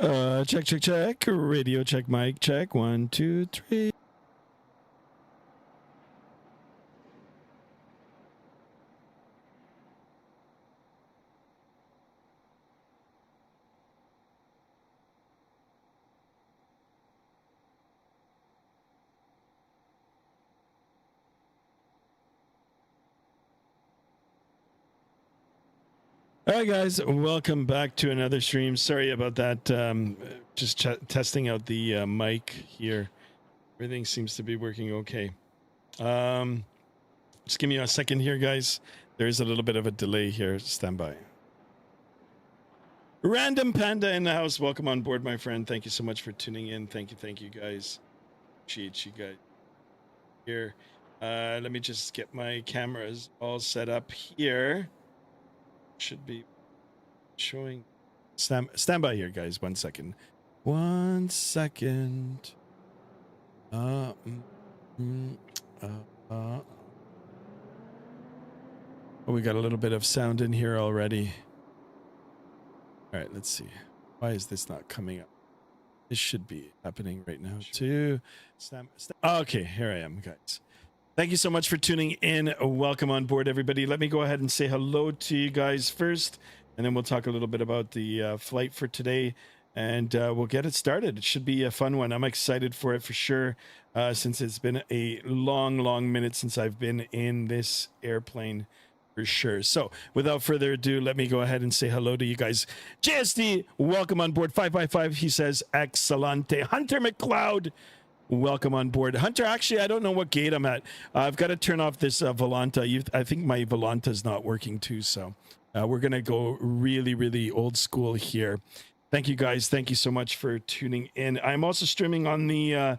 Check, check, check. Radio check, mic check. 1, 2, 3. All right, guys, welcome back to another stream. Sorry about that. Just testing out the mic here. Everything seems to be working okay. Just give me a second here, guys. There's a little bit of a delay here. Stand by. Random Panda in the house. Welcome on board, my friend. Thank you so much for tuning in. Thank you, guys. Appreciate you guys here. Let me just get my cameras all set up here. Should be showing. Stand by here, guys. 1 second. 1 second. Oh, we got a little bit of sound in here already. All right, let's see. Why is this not coming up? This should be happening right now too. Okay, here I am, guys. Thank you so much for tuning in. Welcome on board, everybody. Let me go ahead and say hello to you guys first, and then we'll talk a little bit about the flight for today, and we'll get it started. It should be a fun one. I'm excited for it for sure, since it's been a long minute since I've been in this airplane for sure. So without further ado, let me go ahead and say hello to you guys. JSD, welcome on board. 555, he says, Excelente. Hunter McLeod, welcome on board. Hunter, actually, I don't know what gate I'm at. I've got to turn off this Volanta. I think my Volanta is not working too, so we're going to go really old school here. Thank you, guys. Thank you so much for tuning in. I'm also streaming on the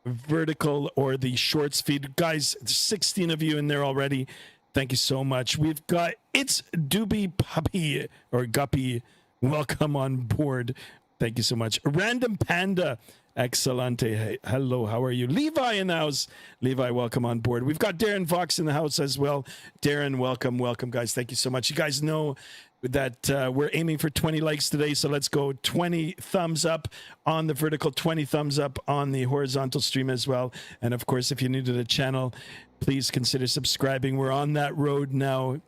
vertical or the shorts feed. Guys, 16 of you in there already. Thank you so much. We've got, it's Doobie Puppy or Guppy. Welcome on board. Thank you so much. Random Panda. Excelente. Hey, hello, how are you? Levi in the house. Levi, welcome on board. We've got Darren Fox in the house as well. Darren, welcome, guys. Thank you so much. You guys know that we're aiming for 20 likes today, so let's go 20 thumbs up on the vertical, 20 thumbs up on the horizontal stream as well. And of course, if you're new to the channel, please consider subscribing. We're on that road now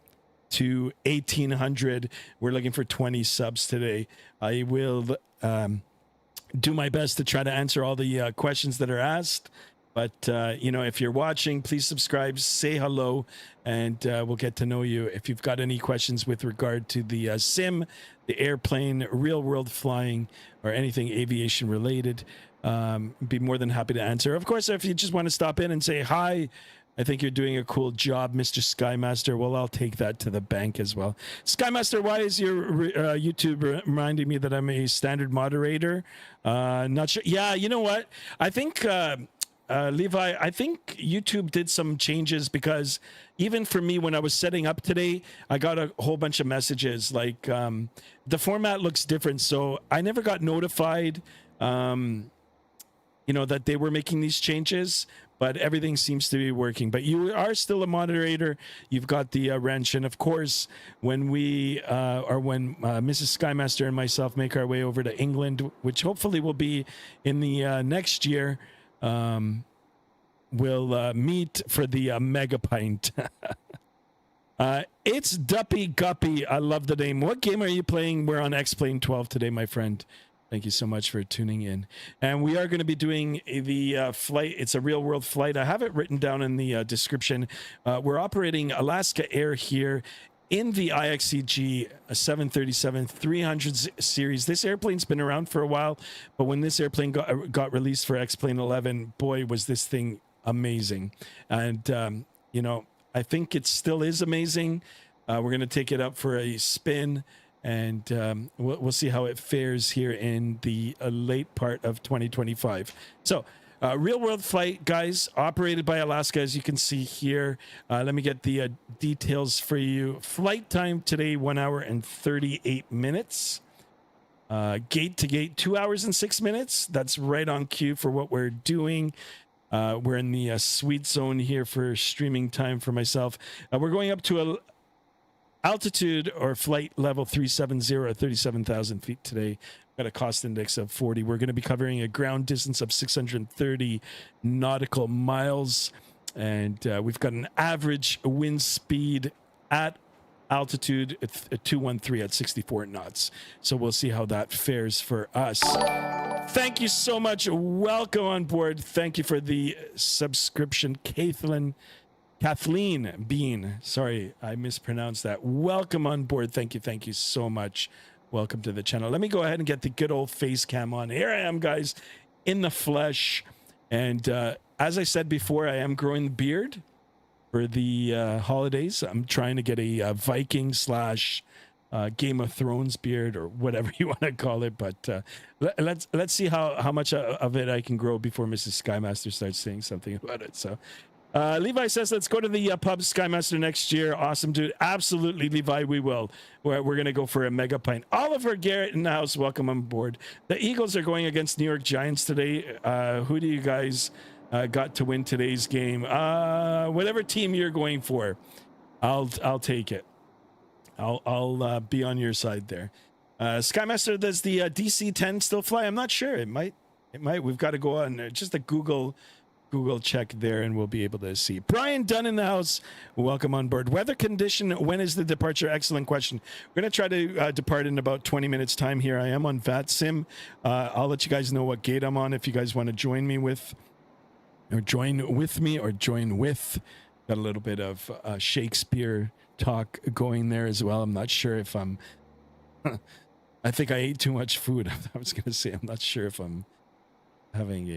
to 1,800. We're looking for 20 subs today. I will do my best to try to answer all the questions that are asked, but you know, if you're watching, please subscribe, say hello, and we'll get to know you. If you've got any questions with regard to the sim, the airplane, real world flying, or anything aviation related, be more than happy to answer. Of course, if you just want to stop in and say hi, I think you're doing a cool job, Mr. Skymaster. Well, I'll take that to the bank as well. Skymaster, why is your YouTube reminding me that I'm a standard moderator? Not sure. Yeah, you know what? I think, Levi, I think YouTube did some changes, because even for me, when I was setting up today, I got a whole bunch of messages like the format looks different. So I never got notified, you know, that they were making these changes. But everything seems to be working. But you are still a moderator. You've got the wrench. And of course, when we when Mrs. Skymaster and myself make our way over to England, which hopefully will be in the next year, we'll meet for the Mega Pint. It's Duppy Guppy. I love the name. What game are you playing? We're on X-Plane 12 today, my friend. Thank you so much for tuning in. And we are going to be doing the flight. It's a real world flight. I have it written down in the description. We're operating Alaska Air here in the IXEG 737-300 series. This airplane's been around for a while, but when this airplane got released for X-Plane 11, boy, was this thing amazing. And, you know, I think it still is amazing. We're going to take it up for a spin, and we'll see how it fares here in the late part of 2025. So real world flight, guys, operated by Alaska, as you can see here. Let me get the details for you. Flight time today, 1 hour and 38 minutes. Gate to gate, 2 hours and 6 minutes. That's right on cue for what we're doing. We're in the sweet zone here for streaming time for myself. We're going up to altitude or flight level 370 or 37,000 feet today. Got a cost index of 40. We're going to be covering a ground distance of 630 nautical miles. And we've got an average wind speed at altitude at 213 at 64 knots. So we'll see how that fares for us. Thank you so much. Welcome on board. Thank you for the subscription, Kathleen Bean. Sorry, I mispronounced that. Welcome on board. Thank you so much. Welcome to the channel. Let me go ahead and get the good old face cam on. Here I am, guys, in the flesh. And as I said before, I am growing the beard for the holidays. I'm trying to get a Viking slash Game of Thrones beard, or whatever you want to call it. But let's see how much of it I can grow before Mrs. Skymaster starts saying something about it. So Levi says, let's go to the pub, Skymaster, next year. Awesome, dude. Absolutely, Levi, we will. We're going to go for a mega pint. Oliver Garrett in the house, welcome on board. The Eagles are going against New York Giants today. Who do you guys got to win today's game? Whatever team you're going for, I'll take it. I'll be on your side there. Skymaster, does the DC-10 still fly? I'm not sure. It might. We've got to go on just a Google check there, and we'll be able to see. Brian Dunn in the house, welcome on board. Weather condition, when is the departure? Excellent question. We're going to try to depart in about 20 minutes time here. I am on Vatsim. I'll let you guys know what gate I'm on if you guys want to join with me. Got a little bit of Shakespeare talk going there as well. I'm not sure if I'm I think I ate too much food. I was going to say, I'm not sure if I'm having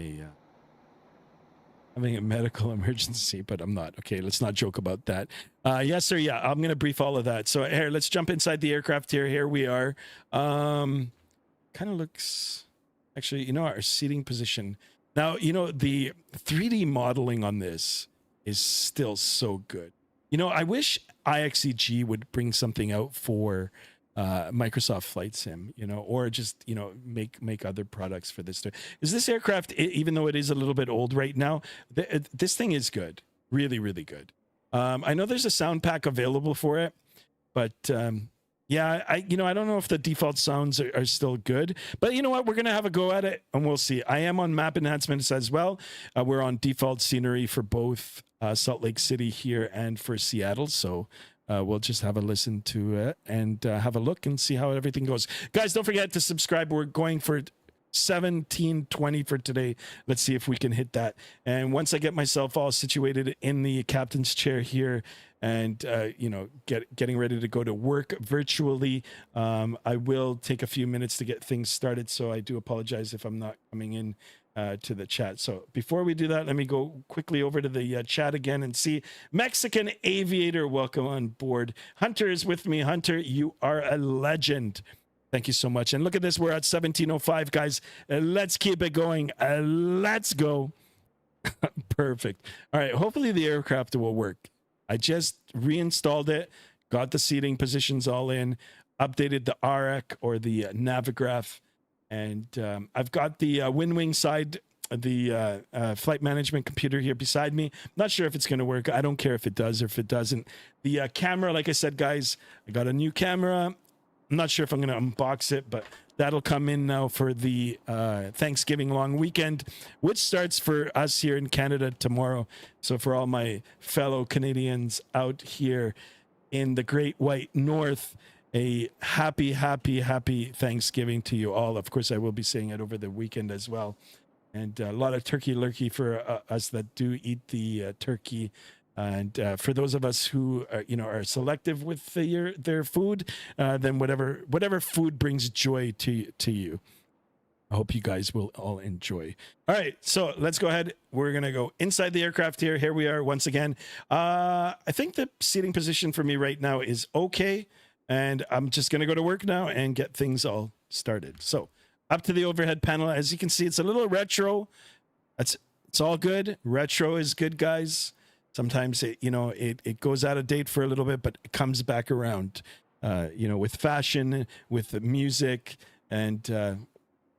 a medical emergency, but I'm not. Okay, let's not joke about that. Yes, sir. Yeah, I'm going to brief all of that. So here, let's jump inside the aircraft here. Here we are. Kind of looks, actually, our seating position. Now, the 3D modeling on this is still so good. I wish IXEG would bring something out for Microsoft Flight Sim, or just, make other products for this. Is this aircraft, even though it is a little bit old right now, this thing is good. Really, really good. I know there's a sound pack available for it, but yeah, I don't know if the default sounds are still good, but you know what? We're going to have a go at it and we'll see. I am on map enhancements as well. We're on default scenery for both Salt Lake City here and for Seattle. So we'll just have a listen to it and have a look and see how everything goes. Guys, don't forget to subscribe. We're going for 1720 for today. Let's see if we can hit that. And once I get myself all situated in the captain's chair here and, getting ready to go to work virtually, I will take a few minutes to get things started. So I do apologize if I'm not coming in to the chat. So before we do that, let me go quickly over to the chat again and see. Mexican Aviator, welcome on board. Hunter is with me. Hunter, you are a legend. Thank you so much. And look at this. We're at 1705, guys. Let's keep it going. Let's go. Perfect. All right. Hopefully the aircraft will work. I just reinstalled it, got the seating positions all in, updated the REC or the Navigraph. And I've got the WinWing side, the flight management computer here beside me. Not sure if it's going to work. I don't care if it does or if it doesn't. The camera, like I said, guys, I got a new camera. I'm not sure if I'm going to unbox it, but that'll come in now for the Thanksgiving long weekend, which starts for us here in Canada tomorrow. So for all my fellow Canadians out here in the Great White North, a happy Thanksgiving to you all. Of course, I will be saying it over the weekend as well. And a lot of turkey lurkey for us that do eat the turkey. And for those of us who are selective with their food, then whatever food brings joy to you. I hope you guys will all enjoy. All right, so let's go ahead. We're going to go inside the aircraft here. Here we are once again. I think the seating position for me right now is okay. And I'm just going to go to work now and get things all started. So up to the overhead panel. As you can see, it's a little retro. It's all good. Retro is good, guys. Sometimes it goes out of date for a little bit, but it comes back around, with fashion, with the music, and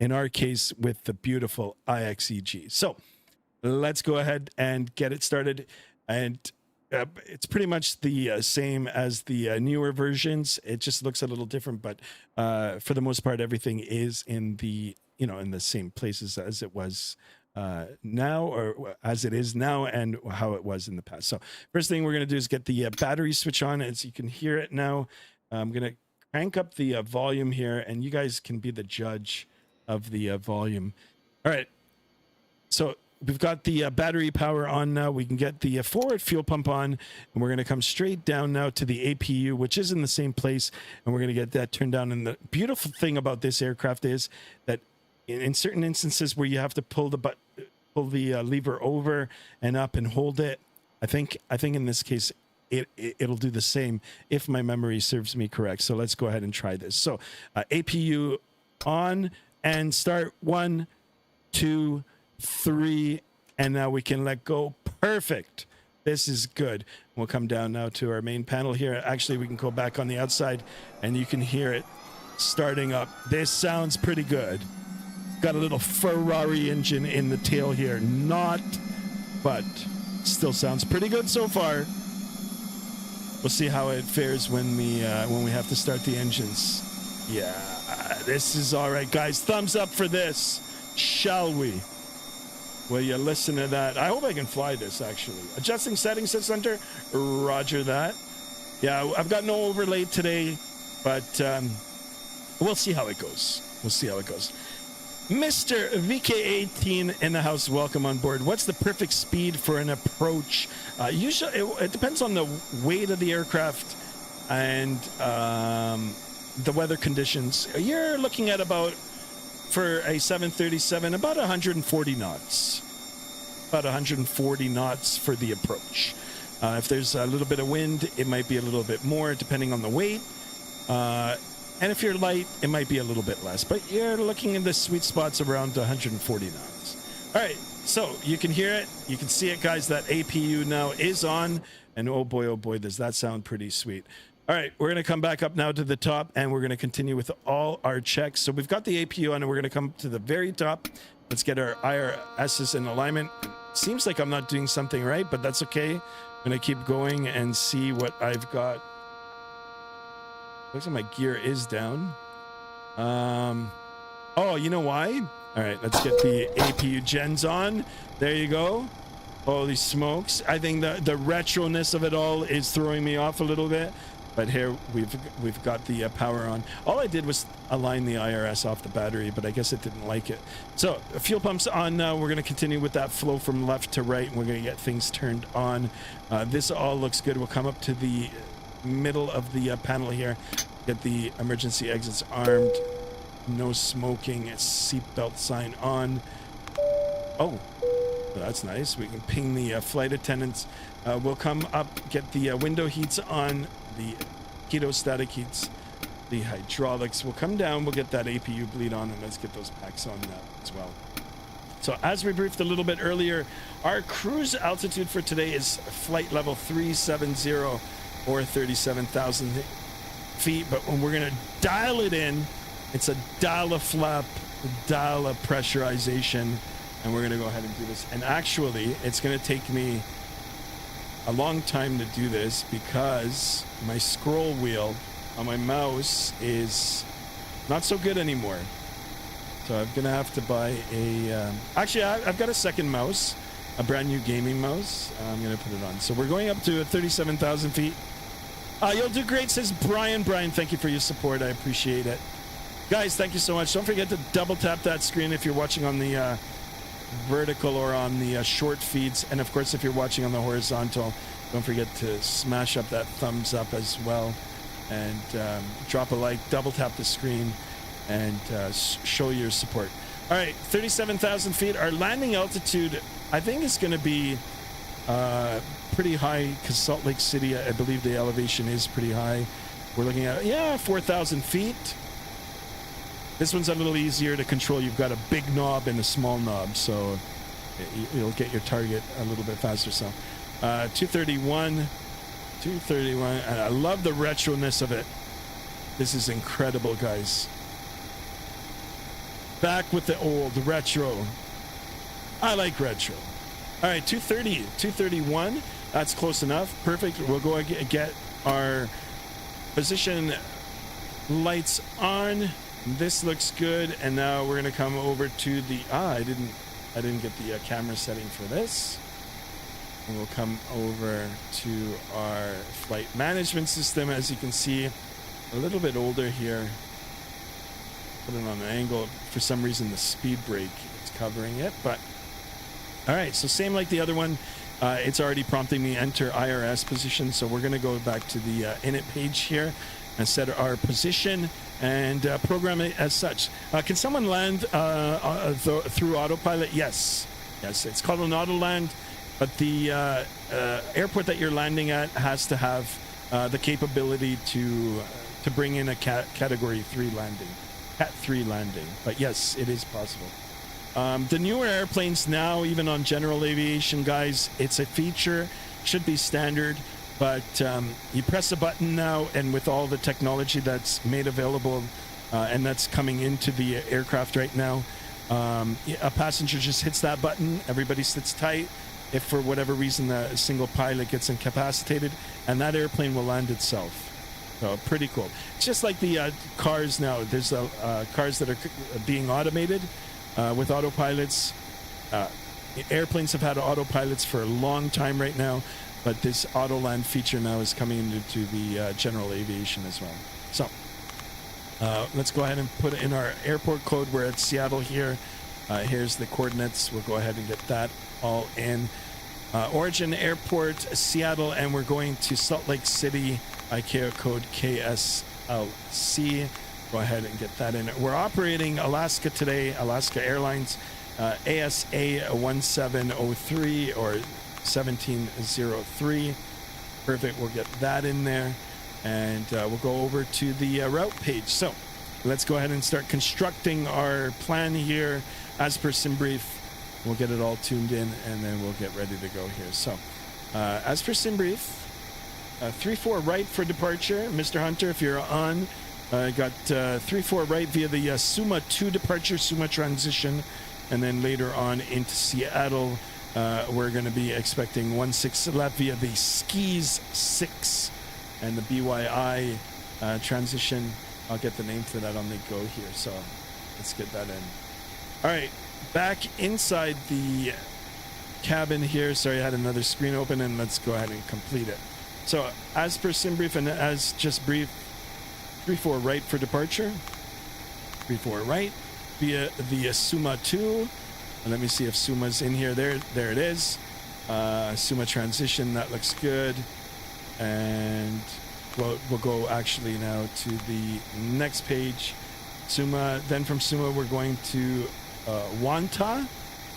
in our case, with the beautiful IXEG. So let's go ahead and get it started. And it's pretty much the same as the newer versions. It just looks a little different, but for the most part, everything is in the in the same places as it was now, or as it is now, and how it was in the past. So first thing we're going to do is get the battery switch on. As you can hear it now, I'm going to crank up the volume here, and you guys can be the judge of the volume. All right. So we've got the battery power on now. We can get the forward fuel pump on, and we're going to come straight down now to the APU, which is in the same place, and we're going to get that turned down. And the beautiful thing about this aircraft is that in certain instances where you have to pull the lever over and up and hold it, I think in this case it'll do the same if my memory serves me correct. So let's go ahead and try this. So APU on and start. 1, 2, 3, and now we can let go. Perfect. This is good. We'll come down now to our main panel here. Actually, we can go back on the outside, and you can hear it starting up. This sounds pretty good. Got a little Ferrari engine in the tail here. Not, but still sounds pretty good so far. We'll see how it fares when we have to start the engines. Yeah, this is all right, guys. Thumbs up for this. Shall we? Will you listen to that? I hope I can fly this, actually. Adjusting settings, says Hunter. Roger that. Yeah, I've got no overlay today, but we'll see how it goes. We'll see how it goes. Mr. VK18 in the house, welcome on board. What's the perfect speed for an approach? Usually, it depends on the weight of the aircraft and the weather conditions. You're looking at about, for a 737, about 140 knots. About 140 knots for the approach. If there's a little bit of wind, it might be a little bit more, depending on the weight. And if you're light, it might be a little bit less. But you're looking in the sweet spots around 140 knots. All right, so you can hear it. You can see it, guys. That APU now is on. And oh boy, does that sound pretty sweet. All right, we're going to come back up now to the top, and we're going to continue with all our checks. So we've got the APU on, and we're going to come to the very top. Let's get our IRSs in alignment. Seems like I'm not doing something right, but that's okay. I'm going to keep going and see what I've got. Looks like my gear is down. Oh, you know why? All right, let's get the APU gens on. There you go. Holy smokes. I think the retroness of it all is throwing me off a little bit. But here we've got the power on. All I did was align the IRS off the battery, but I guess it didn't like it. So fuel pump's on now. We're going to continue with that flow from left to right, and we're going to get things turned on. This all looks good. We'll come up to the middle of the panel here. Get the emergency exits armed. No smoking. Seatbelt sign on. Oh, that's nice. We can ping the flight attendants. We'll come up, get the window heats on. The heatostatic heats, the hydraulics will come down. We'll get that APU bleed on, and let's get those packs on as well. So as we briefed a little bit earlier, our cruise altitude for today is flight level 370 or 37,000 feet. But when we're going to dial it in, it's a dial a flap, dial a pressurization, and we're going to go ahead and do this. And actually, it's going to take me a long time to do this because my scroll wheel on my mouse is not so good anymore. So I'm gonna have to buy a actually I've got a second mouse, a brand new gaming mouse. I'm gonna put it on. So we're going up to 37,000 feet. You'll do great, says Brian. Thank you for your support. I appreciate it, guys. Thank you so much. Don't forget to double tap that screen if you're watching on the vertical or on the short feeds, and of course if you're watching on the horizontal, don't forget to smash up that thumbs up as well, and drop a like, double tap the screen, and show your support. All right, 37,000 feet. Our landing altitude I think is going to be pretty high because Salt Lake City, I believe the elevation is pretty high. We're looking at 4,000 feet. This one's a little easier to control. You've got a big knob and a small knob, so you'll get your target a little bit faster. So 231, and I love the retroness of it. This is incredible, guys. Back with the old retro. I like retro. All right, 230, 231. That's close enough. Perfect. We'll go get our position lights on. This looks good. And now we're going to come over to the... I didn't get the camera setting for this. And we'll come over to our flight management system. As you can see, a little bit older here. Put it on an angle. For some reason, the speed brake is covering it. But all right, so same like the other one. It's already prompting me enter IRS position. So we're going to go back to the init page here and set our position and program it as such. Can someone land through autopilot? Yes. Yes, it's called an auto land. But the airport that you're landing at has to have the capability to bring in a category 3 landing, Cat 3 landing. But yes, it is possible. The newer airplanes now, even on general aviation, guys, it's a feature, should be standard. But you press a button now, and with all the technology that's made available and that's coming into the aircraft right now, a passenger just hits that button, everybody sits tight. If for whatever reason a single pilot gets incapacitated, and that airplane will land itself. So pretty cool. It's just like the cars now. There's cars that are being automated with autopilots. Airplanes have had autopilots for a long time right now, but this auto land feature now is coming into the general aviation as well. So let's go ahead and put in our airport code. We're at Seattle here. Here's the coordinates. We'll go ahead and get that all in. Origin Airport, Seattle, and we're going to Salt Lake City, ICAO code KSLC. Go ahead and get that in. We're operating Alaska today, Alaska Airlines, ASA 1703 or 1703. Perfect. We'll get that in there, and we'll go over to the route page. So let's go ahead and start constructing our plan here as per SimBrief. We'll get it all tuned in, and then we'll get ready to go here. So, as per SimBrief, 3-4 right for departure. Mr. Hunter, if you're on, got 3-4 right via the Suma 2 departure, Suma transition, and then later on into Seattle, we're going to be expecting 1-6 left via the Skis 6 and the BYI transition. I'll get the name for that on the go here. So, let's get that in. All right. Back inside the cabin here. Sorry, I had another screen open, and let's go ahead and complete it. So, as per SimBrief and as just brief, 3-4 right for departure. 3-4 right via the Suma 2. And let me see if Suma's in here. There it is. Suma transition. That looks good. And we'll go actually now to the next page. Suma. Then from Suma, we're going to Wanta.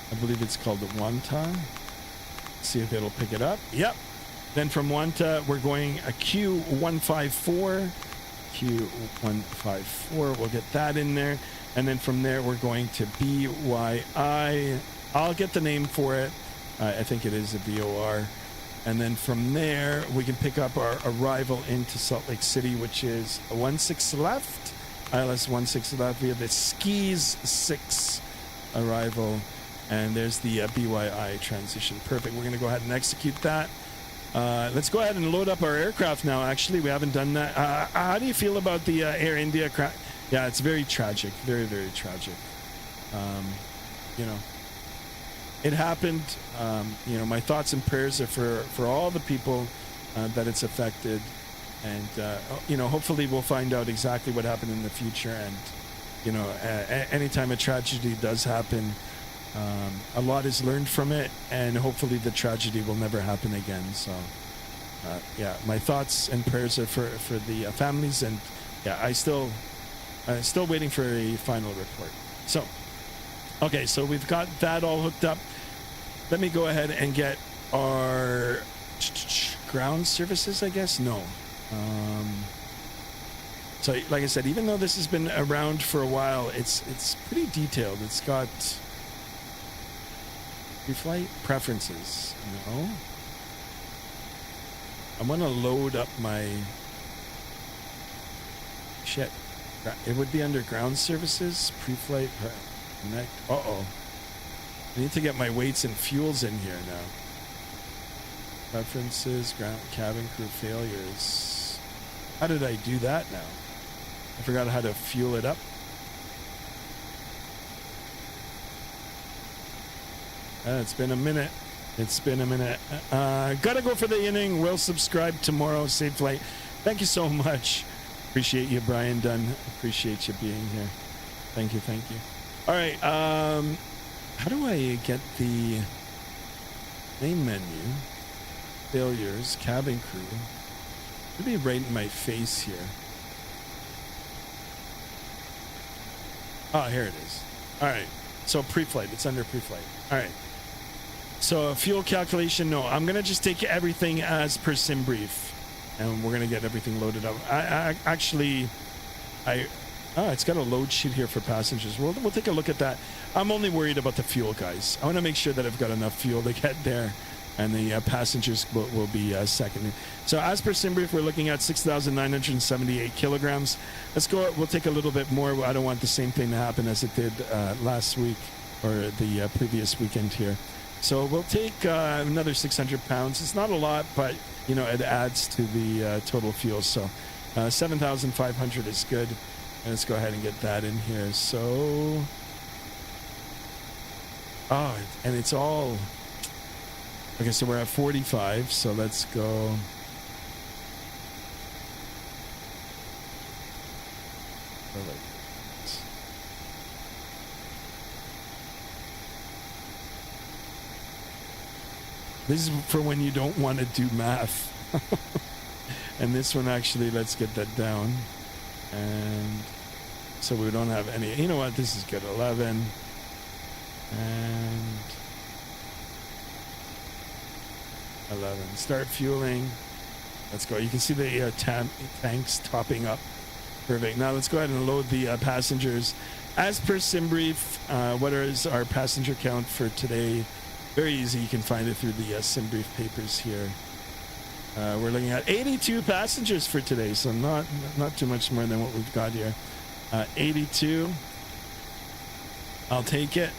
I believe it's called the Wanta. See if it'll pick it up. Yep. Then from Wanta, we're going a Q154. Q154. We'll get that in there. And then from there, we're going to BYI. I'll get the name for it. I think it is a VOR. And then from there, we can pick up our arrival into Salt Lake City, which is 1-6 left. ILS 1-6 left via the Skis 6 arrival, and there's the BYI transition. Perfect. We're going to go ahead and execute that. Let's go ahead and load up our aircraft now. Actually, we haven't done that. How do you feel about the Air India crash? Yeah, it's very tragic. Very, very tragic. It happened. My thoughts and prayers are for all the people that it's affected, and hopefully we'll find out exactly what happened in the future. And anytime a tragedy does happen, a lot is learned from it, and hopefully the tragedy will never happen again. So, my thoughts and prayers are for the families, and I'm still waiting for a final report. So, okay, so we've got that all hooked up. Let me go ahead and get our ground services, I guess. No. So, like I said, even though this has been around for a while, it's pretty detailed. It's got pre-flight preferences. No. I'm gonna load up my shit. It would be under ground services, pre-flight. I need to get my weights and fuels in here now. Preferences, ground cabin crew failures. How did I do that now? I forgot how to fuel it up. It's been a minute. It's been a minute. Gotta go for the inning. We'll subscribe tomorrow. Safe flight. Thank you so much. Appreciate you, Brian Dunn. Appreciate you being here. Thank you. Thank you. All right. How do I get the main menu? Failures, cabin crew. It'll be right in my face here. Oh, here it is. All right. So pre-flight. It's under pre-flight. All right. So fuel calculation. No, I'm gonna just take everything as per sim brief, and we're gonna get everything loaded up. It's got a load sheet here for passengers. We'll take a look at that. I'm only worried about the fuel, guys. I want to make sure that I've got enough fuel to get there, and the passengers will be second. So as per sim brief, we're looking at 6,978 kilograms. Let's go. We'll take a little bit more. I don't want the same thing to happen as it did last week or the previous weekend here. So we'll take another 600 pounds. It's not a lot, but you know it adds to the total fuel. So 7,500 is good. And let's go ahead and get that in here. So, and it's all okay. So we're at 45. So let's go. This is for when you don't want to do math. And this one actually, let's get that down. And so we don't have any, you know what, this is good. 11 and 11. Start fueling. Let's go. You can see the tanks topping up. Perfect. Now let's go ahead and load the passengers. As per sim brief, what is our passenger count for today? Very easy. You can find it through the sim brief papers here. We're looking at 82 passengers for today, so not too much more than what we've got here. 82. I'll take it.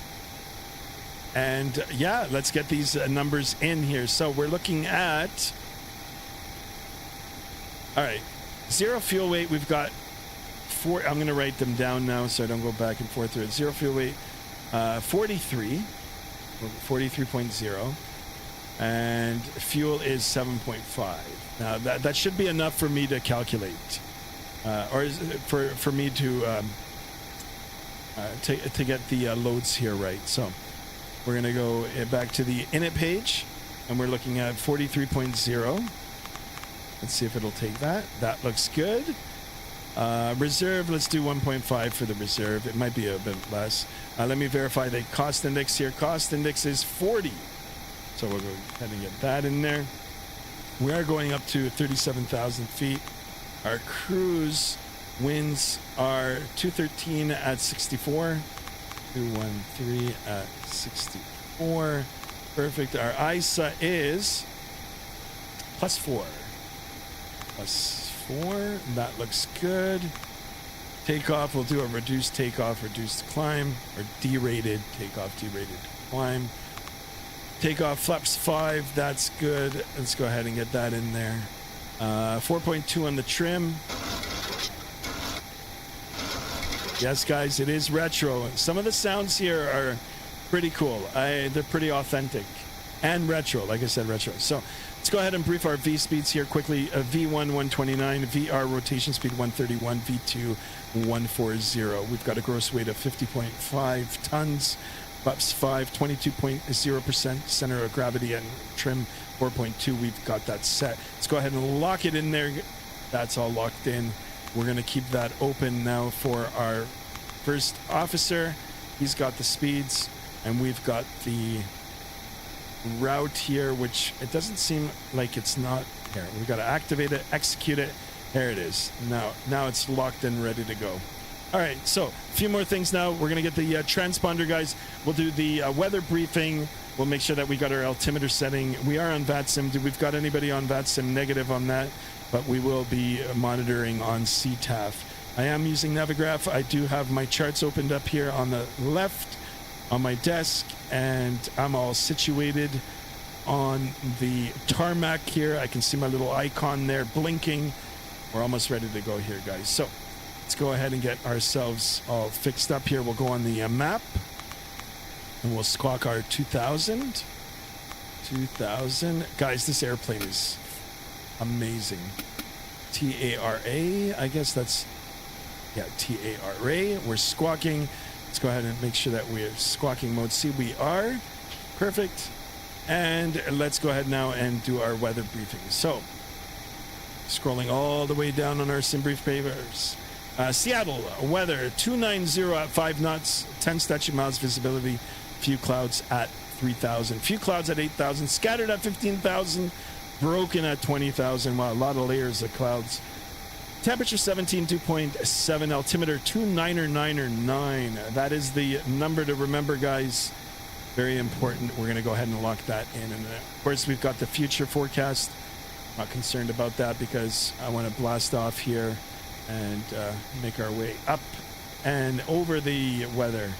And yeah, let's get these numbers in here. So we're looking at, all right, zero fuel weight. We've got four. I'm going to write them down now so I don't go back and forth through it. Zero fuel weight, 43.0. And fuel is 7.5. Now that should be enough for me to calculate, or is it for me to get the loads here right. So we're gonna go back to the init page, and we're looking at 43.0. Let's see if it'll take that. That looks good. Reserve, let's do 1.5 for the reserve. It might be a bit less. Let me verify the cost index here. Cost index is 40. So we'll go ahead and get that in there. We are going up to 37,000 feet. Our cruise winds are 213 at 64. 213 at 64. Perfect. Our ISA is +4. +4. That looks good. Takeoff, we'll do a reduced takeoff, reduced climb, or derated takeoff, derated climb. Takeoff flaps 5, that's good. Let's go ahead and get that in there. 4.2 on the trim. Yes, guys, it is retro. Some of the sounds here are pretty cool. They're pretty authentic and retro, like I said, retro. So let's go ahead and brief our V speeds here quickly. V1 129, VR rotation speed 131, V2 140. We've got a gross weight of 50.5 tons. Flaps 5, 22.0% center of gravity, and trim 4.2. We've got that set. Let's go ahead and lock it in there. That's all locked in. We're going to keep that open now for our first officer. He's got the speeds, and we've got the route here, which it doesn't seem like it's not here. We've got to activate it, execute it. There it is. Now it's locked and ready to go. All right, so a few more things now. We're going to get the transponder, guys. We'll do the weather briefing. We'll make sure that we got our altimeter setting. We are on Vatsim. Do we've got anybody on Vatsim negative on that? But we will be monitoring on CTAF. I am using Navigraph. I do have my charts opened up here on the left on my desk, and I'm all situated on the tarmac here. I can see my little icon there blinking. We're almost ready to go here, guys. So let's go ahead and get ourselves all fixed up here. We'll go on the map and we'll squawk our 2000. Guys, this airplane is amazing. TARA, I guess that's, yeah, TARA. We're squawking. Let's go ahead and make sure that we're squawking mode C. We are. Perfect. And let's go ahead now and do our weather briefing. So, scrolling all the way down on our sim brief papers. Seattle, weather, 290 at 5 knots, 10 statute miles visibility, few clouds at 3,000, few clouds at 8,000, scattered at 15,000, broken at 20,000. Wow, a lot of layers of clouds. Temperature 17, 2.7, altimeter 29909. That is the number to remember, guys. Very important. We're going to go ahead and lock that in. And of course, we've got the future forecast. Not concerned about that because I want to blast off here and make our way up and over the weather.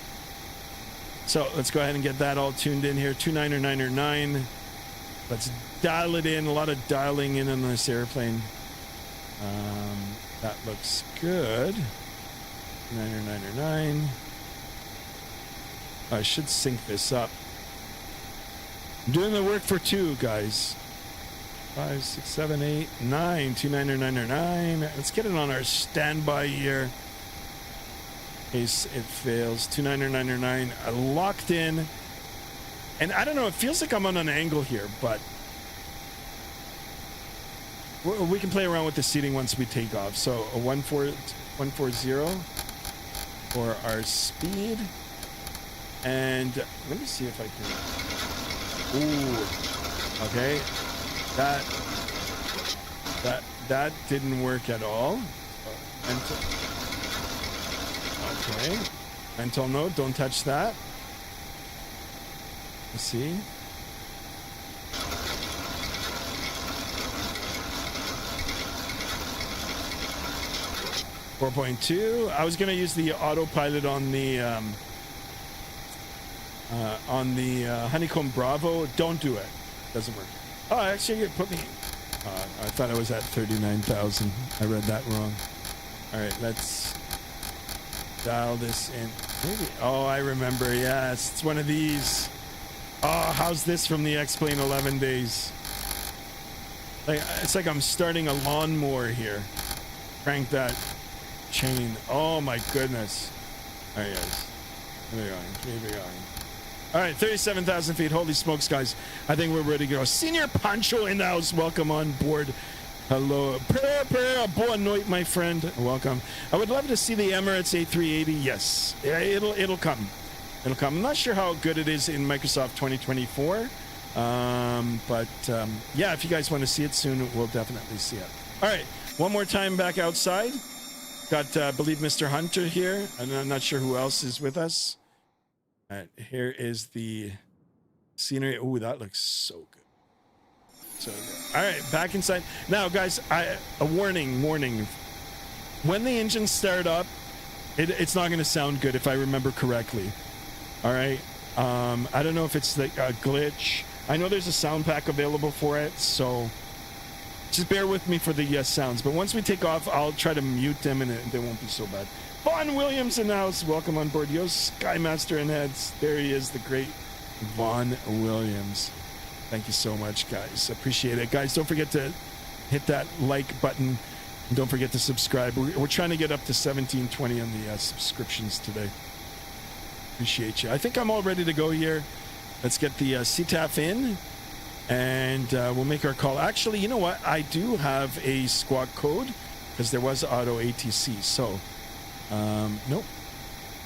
So let's go ahead and get that all tuned in here. 29909. Let's dial it in. A lot of dialing in on this airplane. That looks good. 9909. I should sync this up. I'm doing the work for two, guys. 5, 6, 7, 8, 9. 29909. Let's get it on our standby here. In case it fails. 29909. Locked in. And I don't know, it feels like I'm on an angle here, but we can play around with the seating once we take off. So a 140 for our speed. And let me see if I can. Ooh. Okay. That didn't work at all. Okay. Mental note, don't touch that. Let's see. .2. I was going to use the autopilot on the Honeycomb Bravo. Don't do it. Doesn't work. Oh, actually, it put me. I thought I was at 39,000. I read that wrong. All right, let's dial this in. Maybe. Oh, I remember. Yes, it's one of these. Oh, how's this from the X-Plane 11 days? Like, it's like I'm starting a lawnmower here. Crank that chain. Oh my goodness. All right, guys. Keep it going. All right, 37,000 feet. Holy smokes, guys. I think we're ready to go. Senior Pancho in the house. Welcome on board. Hello. Boa noite, my friend. Welcome. I would love to see the Emirates A380. Yes. Yeah, it'll come. It'll come. I'm not sure how good it is in Microsoft 2024. Yeah, if you guys want to see it soon, we'll definitely see it. All right. One more time back outside. Got, I believe, Mr. Hunter here. And I'm not sure who else is with us. All right, here is the scenery. Oh, that looks so good. So good. All right, back inside. Now, guys, a warning. When the engines start up, it's not going to sound good if I remember correctly. All right. I don't know if it's like a glitch. I know there's a sound pack available for it, so just bear with me for the sounds. But once we take off, I'll try to mute them, and they won't be so bad. Vaughn Williams in the house. Welcome on board. Yo, Skymaster and Heads. There he is, the great Vaughn Williams. Thank you so much, guys. Appreciate it. Guys, don't forget to hit that like button. And don't forget to subscribe. We're trying to get up to 1720 on the subscriptions today. Appreciate you. I think I'm all ready to go here. Let's get the CTAF in, and we'll make our call. Actually, you know what? I do have a squawk code because there was auto ATC. So, nope,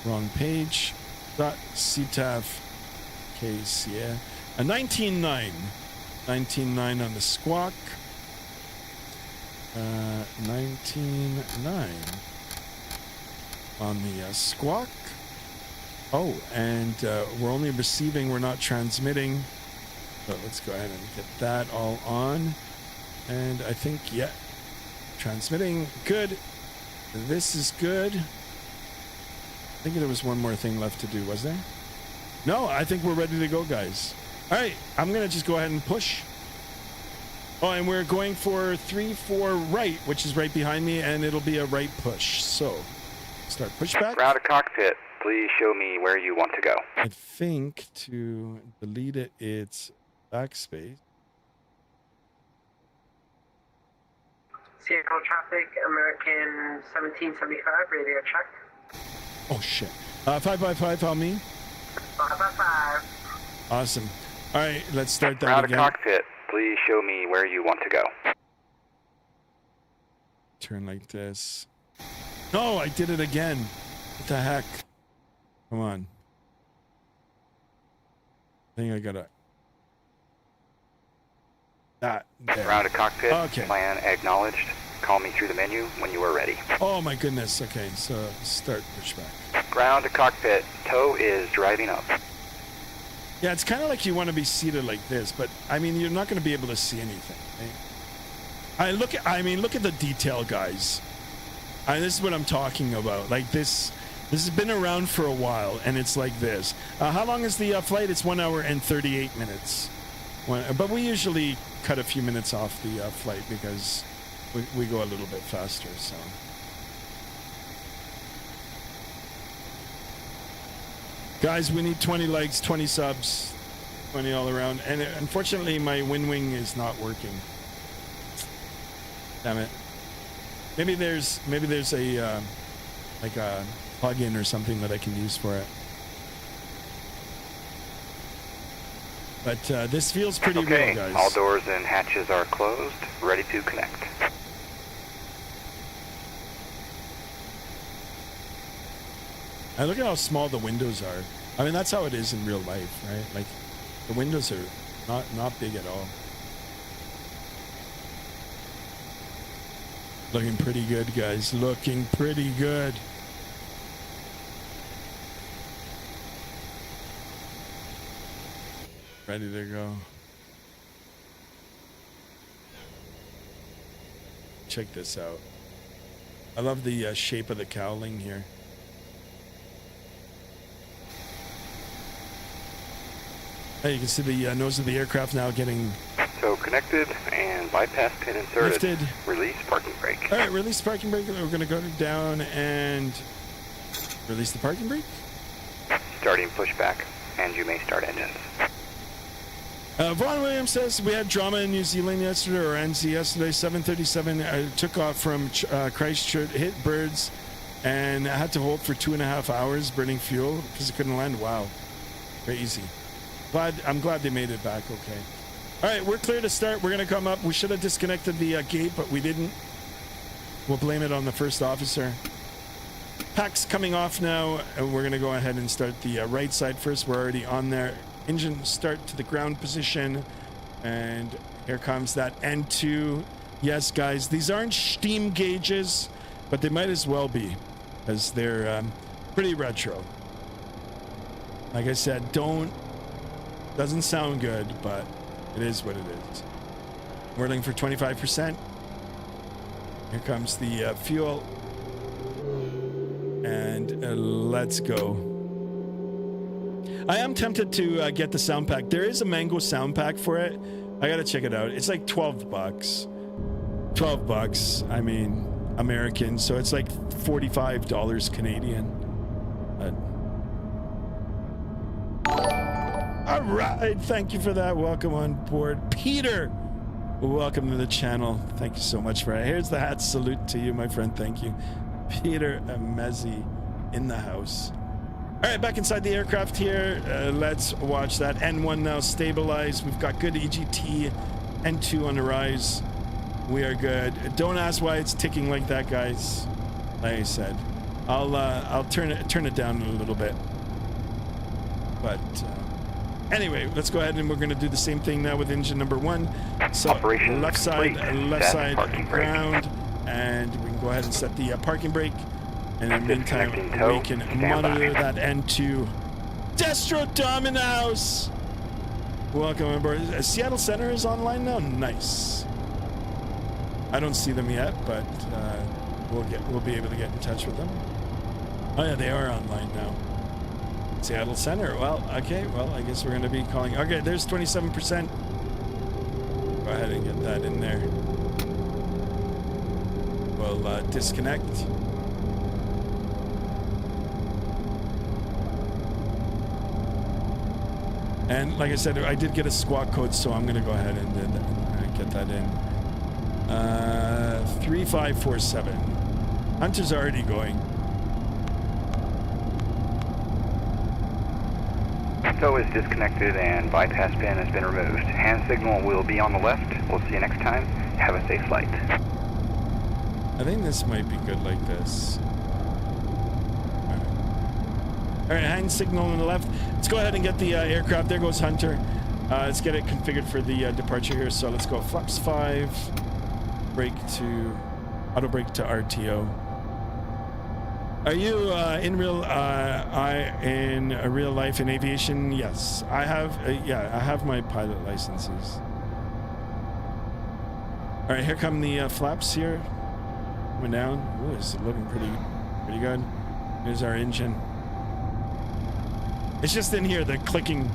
wrong page. CTAF case, yeah. A 19.9 on the squawk. 19.9 on the squawk. Oh, and we're only receiving, we're not transmitting. So let's go ahead and get that all on. And I think, yeah, transmitting, good. This is good. I think there was one more thing left to do, was there? No, I think we're ready to go, guys. All right, I'm gonna just go ahead and push. Oh, and we're going for 3-4 right, which is right behind me, and it'll be a right push. So, start pushback. Ground to cockpit. Please show me where you want to go. I think to delete it, it's backspace. Seattle traffic, American 1775, radio check. Oh shit. 555 on me. 555. Awesome. All right, let's start that Ground again. to cockpit. Please show me where you want to go. Turn like this. No, I did it again. What the heck? Come on. I think I gotta. That. There. Ground to cockpit. Okay. Plan acknowledged. Call me through the menu when you are ready. Oh my goodness. Okay, so start pushback. Ground to cockpit. Tow is driving up. Yeah, it's kind of like you want to be seated like this, but I mean, you're not going to be able to see anything. Right? Look at the detail, guys. This is what I'm talking about. Like this has been around for a while, and it's like this. How long is the flight? It's 1 hour and 38 minutes. But we usually cut a few minutes off the flight because we go a little bit faster. So. Guys, we need 20 likes, 20 subs, 20 all around. And unfortunately, my WinWing is not working. Damn it. Maybe there's a like a plugin or something that I can use for it. But this feels pretty real, guys. All doors and hatches are closed. Ready to connect. Look at how small the windows are. I mean, that's how it is in real life, right? Like, the windows are not big at all. Looking pretty good, guys. Looking pretty good. Ready to go. Check this out. I love the shape of the cowling here. Hey, you can see the nose of the aircraft now getting... So connected and bypass pin inserted. Lifted. Release parking brake. All right, release parking brake. We're going to go down and release the parking brake. Starting pushback, and you may start engines. Vaughn Williams says we had drama in New Zealand yesterday, or NZ yesterday. 737 took off from Christchurch, hit birds, and I had to hold for 2.5 hours burning fuel because it couldn't land. Wow, crazy. I'm glad they made it back okay. All right, we're clear to start. We're going to come up. We should have disconnected the gate, but we didn't. We'll blame it on the first officer. Pack's coming off now, and we're going to go ahead and start the right side first. We're already on there. Engine start to the ground position, and here comes that N2. Yes, guys, these aren't steam gauges, but they might as well be, as they're pretty retro. Like I said, doesn't sound good, but it is what it is. Whirling for 25%. Here comes the fuel, and let's go. I am tempted to get the sound pack. There is a Mango sound pack for it. I gotta check it out. It's like $12. $12. I mean, American. So it's like $45 Canadian. All right. Thank you for that. Welcome on board, Peter. Welcome to the channel. Thank you so much for it. Here's the hat salute to you, my friend. Thank you, Peter Amezi, in the house. All right, back inside the aircraft here. Let's watch that. N1 now stabilized. We've got good EGT. N2 on the rise. We are good. Don't ask why it's ticking like that, guys. Like I said, I'll turn it down a little bit. But anyway, let's go ahead and we're going to do the same thing now with engine number 1. So Operation left side, parking ground, and we can go ahead and set the parking brake. And in the meantime, we can monitor that N2. Destro Dom in the house. Welcome on board. Seattle Center is online now. Nice. I don't see them yet, but we'll be able to get in touch with them. Oh yeah, they are online now. Seattle Center. Well, okay. Well, I guess we're going to be calling. Okay, there's 27%. Go ahead and get that in there. We'll disconnect. And like I said, I did get a squawk code, so I'm going to go ahead and get that in. 3547. Hunter's already going. SO is disconnected and bypass pin has been removed. Hand signal will be on the left. We'll see you next time. Have a safe flight. I think this might be good like this. All right, hand signal on the left. Let's go ahead and get the aircraft. There goes Hunter. Let's get it configured for the departure here. So let's go flaps 5, brake to, auto brake to RTO. Are you in real life in aviation? Yes, I have. Yeah, I have my pilot licenses. All right, here come the flaps here. Coming down. Ooh, it's looking pretty good. Here's our engine. It's just in here, the clicking.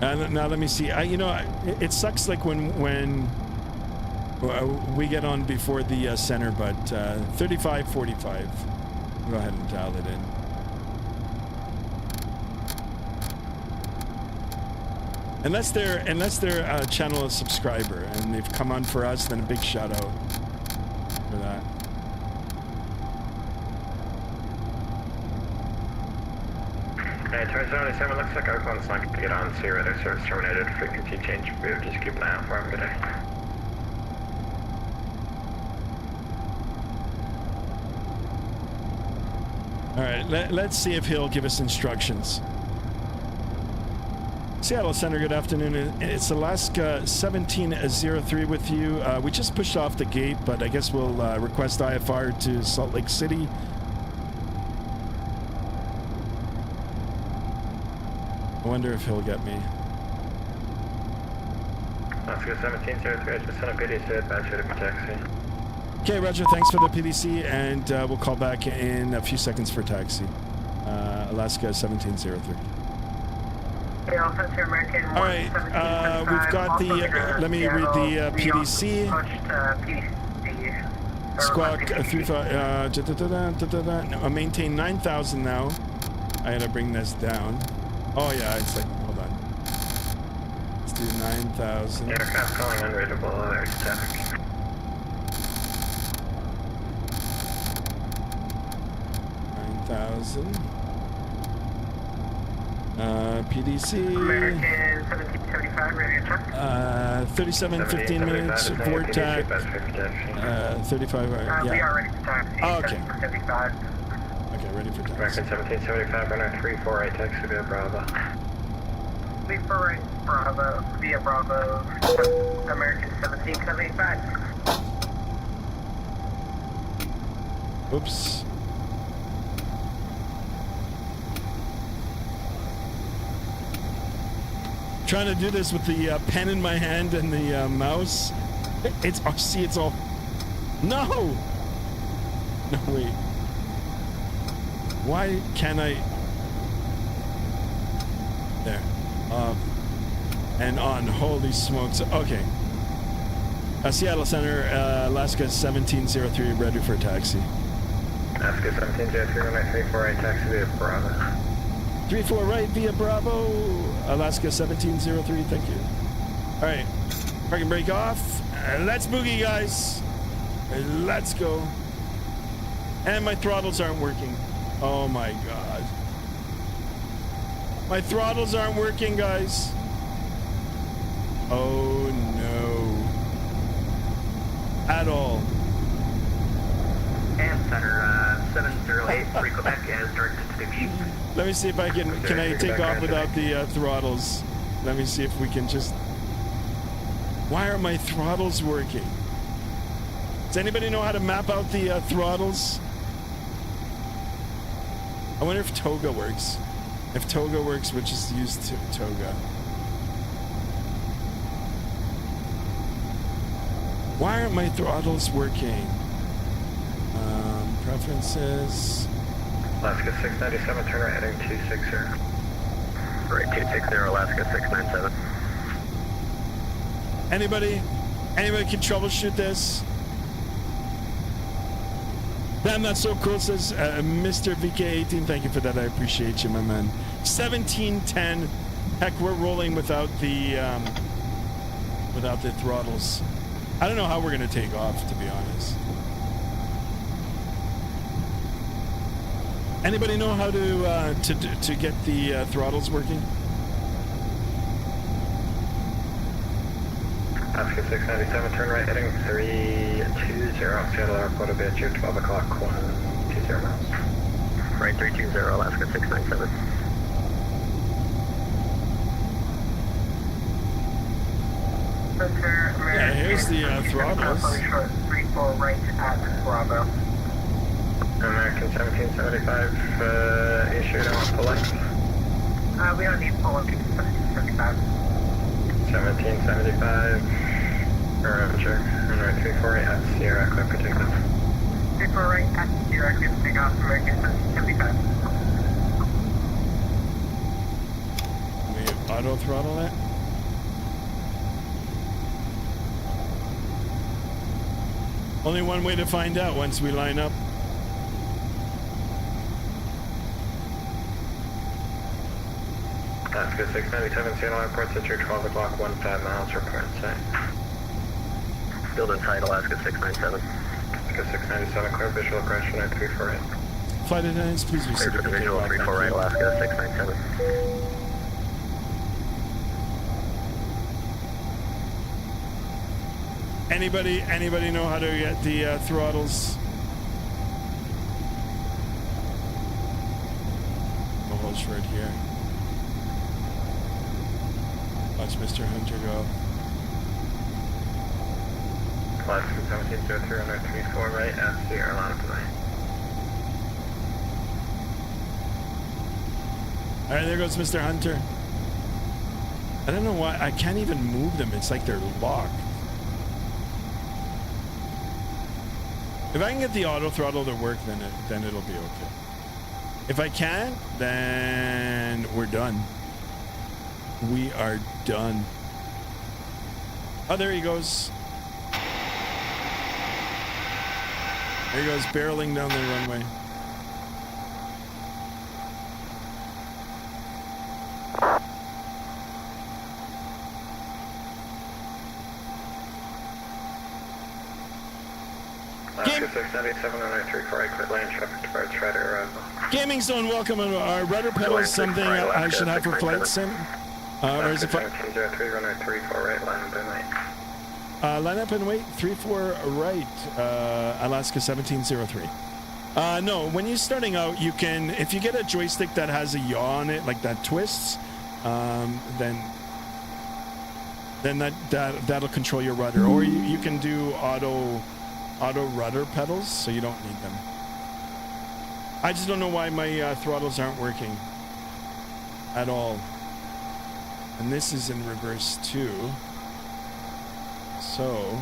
Now let me see. You know, it sucks like when we get on before the center, but 3545. Go ahead and dial it in. Unless they're a channel subscriber and they've come on for us, then a big shout out for that. Turn 77, looks like Oakland's not going to get on. See radar service terminated. Frequency change. Just keep an eye out for him. Good day. All right, let's see if he'll give us instructions. Seattle Center, good afternoon. It's Alaska 1703 with you. We just pushed off the gate, but I guess we'll request IFR to Salt Lake City. I wonder if he'll get me. Alaska 1703, I just sent a PDC advance ready for taxi. Okay, Roger, thanks for the PDC, and we'll call back in a few seconds for taxi. Alaska 1703. All right, we've got the, let me read the PDC. Squawk 35, maintain 9,000 now. I gotta bring this down. Oh yeah, it's like, hold on. Let's do 9,000. Aircraft calling unreadable alert static. 9,000. PDC. American 1775, radio check. 37, 15 minutes, vortex. 35, We yeah. are ready for taxi. Oh, okay. 75. Okay, ready for taxi. American 1775, runner 348, taxi via Bravo. 348 Bravo, via Bravo, American 1775. Oops. Trying to do this with the pen in my hand and the mouse. It's, oh, see, it's all. No! No, wait. Why can't I? There. And on. Holy smokes. Okay. Seattle Center, Alaska 1703, ready for a taxi. Alaska 1703, runner 348, taxi via Bravo. 34 right via Bravo, Alaska 1703, thank you. All right, parking brake off. Let's boogie, guys. Let's go. And my throttles aren't working. Oh my God. My throttles aren't working, guys. Oh no. At all. And Center 708, free Quebec, as directed to the east. Let me see if I can I take off without the throttles? Let me see if we can just... Why are my throttles working? Does anybody know how to map out the throttles? I wonder if Toga works. If Toga works, we'll just use Toga. Why aren't my throttles working? Prep preferences. Alaska 697, turn right heading 260. Right, 260, Alaska 697. Anybody can troubleshoot this? Damn, that's so cool, says Mr. VK18. Thank you for that. I appreciate you, my man. 1710. Heck, we're rolling without the throttles. I don't know how we're gonna take off, to be honest. Anybody know how to get the throttles working? Alaska 697, turn right heading 320. Seattle Airport will be at you 12 o'clock, 120 miles. Right, 320, Alaska 697. Yeah, here's the throttles. 34 right at Bravo. American 1775, issued on select. We don't need full 1775. 1775, Roger. Runway 348 at Sierra, clear for takeoff. 34 right at Sierra, clear for takeoff, American 1775. We auto throttle it. Only one way to find out once we line up. Alaska 697, Seattle Airport, at your 12 o'clock, 15 miles, report site. Build inside Alaska 697. Alaska 697, clear visual approach, runway 348. Flight attendants, please Clear receive for the visual, 34 right, Alaska 697. Anybody know how to get the throttles? The host right here. Watch Mr. Hunter go. Alaska 1703, runway 34 right at Sierra, line up tonight. All right, there goes Mr. Hunter. I don't know why I can't even move them. It's like they're locked. If I can get the auto throttle to work, then it'll be okay. If I can't, then we're done. We are done. Oh, there he goes. There he goes, barreling down the runway. Alaska 697, runway 34 right, quit lane, traffic departs right at arrival. Gaming Zone, welcome. Our rudder pedal is something I should have for flight sim. Or is it 1703, runway 34 right, line up and wait. line up and wait, 34 right, Alaska 1703. No, when you're starting out, you can, if you get a joystick that has a yaw on it, like that twists, then that'll control your rudder. Or you can do auto rudder pedals, so you don't need them. I just don't know why my throttles aren't working at all. And this is in reverse too. So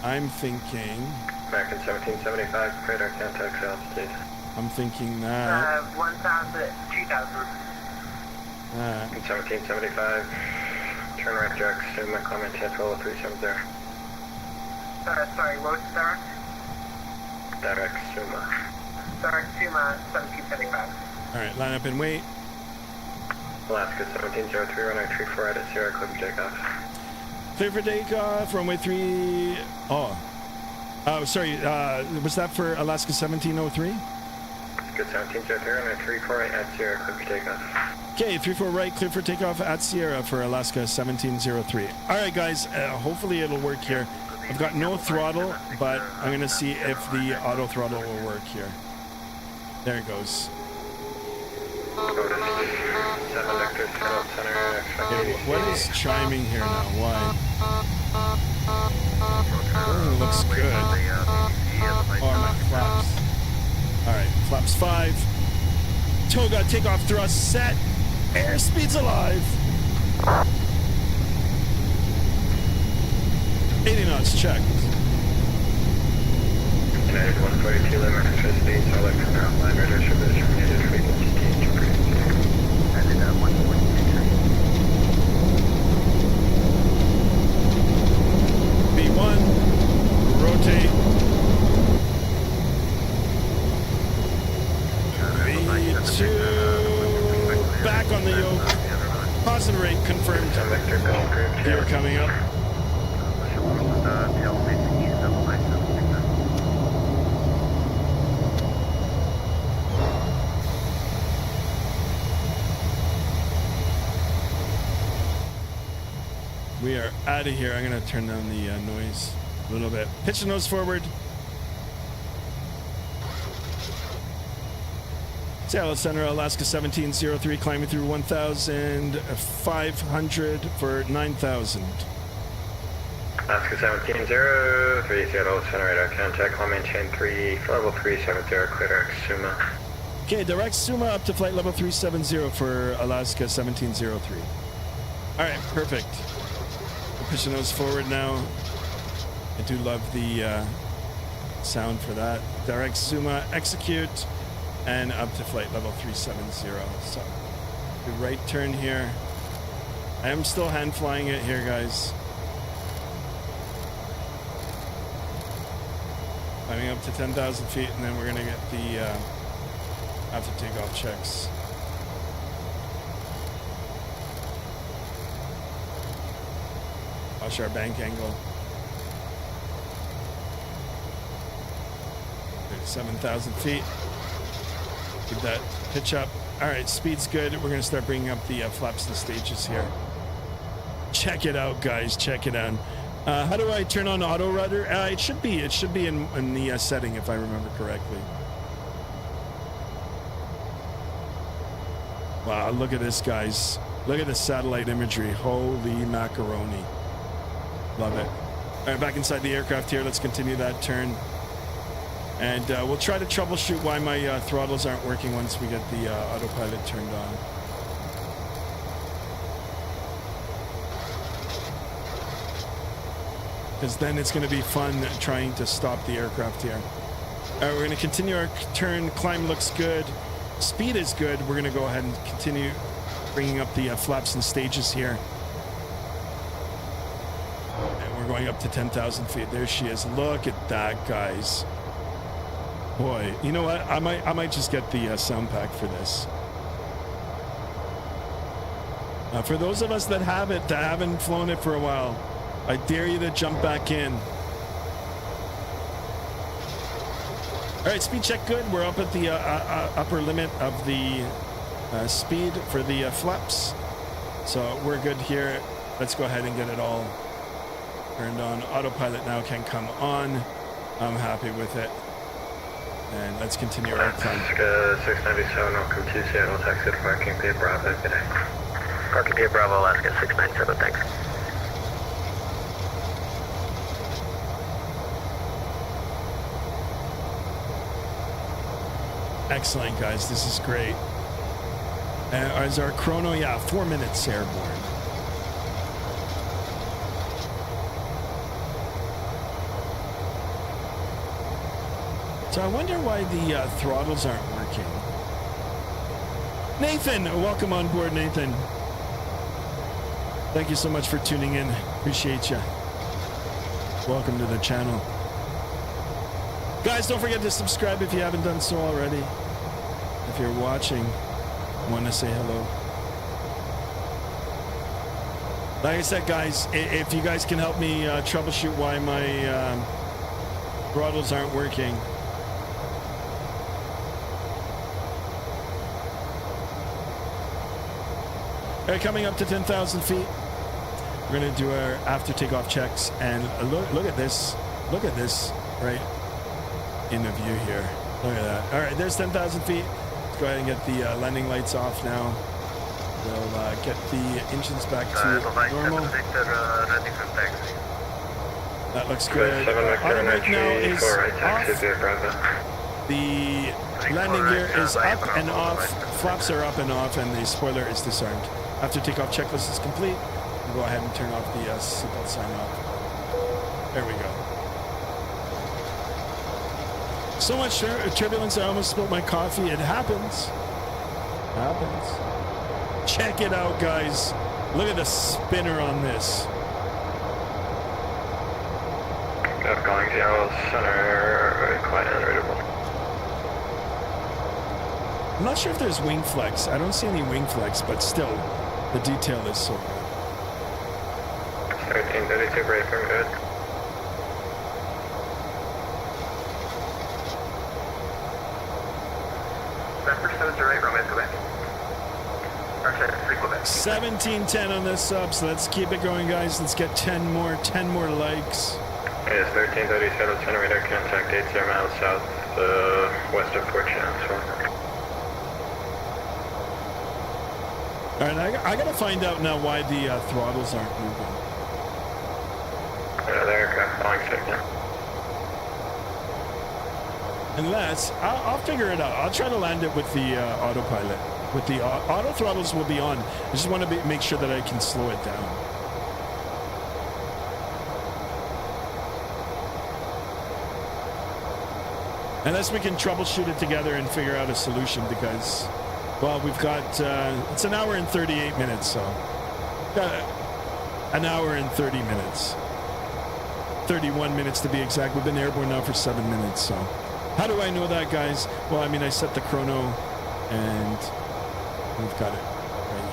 I'm thinking American 1775, radar contact altitude. I'm thinking that 1,000, 2,000. 1775, turn right direct, Suma, Clement, Tetwell, 370. Sorry, what was the Direct, Suma. Direct Suma, 1775. Alright, line up and wait. Alaska 1703, runway 34 right at Sierra, clear for takeoff. Clear for takeoff, runway 3. Oh, sorry, was that for Alaska 1703? Good 1703, runway 34 right at Sierra, clear for takeoff. Okay, 34 right, clear for takeoff at Sierra for Alaska 1703. Alright guys, hopefully it'll work here. I've got no throttle, but I'm going to see if the auto throttle will work here. There it goes. Go to 7 Victor, Seattle Center, Okay, what is chiming here now? Why? Oh, looks good. Oh, my flaps. Alright, flaps 5. Toga, takeoff thrust set. Airspeed's alive. 80 knots checked. United 142, fuel and electricity, so electric power line radar service terminated, frequency change approved. And then 146. B1, rotate. B2, back on the yoke. Positive rate confirmed. Electrical approved. Gear coming up. Tail facing east, 797. We are out of here. I'm going to turn down the noise a little bit. Pitch the nose forward. Seattle Center, Alaska 1703, climbing through 1,500 for 9,000. Alaska 1703, Seattle Center radar contact, climb maintain 3, level 370, clear direct Suma. Okay, direct Suma up to flight level 370 for Alaska 1703. All right, perfect. We're pushing those forward now. I do love the sound for that. Direct Suma, execute, and up to flight level 370. So, the right turn here. I am still hand flying it here, guys. Climbing up to 10,000 feet, and then we're gonna get the after takeoff checks. Watch our bank angle. 7,000 feet. Keep that pitch up. All right, speed's good. We're gonna start bringing up the flaps and stages here. Check it out, guys. Check it out. How do I turn on auto rudder? It should be in the setting if I remember correctly. Wow, look at this, guys. Look at the satellite imagery. Holy macaroni. Love it. All right, back inside the aircraft here. Let's continue that turn. And we'll try to troubleshoot why my throttles aren't working once we get the autopilot turned on. Because then it's going to be fun trying to stop the aircraft here. All right, we're going to continue our turn. Climb looks good. Speed is good. We're going to go ahead and continue bringing up the flaps and stages here. And we're going up to 10,000 feet. There she is. Look at that, guys. Boy, you know what? I might just get the sound pack for this. For those of us that have it, that haven't flown it for a while, I dare you to jump back in. All right, speed check good. We're up at the upper limit of the speed for the flaps. So we're good here. Let's go ahead and get it all turned on. Autopilot now can come on. I'm happy with it. And let's continue our climb. 697, welcome to Seattle, taxi to Parking Gate Bravo, good day. Parking Gate Bravo, Alaska 697, thanks. Excellent, guys. This is great. Is our chrono? Yeah, 4 minutes airborne. So I wonder why the throttles aren't working. Nathan, welcome on board, Nathan. Thank you so much for tuning in. Appreciate you. Welcome to the channel. Guys, don't forget to subscribe if you haven't done so already. If you're watching, want to say hello. Like I said, guys, if you guys can help me troubleshoot why my throttles aren't working. All right, coming up to 10,000 feet. We're going to do our after takeoff checks. And look at this. Look at this right in the view here. Look at that. All right, there's 10,000 feet. Let's go ahead and get the landing lights off now. We'll get the engines back to normal. That looks good. Auto brake now is off. The landing gear is up and off. Flaps are up and off, and the spoiler is disarmed. After takeoff checklist is complete, we'll go ahead and turn off the seatbelt sign off. There we go. So much turbulence, I almost spilled my coffee. It happens. Check it out, guys. Look at the spinner on this. Outgoing 0 center, quite unreadable. I'm not sure if there's wing flex. I don't see any wing flex, but still, the detail is so good. 1332, brake firm, good. Vector 708, Romeo, Quebec. Architect 3 Quebec. 1710 on this sub, so let's keep it going, guys. Let's get 10 more likes. It is 1337 centimeter, contact 80 miles south west of Fort Chancellor. All right, I gotta find out now why the throttles aren't moving. The aircraft flying signal. Unless, I'll figure it out. I'll try to land it with the autopilot. With the auto throttles will be on. I just want to make sure that I can slow it down. Unless we can troubleshoot it together and figure out a solution because, well, we've got, it's an hour and 38 minutes, so. Got an hour and 30 minutes. 31 minutes to be exact. We've been airborne now for 7 minutes, so. How do I know that, guys? Well, I mean, I set the chrono and we've got it right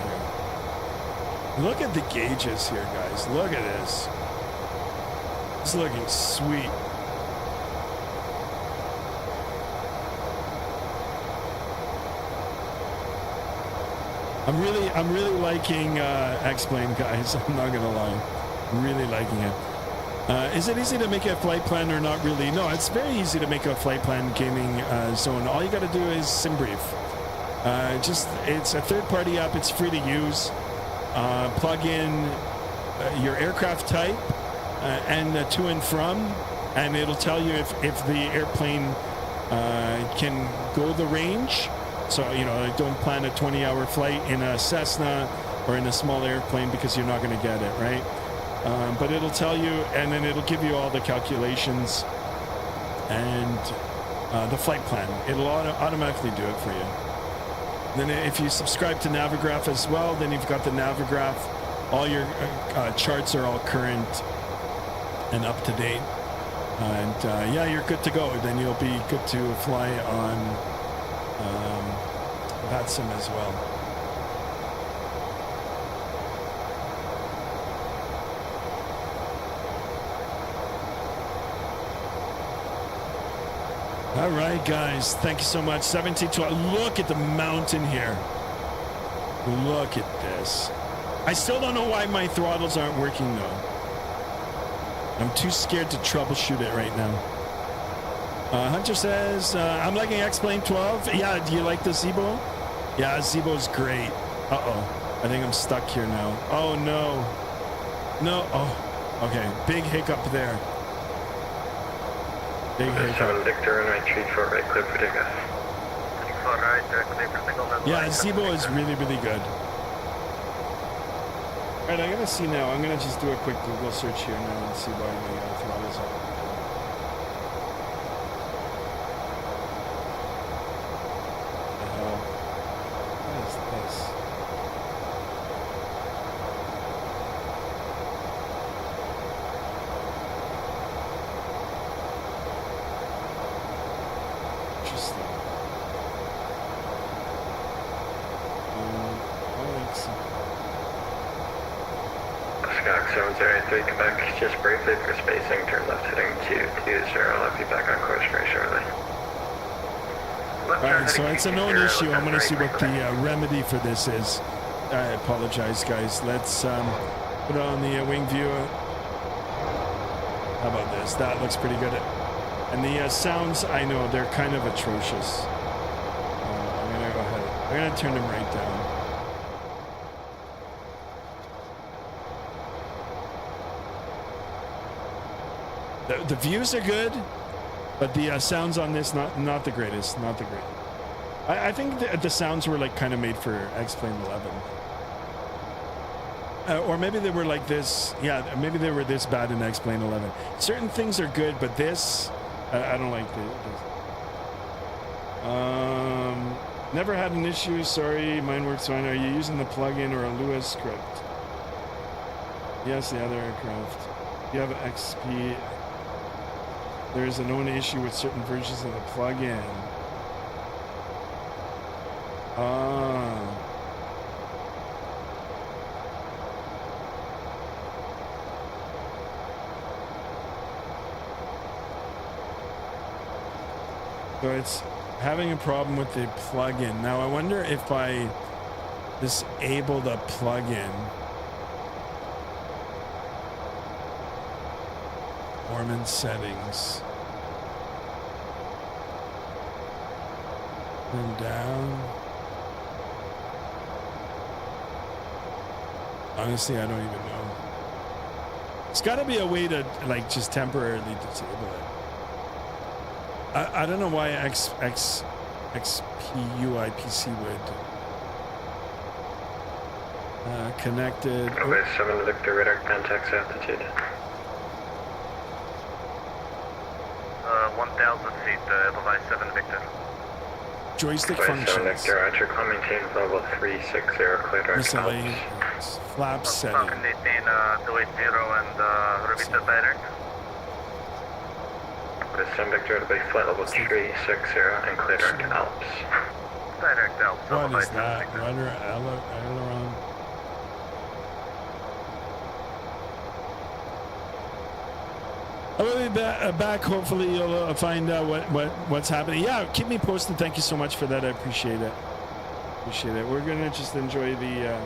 here. Look at the gauges here, guys. Look at this. It's looking sweet. I'm really liking X-Plane, guys. I'm not gonna lie. I'm really liking it. Is it easy to make a flight plan or not really? No, it's very easy to make a flight plan gaming zone. All you got to do is SimBrief. It's a third-party app. It's free to use. Plug in your aircraft type and to and from, and it'll tell you if the airplane can go the range. So, you know, don't plan a 20-hour flight in a Cessna or in a small airplane because you're not going to get it, right? But it'll tell you, and then it'll give you all the calculations and the flight plan. It'll automatically do it for you. Then if you subscribe to Navigraph as well, then you've got the Navigraph. All your charts are all current and up to date. And yeah, you're good to go. Then you'll be good to fly on Vatsim as well. All right, guys. Thank you so much. 1712. Look at the mountain here. Look at this. I still don't know why my throttles aren't working, though. I'm too scared to troubleshoot it right now. Hunter says, I'm liking X-Plane 12. Yeah, do you like the Zibo? Yeah, Zibo's great. Uh-oh. I think I'm stuck here now. Oh, no. No. Oh, okay. Big hiccup there. Big hiccup. 7 Victor and retreat for right, clear for takeoff. Yeah, Zibo is really, really good. All right, I'm going to see now. I'm going to just do a quick Google search here now and see why the throttles are. Quebec, just briefly for spacing, turn left heading 220. I'll be back on course very shortly. Alright, so it's a known issue. I'm going to see what the remedy for this is. I apologize, guys. Let's put it on the wing viewer. How about this? That looks pretty good. And the sounds, I know, they're kind of atrocious. I'm going to go ahead. I'm going to turn them right down. The views are good, but the sounds on this not the greatest, not the greatest. I think the sounds were like kind of made for X-Plane 11, or maybe they were like this. Yeah, maybe they were this bad in X-Plane 11. Certain things are good, but this I don't like this. Never had an issue. Sorry, mine works fine. Are you using the plugin or a Lua script? Yes, the other aircraft. You have an XP. There is a known issue with certain versions of the plugin. So it's having a problem with the plugin. Now I wonder if I disable the plugin. Performance settings. Turn down. Honestly, I don't even know. It's got to be a way to like just temporarily disable it. I don't know why XPUIPC would connected. Runway 7 Victor radar contacts altitude. 1,000 feet, Levi 7 Victor. Joystick Runway 7 functions. Victor, Roger, call maintain level 360, clear direct Miscellaneous. Flaps setting. Falcon 18, 280 and repeat direct. Runway 7 Victor, to be flight level 360 and clear direct Alps. Direct Alps. What is that? Rudder, aileron. I will be back. Hopefully you'll find out what's happening. Yeah, keep me posted. Thank you so much for that. I appreciate it. We're gonna just enjoy the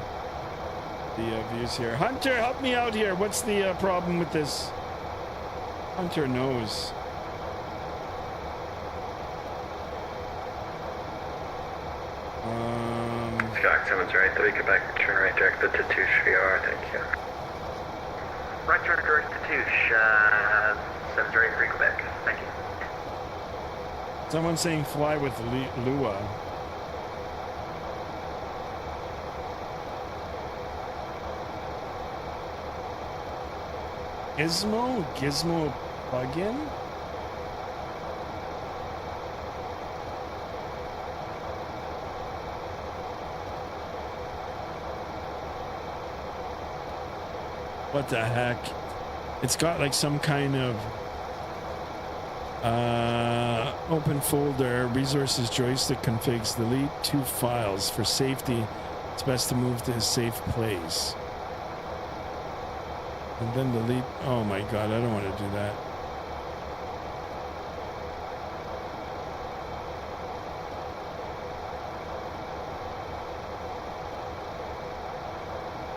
views here. Hunter, help me out here. What's the problem with this? Hunter knows. Scott 7's right, the Quebec, turn right directed to Touche VR, thank you. Right turn direct to Touche, 7's right, free Quebec, thank you. Someone saying fly with Lua. Gizmo plugin? What the heck? It's got like some kind of open folder, resources, joystick configs, delete 2 files. For safety, it's best to move to a safe place. And then delete. Oh my god, I don't want to do that.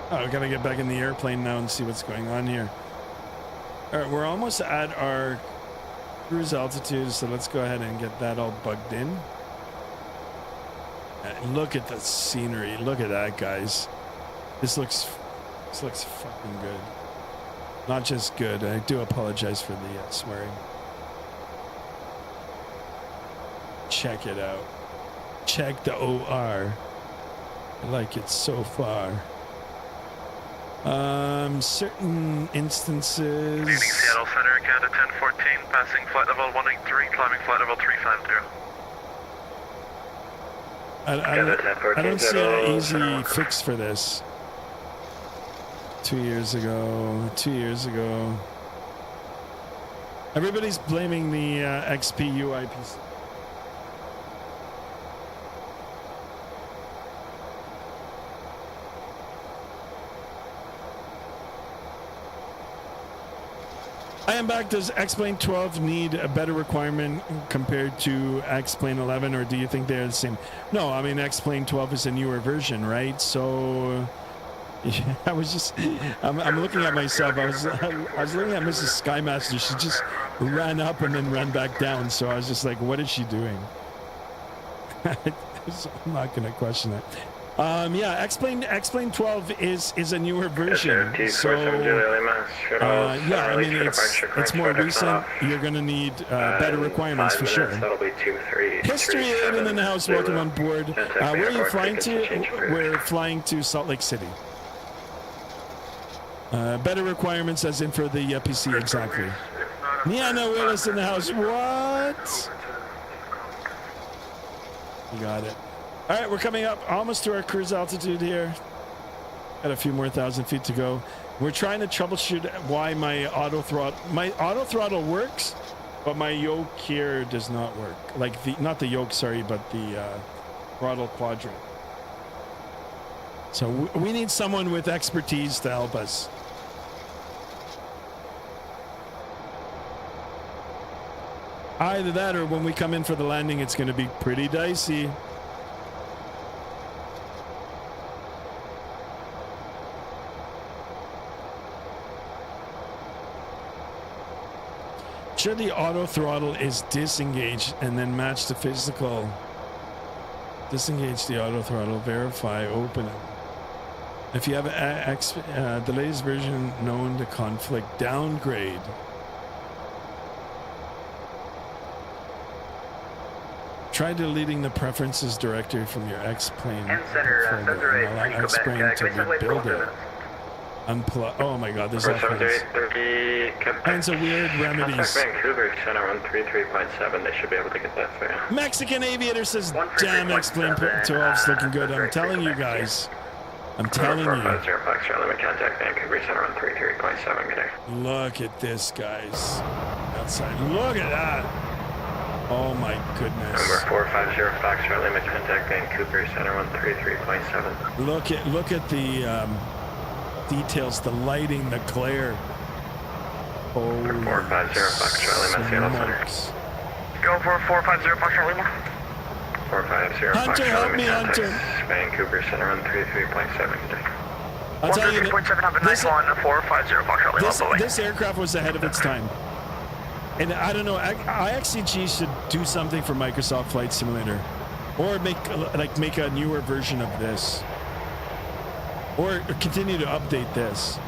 Oh, I gotta get back in the airplane now and see what's going on here. All right, we're almost at our cruise altitude, so let's go ahead and get that all bugged in. Look at the scenery. Look at that, guys. This looks fucking good. Not just good. I do apologize for the swearing. Check it out. Check the OR. I like it so far. Certain instances. Leaving Seattle Center, Canada 1014, passing flight level 183, climbing flight level 350. I don't see an easy fix for this. 2 years ago. Everybody's blaming the XPUIPC. I am back. Does X-Plane 12 need a better requirement compared to X-Plane 11, or do you think they're the same? No, I mean, X-Plane 12 is a newer version, right? So I was just, I'm looking at myself. I was looking at Mrs. Skymaster. She just ran up and then ran back down. So I was just like, what is she doing? So I'm not going to question it. Yeah, X-Plane 12 is a newer version. So yeah, I mean it's more recent. You're gonna need better requirements for sure. History 8 in the house. Welcome on board. Where are you flying to? We're flying to Salt Lake City. Better requirements, as in for the PC, exactly. Niana Willis in the house. What? We got it. All right, we're coming up almost to our cruise altitude here. Got a few more 1,000 feet to go. We're trying to troubleshoot why my auto throttle works, but my yoke here does not work. Like not the yoke, sorry, but the throttle quadrant. So we need someone with expertise to help us. Either that or when we come in for the landing, it's going to be pretty dicey. Sure, the auto throttle is disengaged and then match the physical. Disengage the auto throttle, verify, open it. If you have the latest version known to conflict, downgrade. Try deleting the preferences directory from your X-plane. And center, Center 8, Quebec. Can we rebuild it. Unplug. Oh my God, there's all kinds of weird remedies. Vancouver Center 133.7. They should be able to get that for you. Mexican Aviator says, "Damn, X-plane 12's looking good." I'm telling you guys. I'm telling you. 450 Fox Charlie, contact Vancouver Center 133.7. Good day. Look at this, guys. Outside. Look at that. Oh my goodness. Number 450 Fox Charlie, contact Vancouver Center 133.7. Look at the details, the lighting, the glare. Holy 450 Fox Charlie, Seattle Center. smokes. Go for 450 Fox Charlie. 450 Fox Hunter, help Charlie, me, contact Hunter. Vancouver Center 133.7. Good day. I'll tell you, 133.7, have a nice one. 450 Fox Charlie. this aircraft was ahead of its time. And I don't know, IXEG should do something for Microsoft Flight Simulator, or make a newer version of this, or continue to update this.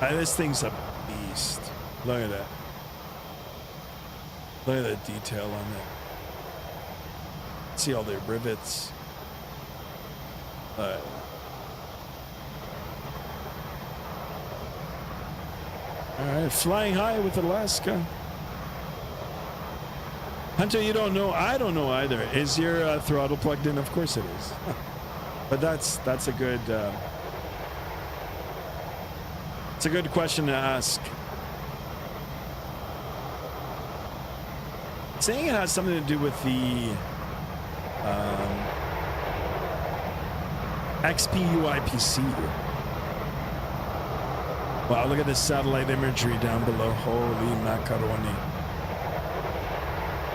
This thing's a beast. Look at that. Look at the detail on it. See all the rivets. All right, flying high with Alaska. Hunter, you don't know. I don't know either. Is your throttle plugged in? Of course it is. But that's a good. It's a good question to ask. Saying it has something to do with the XPUIPC. Wow, look at this satellite imagery down below. Holy macaroni.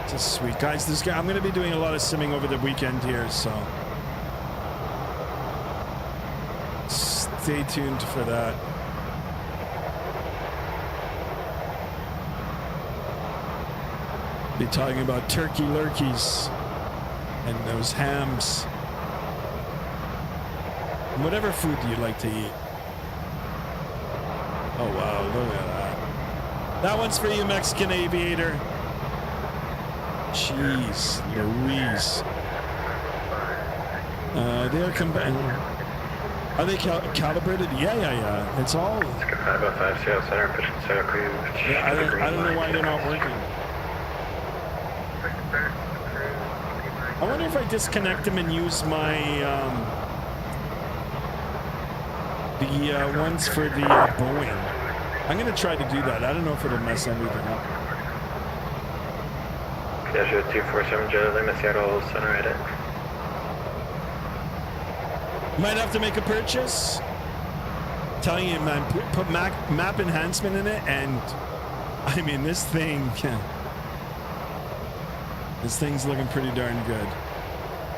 Just sweet. Guys, I'm going to be doing a lot of simming over the weekend here, so stay tuned for that. Be talking about turkey lurkeys and those hams. And whatever food you like to eat. Oh wow, look at that. That one's for you, Mexican Aviator. Jeez Louise. They're are they calibrated? Yeah. It's all. 505 Seattle Center, push Seattle Crew. Yeah, I don't know why they're not working. I wonder if I disconnect them and use my the ones for the Boeing. I'm gonna try to do that. I don't know if it'll mess everything up. Pleasure 247 Jet Lima Seattle Center edit. Might have to make a purchase. I'm telling you, man, put map enhancement in it, and I mean this thing's looking pretty darn good.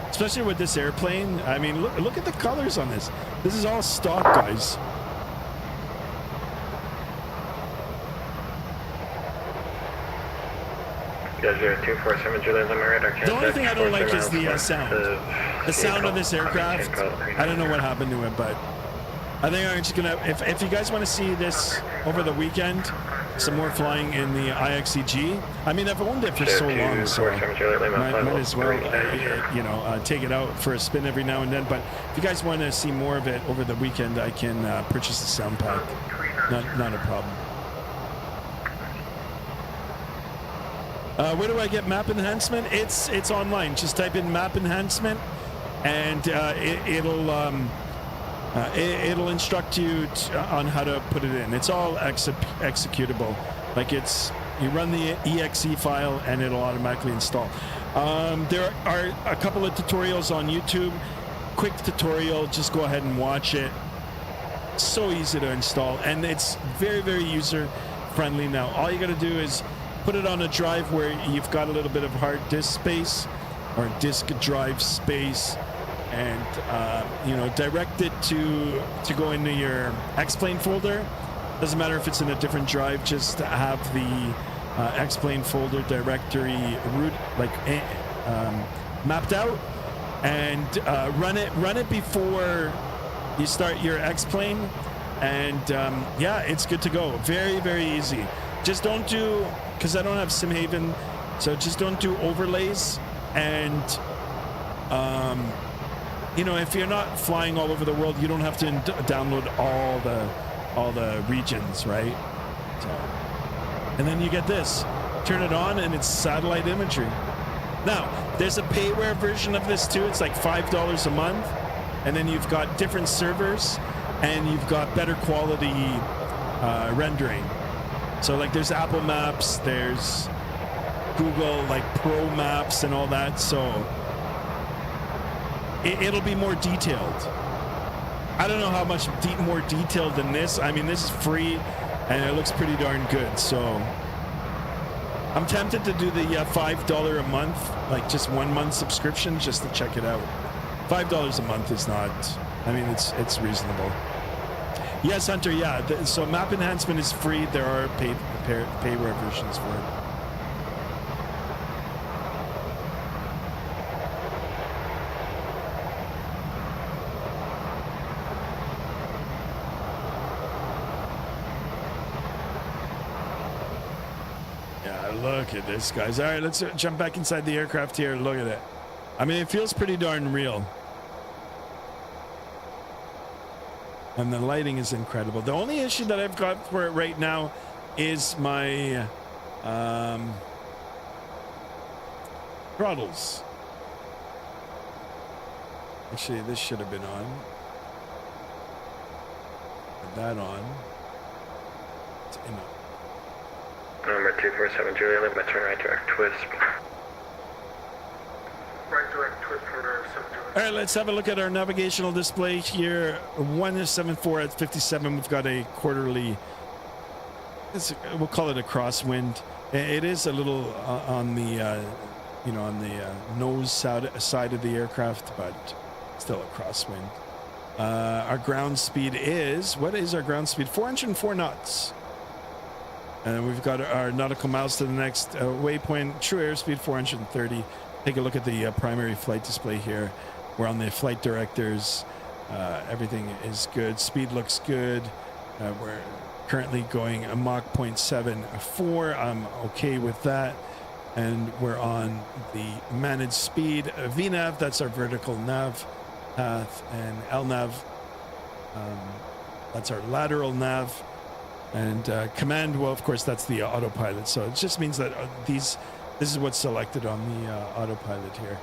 Especially with this airplane. I mean, look at the colors on this. This is all stock, guys. Pleasure 247 Jet Lima radar. The only thing I don't like is the sound. The sound of this aircraft. I don't know what happened to it, but I think I'm just gonna. If you guys want to see this over the weekend, some more flying in the IXEG. I mean, I've owned it for so long, so might as well, take it out for a spin every now and then. But if you guys want to see more of it over the weekend, I can purchase the sound pack. Not a problem. Where do I get map enhancement? It's online. Just type in map enhancement, and it'll instruct you on how to put it in. It's all executable. Like you run the exe file and it'll automatically install. There are a couple of tutorials on YouTube. Quick tutorial, just go ahead and watch it. So easy to install, and it's very, very user friendly now. All you got to do is put it on a drive where you've got a little bit of hard disk space or disk drive space, and direct it to go into your X-Plane folder. Doesn't matter if it's in a different drive, just have the X-Plane folder directory mapped out, and run it before you start your X-Plane, and yeah, it's good to go. Very, very easy. Just don't do, because I don't have SimHaven, so just don't do overlays. And if you're not flying all over the world, you don't have to download all the regions, right? So, and then you get this, turn it on, and it's satellite imagery. Now, there's a payware version of this too. It's like $5 a month, and then you've got different servers, and you've got better quality rendering. So like there's Apple Maps, there's Google like Pro Maps and all that. So it'll be more detailed. I don't know how much more detailed than this. I mean, this is free, and it looks pretty darn good. So I'm tempted to do the $5 a month, like just 1 month subscription, just to check it out. $5 a month is not, I mean, it's reasonable. Yes, Hunter, yeah. So map enhancement is free. There are payware versions for it. Yeah, look at this, guys. All right, let's jump back inside the aircraft here. Look at it. I mean, it feels pretty darn real. And the lighting is incredible. The only issue that I've got for it right now is my throttles. Actually, this should have been on. Put that on. It's in Number 247 Julia, leave my turn right direct twist. Right direct twist for 7 All right, let's have a look at our navigational display here. 174 at 57. We've got a quarterly, we'll call it a crosswind. It is a little on the, on the nose side of the aircraft, but still a crosswind. Our ground speed is, what is our ground speed? 404 knots. And we've got our nautical miles to the next waypoint. True airspeed 430. Take a look at the primary flight display here. We're on the flight directors. Everything is good. Speed looks good. We're currently going a Mach 0.74. I'm okay with that. And we're on the managed speed. VNAV, that's our vertical nav path. And LNAV, that's our lateral nav. And command, well, of course, that's the autopilot. So it just means that this is what's selected on the autopilot here.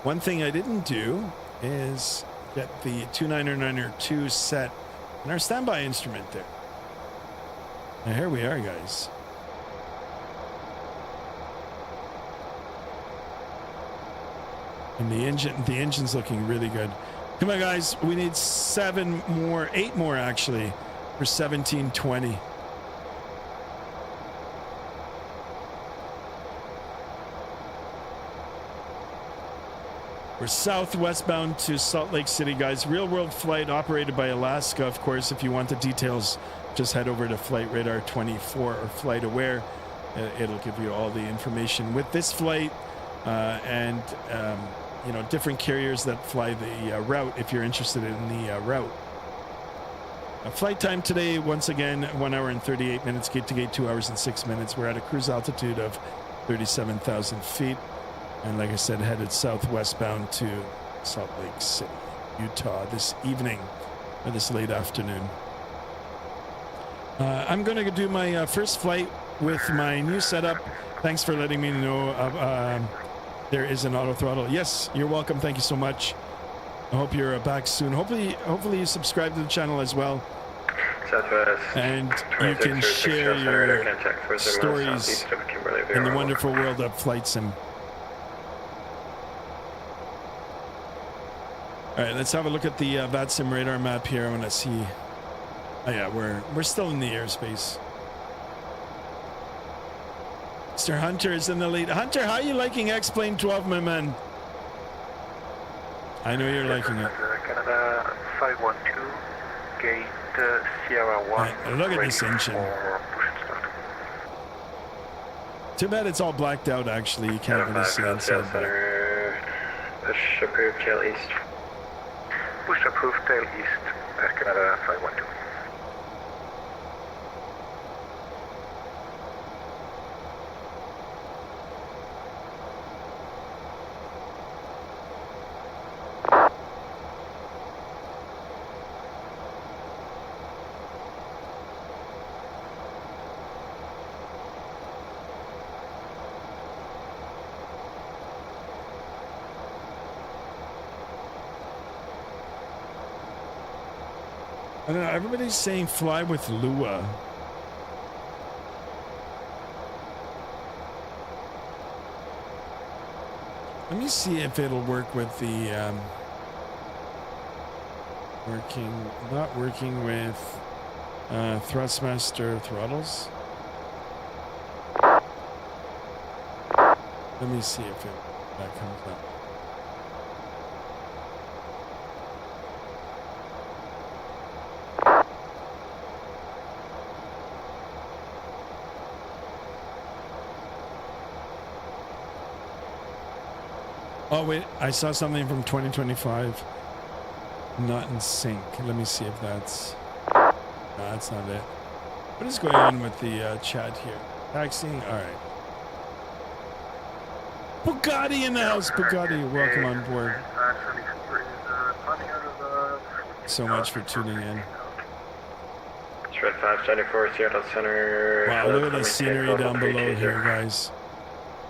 One thing I didn't do is get the 299er2 set in our standby instrument there. Now here we are, guys. And the engine's looking really good. Come on, guys. We need 8 more actually for 1720. We're southwestbound to Salt Lake City, guys. Real world flight operated by Alaska. Of course, if you want the details, just head over to Flight Radar 24 or Flight Aware. It'll give you all the information with this flight and different carriers that fly the route if you're interested in the route. Flight time today, once again, 1 hour and 38 minutes. Gate to gate, 2 hours and 6 minutes. We're at a cruise altitude of 37,000 feet. And like I said, headed southwestbound to Salt Lake City, Utah this evening or this late afternoon. I'm going to do my first flight with my new setup Thanks for letting me know there is an auto throttle. Yes, you're welcome. Thank you so much. I hope you're back soon. Hopefully you subscribe to the channel as well. Southwest. And you can share your stories in the wonderful world of flight sim. All right, let's have a look at the Vatsim radar map here. I want to see. Oh yeah, we're still in the airspace. Mr. Hunter is in the lead. Hunter, how are you liking X-Plane 12, my man? I know you're liking it. Canada 512, gate Sierra 1. Right, look at this engine. Too bad it's all blacked out, actually. You can't really see inside. Push approved tail east. Push approved tail east, Canada 512. I don't know, everybody's saying fly with Lua. Let me see if it'll work with the not working with Thrustmaster throttles. Let me see if that comes up. Oh wait, I saw something from 2025. Not in sync. Let me see if that's... No, that's not it. What is going on with the chat here? Taxiing? Alright. Bugatti in the house! Bugatti, welcome on board. So much for tuning in. It's Red 574, Seattle Center. Wow, look at the scenery down below here, guys.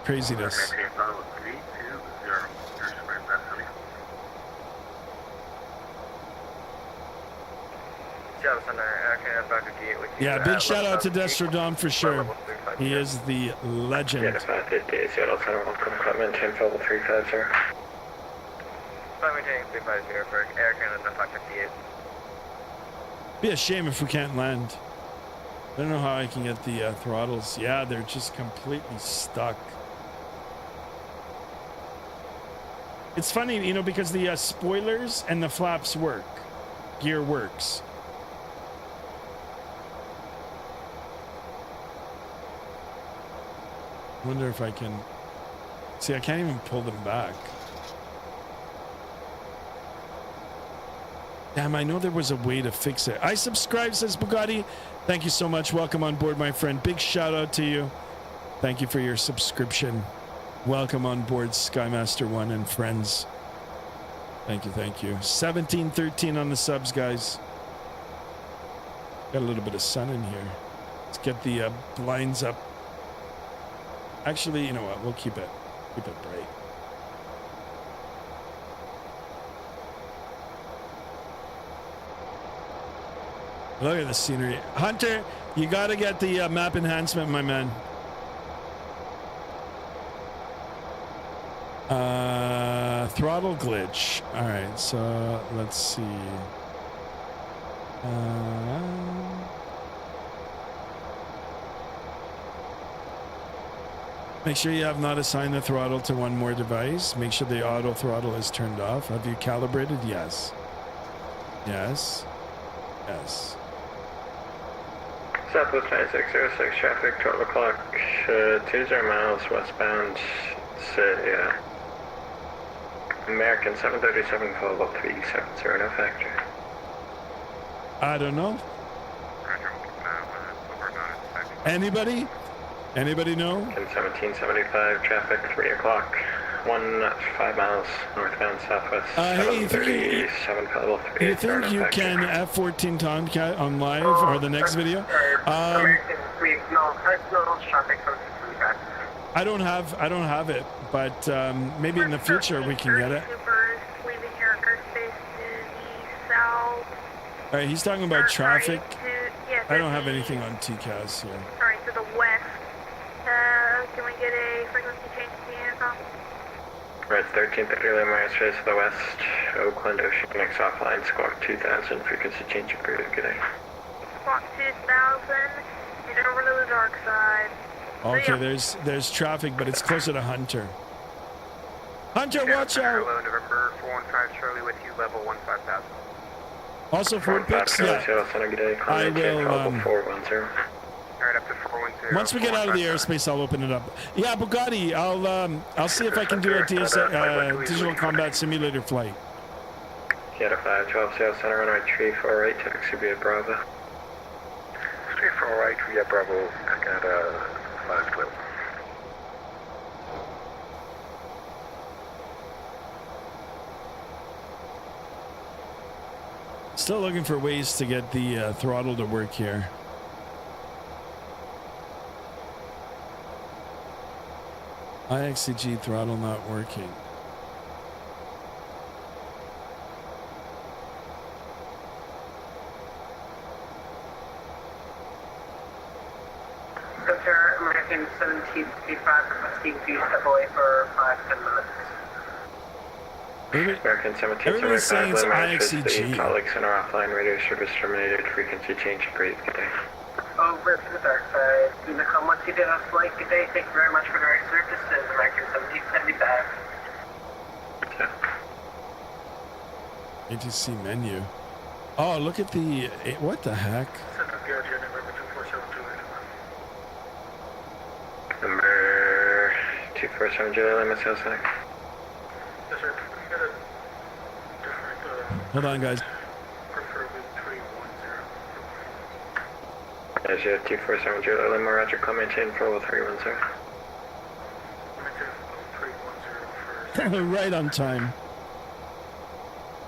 Craziness. Yeah, big shout out to Destrodon for sure. He is the legend. Yeah, 550, Seattle Center, welcome equipment, 10 level 350. Maintaining 350 for Air Canada 558. Be a shame if we can't land. I don't know how I can get the throttles. Yeah, they're just completely stuck. It's funny, you know, because the spoilers and the flaps work. Gear works. I wonder if I can... See, I can't even pull them back. Damn, I know there was a way to fix it. I subscribe, says Bugatti. Thank you so much. Welcome on board, my friend. Big shout out to you. Thank you for your subscription. Welcome on board, Skymaster 1 and friends. Thank you, thank you. 1713 on the subs, guys. Got a little bit of sun in here. Let's get the blinds up. Actually, you know what? We'll keep it bright. Look at the scenery. Hunter, you got to get the map enhancement, my man. Throttle glitch. All right, so let's see. Make sure you have not assigned the throttle to one more device. Make sure the auto throttle is turned off. Have you calibrated? Yes. Yes. Yes. Southwest 9606 traffic, 12 o'clock, 20 miles westbound, American 737 follow 370, no factor. I don't know. Anybody? Anybody know? 1775 traffic, 3 o'clock, 5 miles northbound southwest. Hey, you think you can F-14 Tomcat on live or the next video? American 3, no, traffic 765. I don't have it, but maybe in the future we can get it. Supers leaving your airspace to the south. All right, he's talking about traffic. Yes, I don't have anything on TCAS here. Sorry, to the west. Can we get a frequency change to the intercom? Right, 1330 Lima airspace to the west. Oakland Ocean X offline, squawk 2000, frequency change approved. Good day. Squawk 2000, and over to the dark side. Okay, there's traffic, but it's closer to Hunter. Hunter, watch out! Hello, November 415 Charlie with you, level 15,000. Also, Ford picks, yeah. I will. Alright, up to 410. Once we get out of the airspace, I'll open it up. Yeah, Bugatti, I'll see if I can do a digital combat simulator flight. Kyoto 512, Sales Center, runway 34 right, taxi via Bravo. 34 right, via Bravo, I got a 512. Still looking for ways to get the throttle to work here. IXEG throttle not working. Center American 1755 requesting to step away for 5-10 minutes. American 1775, everybody's saying it's IXEG. Salt Lake Center offline, radio service terminated, frequency change agreed. Good day. Over to the dark side. Unicom, once you did a flight, good day. Thank you very much for direct service to American 1775. Yeah. ATC menu. Oh, look at the... What the heck? Number 247 Julia Lima, Sales Center. Yes, sir. Can we get a different, Hold on, guys. preferably 310. As you have 247 Julia Lima, Roger, call maintain for level 310. Maintain level 310 for... Right on time.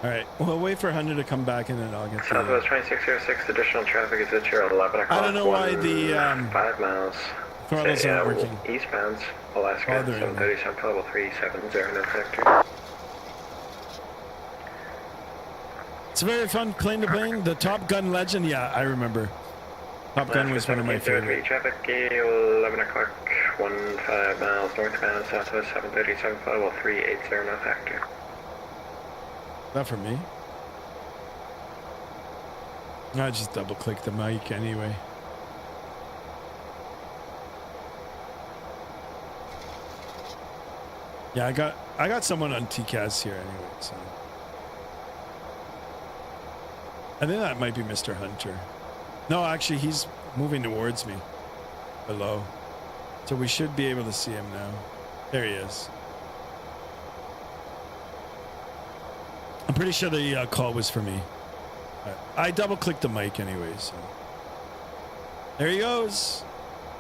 All right, we'll wait for Hunter to come back and then I'll get to Southwest 2606, additional traffic is at your 11 o'clock. I don't know why the 5 miles. throttle's not working. Eastbound, Alaska, 737 for level 370, no factor. It's a very fun claim to fame. The Top Gun legend, yeah, I remember. Top Gun was one of my favorite. Traffic, 11 o'clock, 15 miles northbound, Southwest 737 for level 380, no factor. Not for me. I just double click the mic anyway. Yeah, I got someone on TCAS here anyway, so I think that might be Mr. Hunter. No, actually he's moving towards me. Below. So we should be able to see him now. There he is. I'm pretty sure the call was for me. I double clicked the mic anyway, so. There he goes.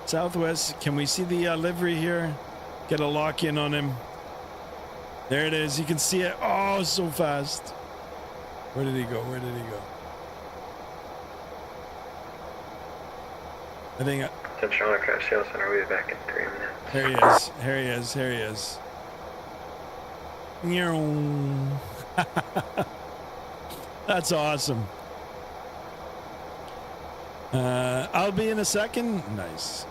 Southwest. Can we see the livery here? Get a lock in on him. There it is. You can see it. Oh, so fast. Where did he go? Where did he go? I think. Attention all aircraft sales center. We'll be back in 3 minutes. Here he is. Here he is. Here he is. That's awesome. I'll be in a second. Nice.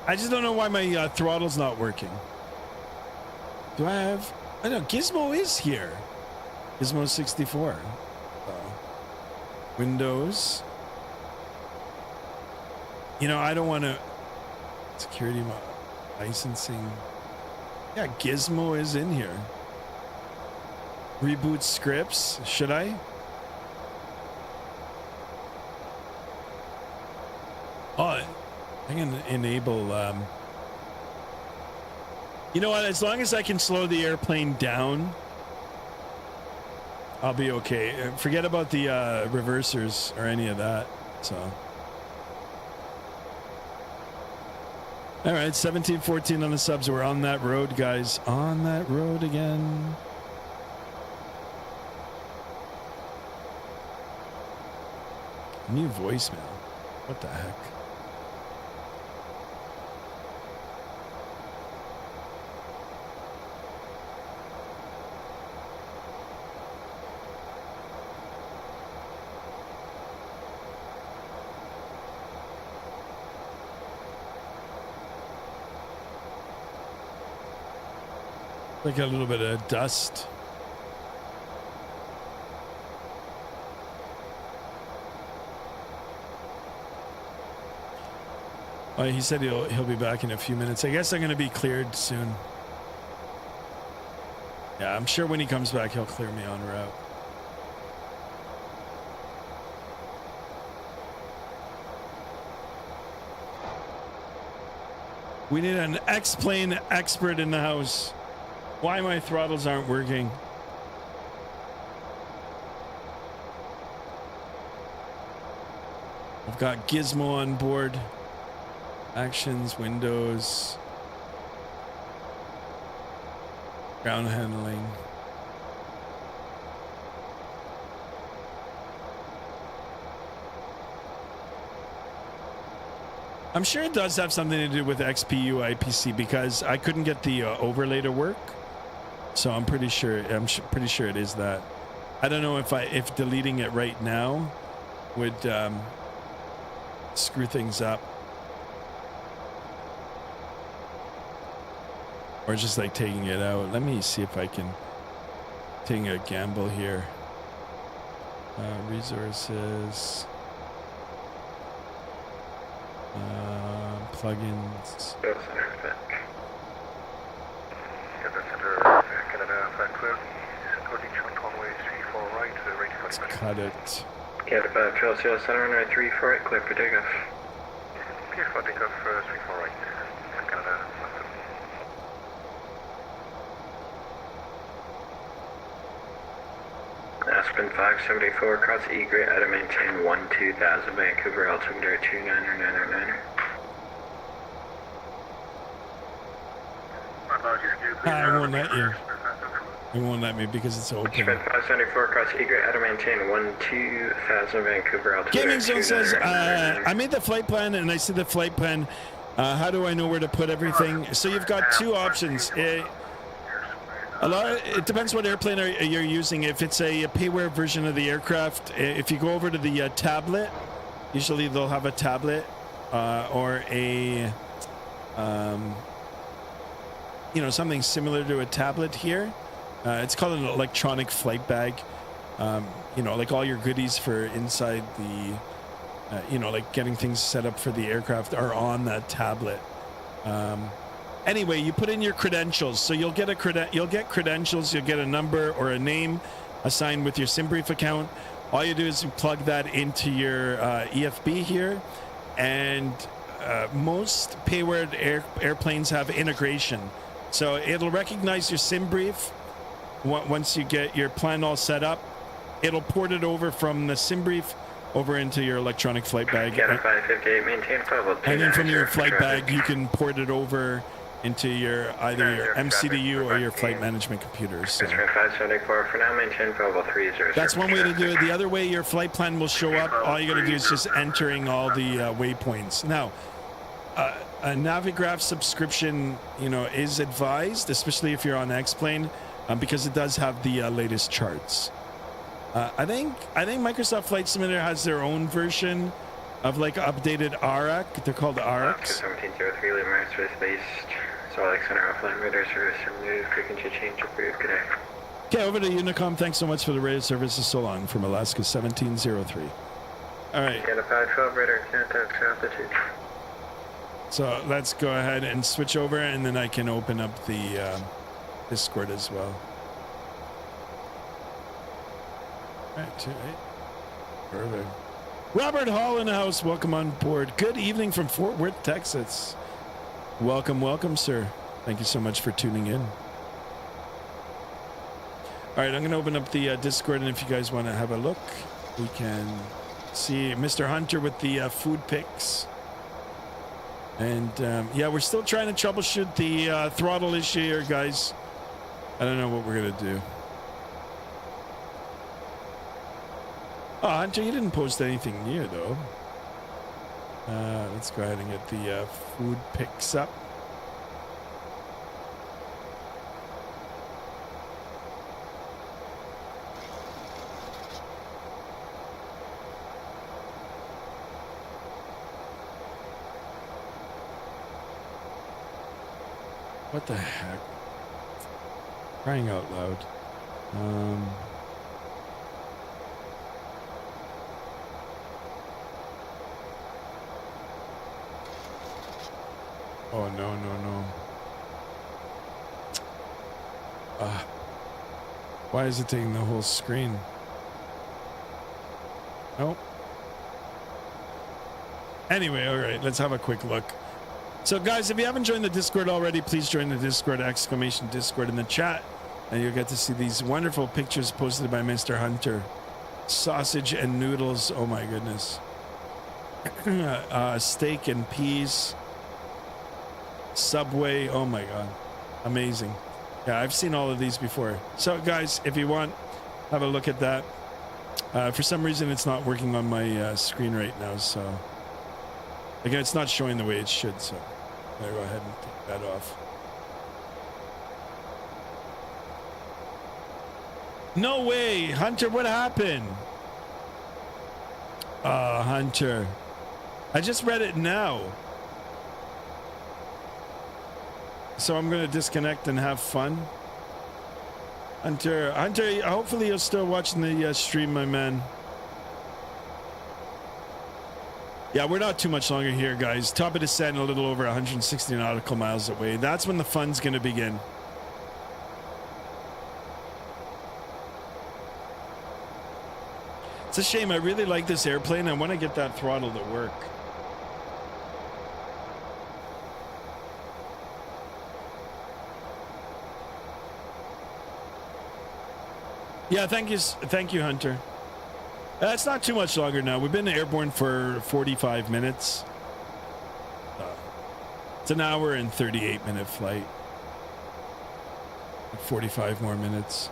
I just don't know why my throttle's not working. Do I have... I know, Gizmo is here. Gizmo 64. Windows. You know, I don't want to... Security licensing. Yeah, Gizmo is in here. Reboot scripts. Should I? Oh, I can enable... You know what? As long as I can slow the airplane down, I'll be okay. Forget about the reversers or any of that. So... All right, 1714 on the subs. We're on that road, guys. On that road again. New voicemail. What the heck? Like a little bit of dust. Oh, he said he'll be back in a few minutes. I guess I'm going to be cleared soon. Yeah, I'm sure when he comes back, he'll clear me en route. We need an X-plane expert in the house. Why my throttles aren't working. I've got Gizmo on board. Actions, windows. Ground handling. I'm sure it does have something to do with XPU IPC because I couldn't get the overlay to work. So I'm pretty sure pretty sure it is that. I don't know if deleting it right now would screw things up. Or just like taking it out. Let me see if I can take a gamble here. Resources. Plugins. Let's cut it. Canada 5 Center runway 34 right, clear for takeoff. Clear for takeoff, 34 right. Canada. Aspen 574 across egret at a maintain 12000 Vancouver altimeter 29909er. I won't let you. It won't let me because it's open. Aspen 574 across egret at a maintain 12000 Vancouver altimeter. Gaming Zone says, I made the flight plan and I see the flight plan. How do I know where to put everything? So you've got two options. It depends what airplane you're using. If it's a payware version of the aircraft, if you go over to the tablet, usually they'll have a tablet or a, something similar to a tablet here. It's called an electronic flight bag. Like all your goodies for inside the, like getting things set up for the aircraft are on that tablet. Anyway, you put in your credentials. So you'll get credentials, you'll get a number or a name assigned with your SimBrief account. All you do is you plug that into your EFB here. And most payware airplanes have integration. So it'll recognize your SimBrief. Once you get your plan all set up, it'll port it over from the SimBrief over into your electronic flight bag. Canada 558, maintain level 2. And then from your flight bag, you can port it over into your either your MCDU or your flight management computer. So 574 for now, maintain level 30. that's one way to do it. The other way, your flight plan will show up. All you got to do is just entering all the waypoints. Now, a Navigraph subscription, is advised, especially if you're on X-Plane, because it does have the latest charts. I think Microsoft Flight Simulator has their own version of like updated RAC. They're called RACs. 1703 Lima Space based. So Alex Center offline radar service terminated. Frequency change approved. Good day. Okay, over to Unicom. Thanks so much for the radio services so long from Alaska 1703. All right. Canada 512 radar contact altitude. So let's go ahead and switch over, and then I can open up the Discord as well. All right, 28. Perfect. Robert Hall in the house. Welcome on board. Good evening from Fort Worth, Texas. Welcome, sir. Thank you so much for tuning in. All right, I'm going to open up the Discord, and if you guys want to have a look, we can see Mr. Hunter with the food pics. And yeah, we're still trying to troubleshoot the throttle issue here, guys. I don't know what we're going to do. Oh, Hunter, you didn't post anything new, though. Let's go ahead and get the food pics up. What the heck? Crying out loud. Oh, no, no, no. Why is it taking the whole screen? Nope. Anyway, all right, let's have a quick look. So, guys, if you haven't joined the Discord already, please join the Discord, !Discord in the chat, and you'll get to see these wonderful pictures posted by Mr. Hunter. Sausage and noodles, oh my goodness. Steak and peas. Subway, oh my god. Amazing. Yeah, I've seen all of these before. So, guys, if you want, have a look at that. For some reason, it's not working on my screen right now, so... Again, it's not showing the way it should, so I'll go ahead and take that off. No way! Hunter, what happened? Hunter. I just read it now. So I'm going to disconnect and have fun. Hunter, hopefully you're still watching the stream, my man. Yeah, we're not too much longer here, guys. Top of descent, a little over 160 nautical miles away. That's when the fun's going to begin. It's a shame. I really like this airplane. I want to get that throttle to work. Yeah, thank you, Hunter. It's not too much longer now. We've been airborne for 45 minutes. It's an hour and 38-minute flight. 45 more minutes.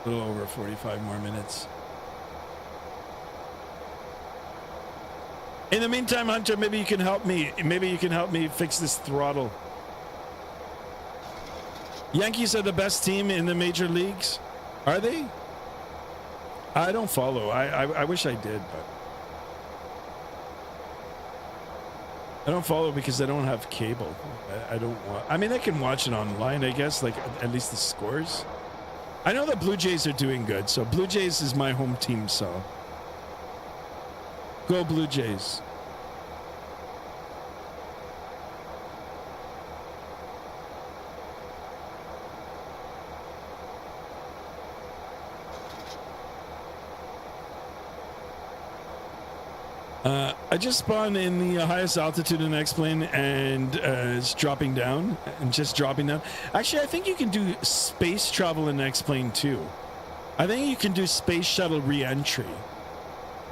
A little over 45 more minutes. In the meantime, Hunter, maybe you can help me. Maybe you can help me fix this throttle. Yankees are the best team in the major leagues. Are they? I don't follow. I wish I did, but I don't follow because I don't have cable. I don't want. I mean, I can watch it online, I guess, like at least the scores. I know the Blue Jays are doing good, so Blue Jays is my home team, so go Blue Jays. I just spawned in the highest altitude in X-Plane and it's dropping down and just dropping down. Actually, I think you can do space travel in X-Plane too. I think you can do space shuttle re-entry,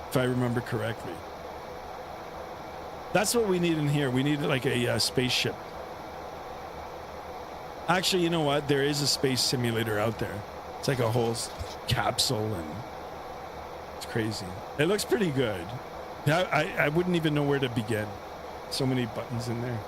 if I remember correctly. That's what we need in here. We need like a spaceship. Actually, you know what? There is a space simulator out there. It's like a whole capsule and it's crazy. It looks pretty good. I wouldn't even know where to begin. So many buttons in there.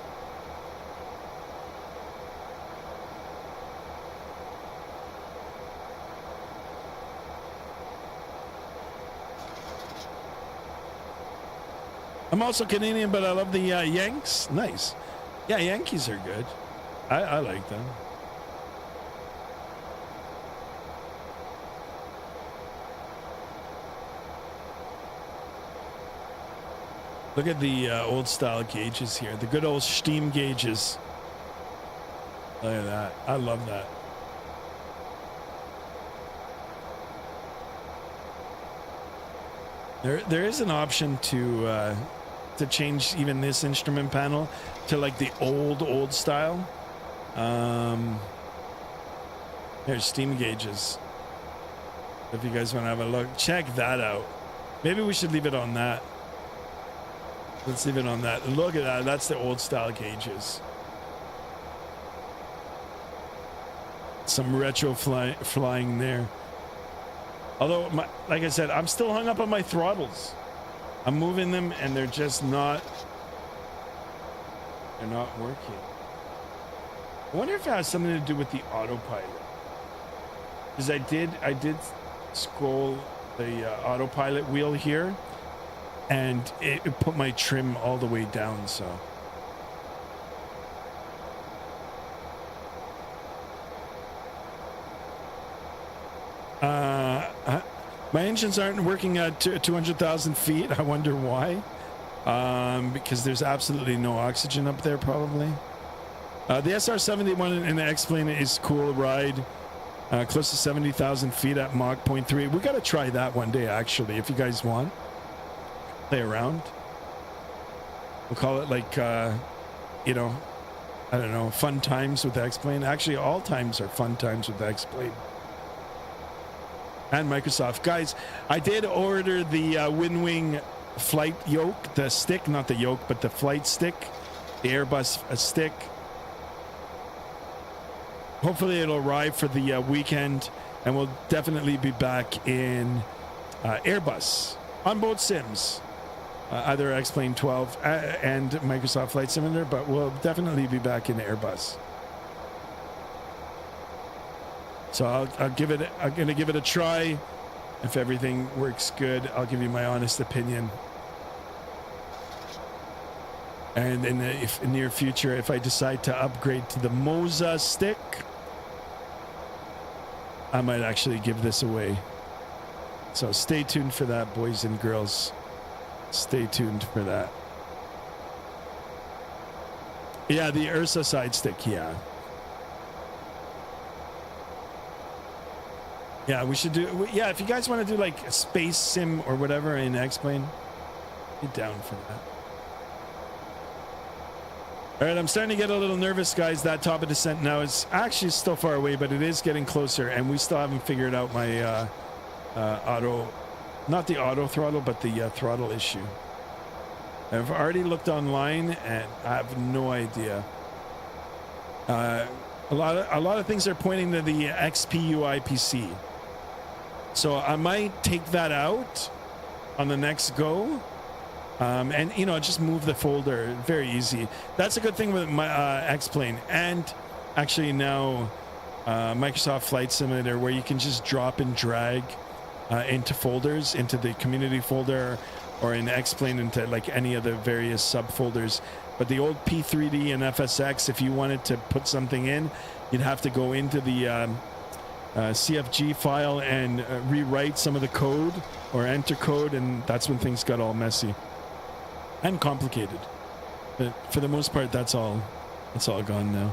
I'm also Canadian, but I love the Yanks. Nice. Yeah, Yankees are good. I like them. Look at the old style gauges here. The good old steam gauges. Look at that. I love that. There is an option to change even this instrument panel to like the old style. There's steam gauges. If you guys want to have a look, check that out. Maybe we should leave it on that. Let's leave it on that. Look at that. That's the old style gauges. Some retro flying there. Although, like I said, I'm still hung up on my throttles. I'm moving them and they're just not... They're not working. I wonder if it has something to do with the autopilot. Because I did scroll the autopilot wheel here. And it put my trim all the way down, so. My engines aren't working at 200,000 feet. I wonder why. Because there's absolutely no oxygen up there, probably. The SR-71 in the X-plane is cool ride. Close to 70,000 feet at Mach 0.3. We got to try that one day, actually, if you guys want. Play around. We'll call it like, you know, I don't know, fun times with the X-plane. Actually, all times are fun times with the X-plane. And Microsoft. Guys, I did order the WinWing flight yoke, the stick, not the yoke, but the flight stick, the Airbus stick. Hopefully it'll arrive for the weekend, and we'll definitely be back in Airbus on both sims, either X-Plane 12 and Microsoft Flight Simulator, but we'll definitely be back in Airbus. So I'm gonna give it a try. If everything works good, I'll give you my honest opinion. And in the near future, if I decide to upgrade to the Moza stick, I might actually give this away. So stay tuned for that, boys and girls. Stay tuned for that. Yeah, the Ursa side stick, yeah. Yeah, we should do... Yeah, if you guys want to do like a space sim or whatever in X-Plane, get down for that. All right, I'm starting to get a little nervous, guys. That top of descent now is actually still far away, but it is getting closer, and we still haven't figured out my auto... Not the auto throttle, but the throttle issue. I've already looked online, and I have no idea. A lot of things are pointing to the XPU IPC. So I might take that out on the next go. And, you know, just move the folder. Very easy. That's a good thing with my X-Plane. And actually now Microsoft Flight Simulator, where you can just drop and drag into folders, into the community folder, or in X-Plane into like any of the various subfolders. But the old P3D and FSX, if you wanted to put something in, you'd have to go into the CFG file and rewrite some of the code or enter code, and that's when things got all messy and complicated. But for the most part, that's all gone now.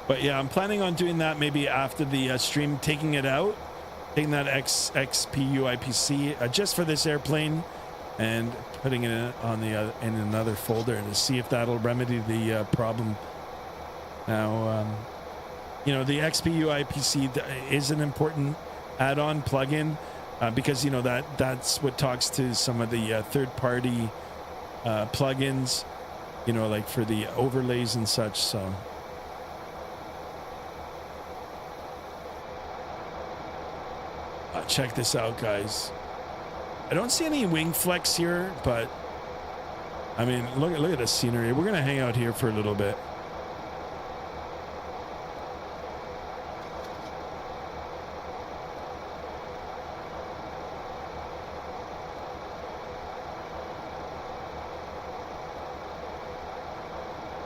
But yeah, I'm planning on doing that maybe after the stream, taking it out, taking that XPU IPC just for this airplane, and putting it on the in another folder to see if that'll remedy the problem. Now, you know, the XPU IPC is an important add-on plugin because, you know, that's what talks to some of the third-party plugins, you know, like for the overlays and such. So. Check this out, guys. I don't see any wing flex here, but I mean, look at the scenery. We're gonna hang out here for a little bit.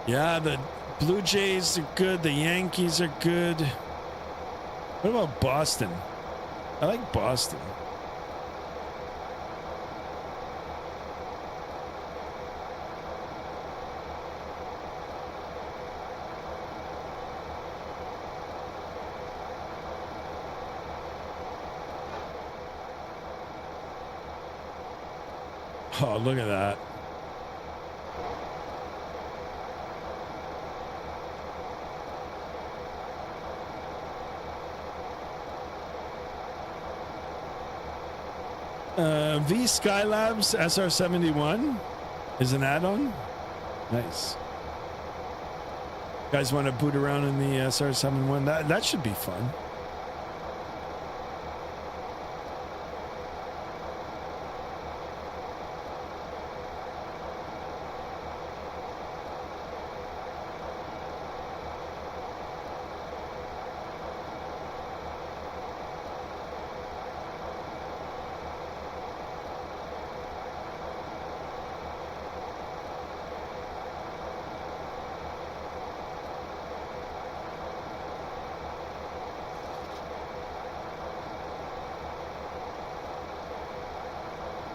Yeah, the Blue Jays are good. The Yankees are good. What about Boston? I like Boston. Oh, look at that. V Skylabs SR-71 is an add-on. Nice. Guys want to boot around in the SR-71? That should be fun.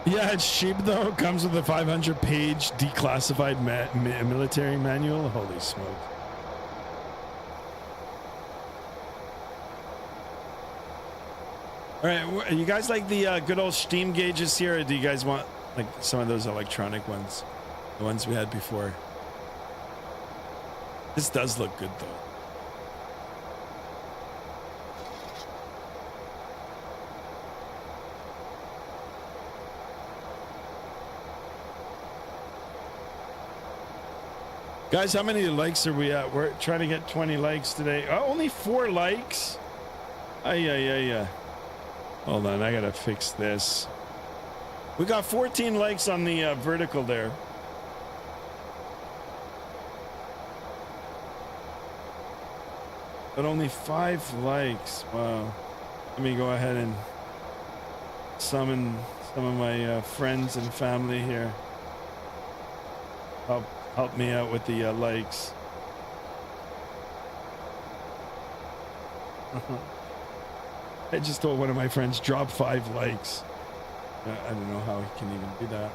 Yeah, it's cheap though. Comes with a 500-page declassified military manual. Holy smokes. All right, you guys like the good old steam gauges here, or do you guys want like some of those electronic ones, the ones we had before? This does look good though. Guys, how many likes are we at? We're trying to get 20 likes today. Oh, only 4 likes. Yeah. Hold on, I gotta fix this. We got 14 likes on the vertical there. But only 5 likes. Wow. Let me go ahead and summon some of my friends and family here. Help me out with the likes. I just told one of my friends, drop 5 likes. I don't know how he can even do that.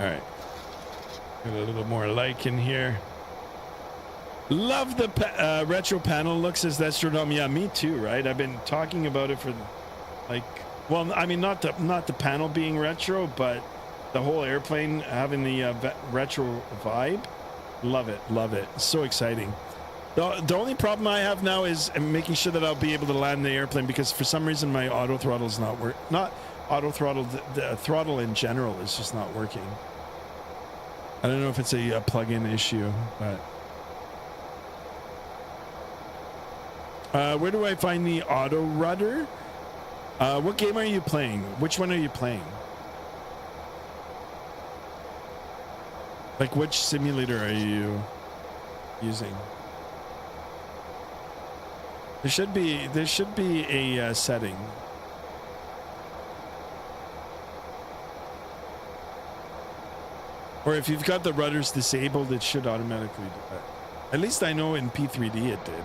All right, got a little more like in here. Love the retro panel look, says Astrodome. Yeah, me too, right? I've been talking about it for like, well, I mean, not the panel being retro, but the whole airplane having the retro vibe. Love it. So exciting. The only problem I have now is making sure that I'll be able to land the airplane, because for some reason my auto throttle is not auto throttle. The throttle in general is just not working. I don't know if it's a plug-in issue, but where do I find the auto rudder? What game are you playing? Which one are you playing? Like, which simulator are you using? There should be a setting. Or if you've got the rudders disabled, it should automatically do that. At least I know in P3D it did.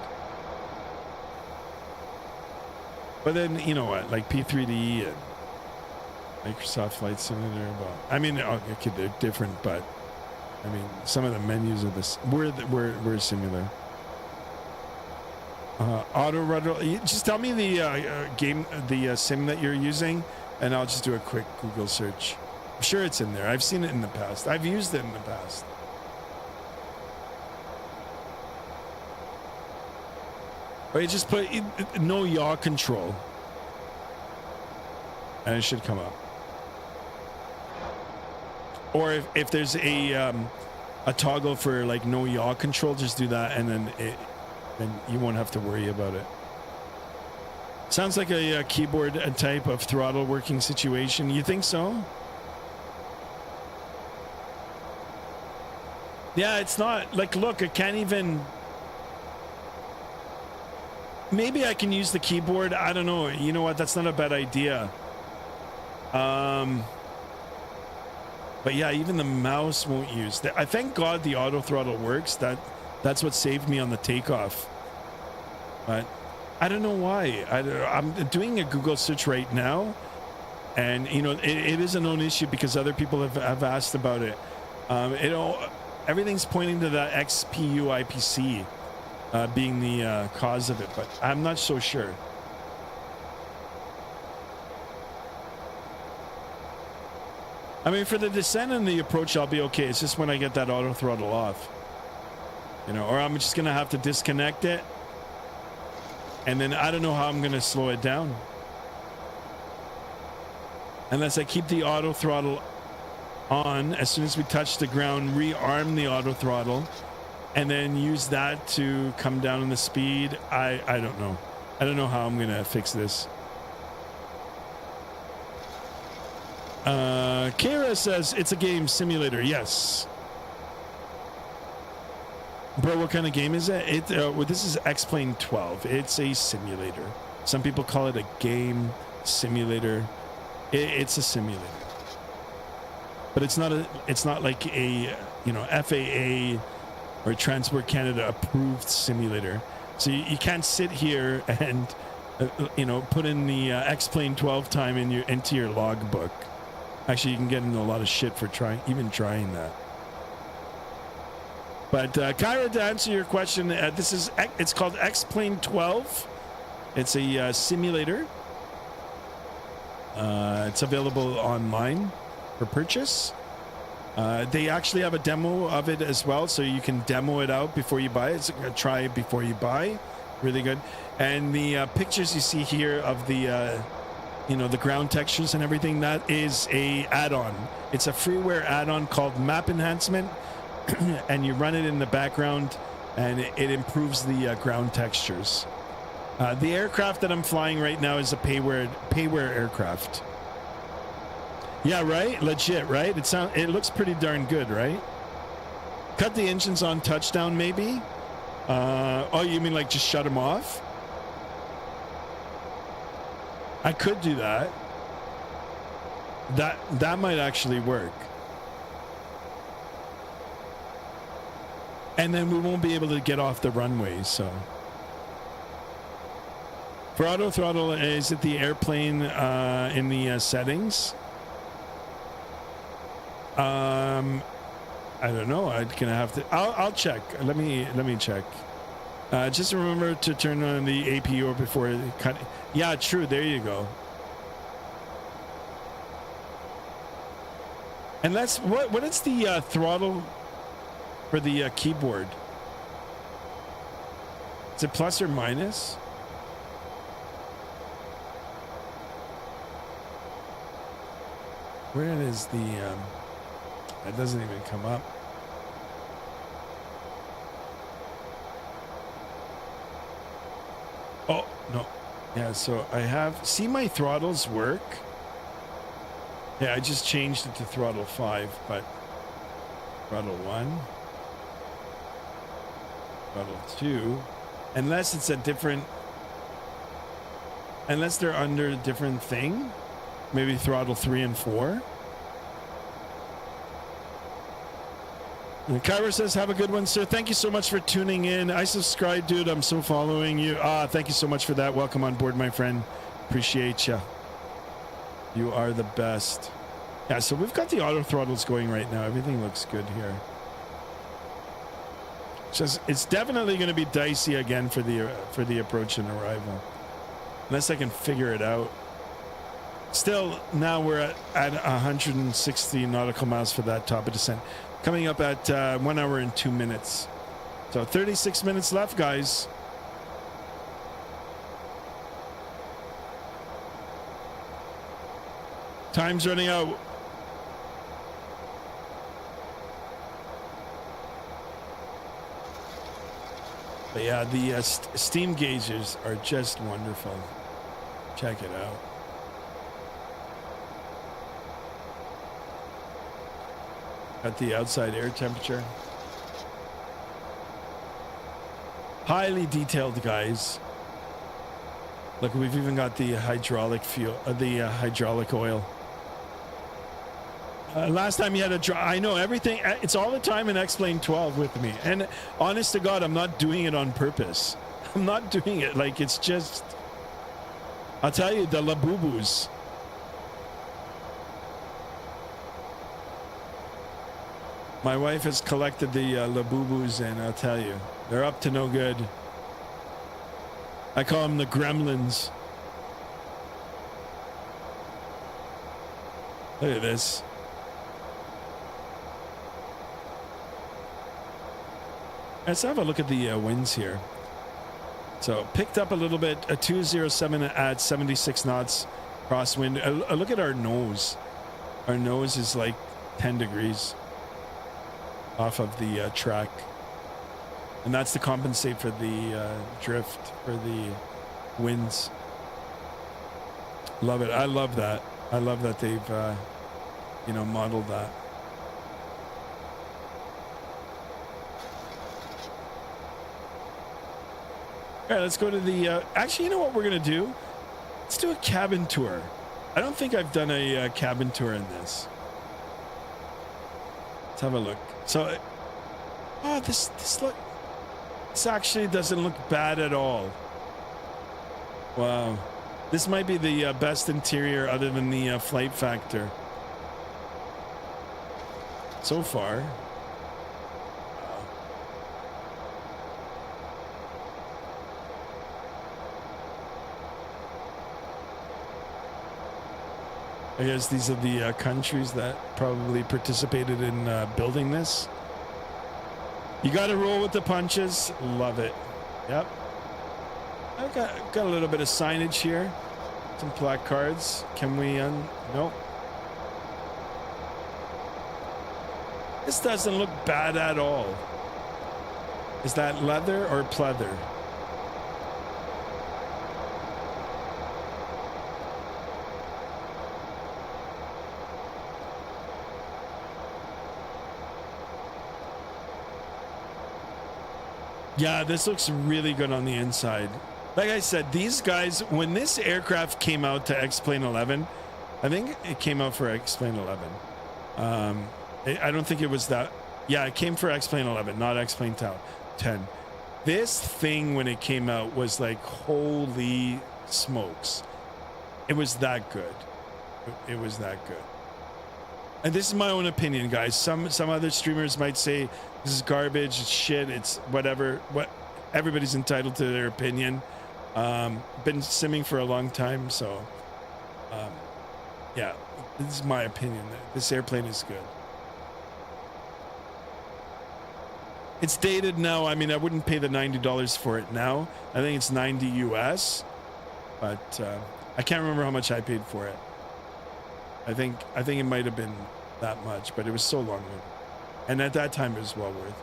But then, you know what, like P3D and Microsoft Flight Simulator, well, I mean, okay, they're different, but I mean, some of the menus are this. We're similar. Auto rudder. Just tell me the sim that you're using, and I'll just do a quick Google search. I'm sure it's in there. I've seen it in the past. I've used it in the past. But you just put no yaw control, and it should come up. Or if there's a toggle for like no yaw control, just do that, and then you won't have to worry about it. Sounds like a keyboard type of throttle working situation. You think so? Yeah, it's not like, look, I can't even. Maybe I can use the keyboard. I don't know. You know what? That's not a bad idea. But yeah, even the mouse won't use. I thank God the auto throttle works. That's what saved me on the takeoff. But I don't know why. I'm doing a Google search right now, and you know it is a known issue because other people have asked about it. Everything's pointing to the XPU IPC being the cause of it, but I'm not so sure. I mean, for the descent and the approach, I'll be okay. It's just when I get that auto throttle off, you know, or I'm just gonna have to disconnect it, and then I don't know how I'm gonna slow it down unless I keep the auto throttle on. As soon as we touch the ground, rearm the auto throttle, and then use that to come down in the speed. I don't know. I don't know how I'm gonna fix this. Kara says it's a game simulator. Yes. Bro, what kind of game is it? Well, this is X-Plane 12. It's a simulator. Some people call it a game simulator. It's a simulator, but it's not like a FAA or Transport Canada approved simulator. So you can't sit here and put in the X-Plane 12 time into your logbook. Actually, you can get into a lot of shit for trying that. But Kyra, to answer your question, it's called X-Plane 12. It's a simulator. It's available online for purchase. They actually have a demo of it as well, so you can demo it out before you buy it. It's a try it before you buy. Really good. And the pictures you see here of the the ground textures and everything, that is a add-on. It's a freeware add-on called Map Enhancement. And you run it in the background, and it improves the ground textures. The aircraft that I'm flying right now is a payware aircraft. Yeah, right? Legit, right? It looks pretty darn good, right? Cut the engines on touchdown, maybe? Oh, you mean like just shut them off? I could do that. That might actually work. And then we won't be able to get off the runway, so. For auto throttle, is it the airplane in the settings? I don't know. I'm gonna have to. I'll check. Let me check. Just remember to turn on the APU before it cut. Yeah, true. There you go. And that's what is the throttle for the keyboard? Is it plus or minus? Where is the it doesn't even come up. Oh no. Yeah, so I have see my throttles work. Yeah, I just changed it to throttle 5, but throttle 1, throttle 2, unless it's a different, unless they're under a different thing, maybe throttle 3 and 4. And Kyra says, have a good one, sir. Thank you so much for tuning in. I subscribe, dude. I'm so following you. Thank you so much for that. Welcome on board, my friend. Appreciate you. You are the best. Yeah, so we've got the auto throttles going right now. Everything looks good here. It's definitely going to be dicey again for the approach and arrival, unless I can figure it out. Still, now we're at 160 nautical miles for that top of descent. Coming up at 1 hour and 2 minutes. So 36 minutes left, guys. Time's running out. But yeah, the steam gauges are just wonderful. Check it out. At the outside air temperature. Highly detailed, guys. Look, we've even got the hydraulic fuel, the hydraulic oil. Last time you had I know everything. It's all the time in X-Plane 12 with me. And honest to God, I'm not doing it on purpose. I'm not doing it. Like, it's just, I'll tell you, the labubus. My wife has collected the labubus, and I'll tell you, they're up to no good. I call them the gremlins. Look at this. Let's have a look at the winds here. So picked up a little bit, a 207 at 76 knots crosswind. Look at our nose. Our nose is like 10 degrees off of the track. And that's to compensate for the drift, for the winds. Love it. I love that. I love that they've, modeled that. All right, let's go to the, actually, you know what we're going to do? Let's do a cabin tour. I don't think I've done a cabin tour in this. Let's have a look. So, oh, this actually doesn't look bad at all. Wow. This might be the best interior other than the flight factor. So far. I guess these are the countries that probably participated in building this. You got to roll with the punches. Love it. Yep. I've got a little bit of signage here. Some placards. Can we nope. This doesn't look bad at all. Is that leather or pleather? Yeah, this looks really good on the inside. Like I said, these guys, when this aircraft came out to X-Plane 11, I think it came out for X-Plane 11. I don't think it was that. Yeah, it came for X-Plane 11, not X-Plane 10. This thing, when it came out, was like, holy smokes. It was that good. It was that good. And this is my own opinion, guys. Some other streamers might say this is garbage, it's shit, it's whatever. Everybody's entitled to their opinion. Been simming for a long time, so yeah, this is my opinion. This airplane is good. It's dated now. I mean, I wouldn't pay the $90 for it now. I think it's 90 US, but I can't remember how much I paid for it. I think it might have been that much, but it was so long ago. And at that time, it was well worth it.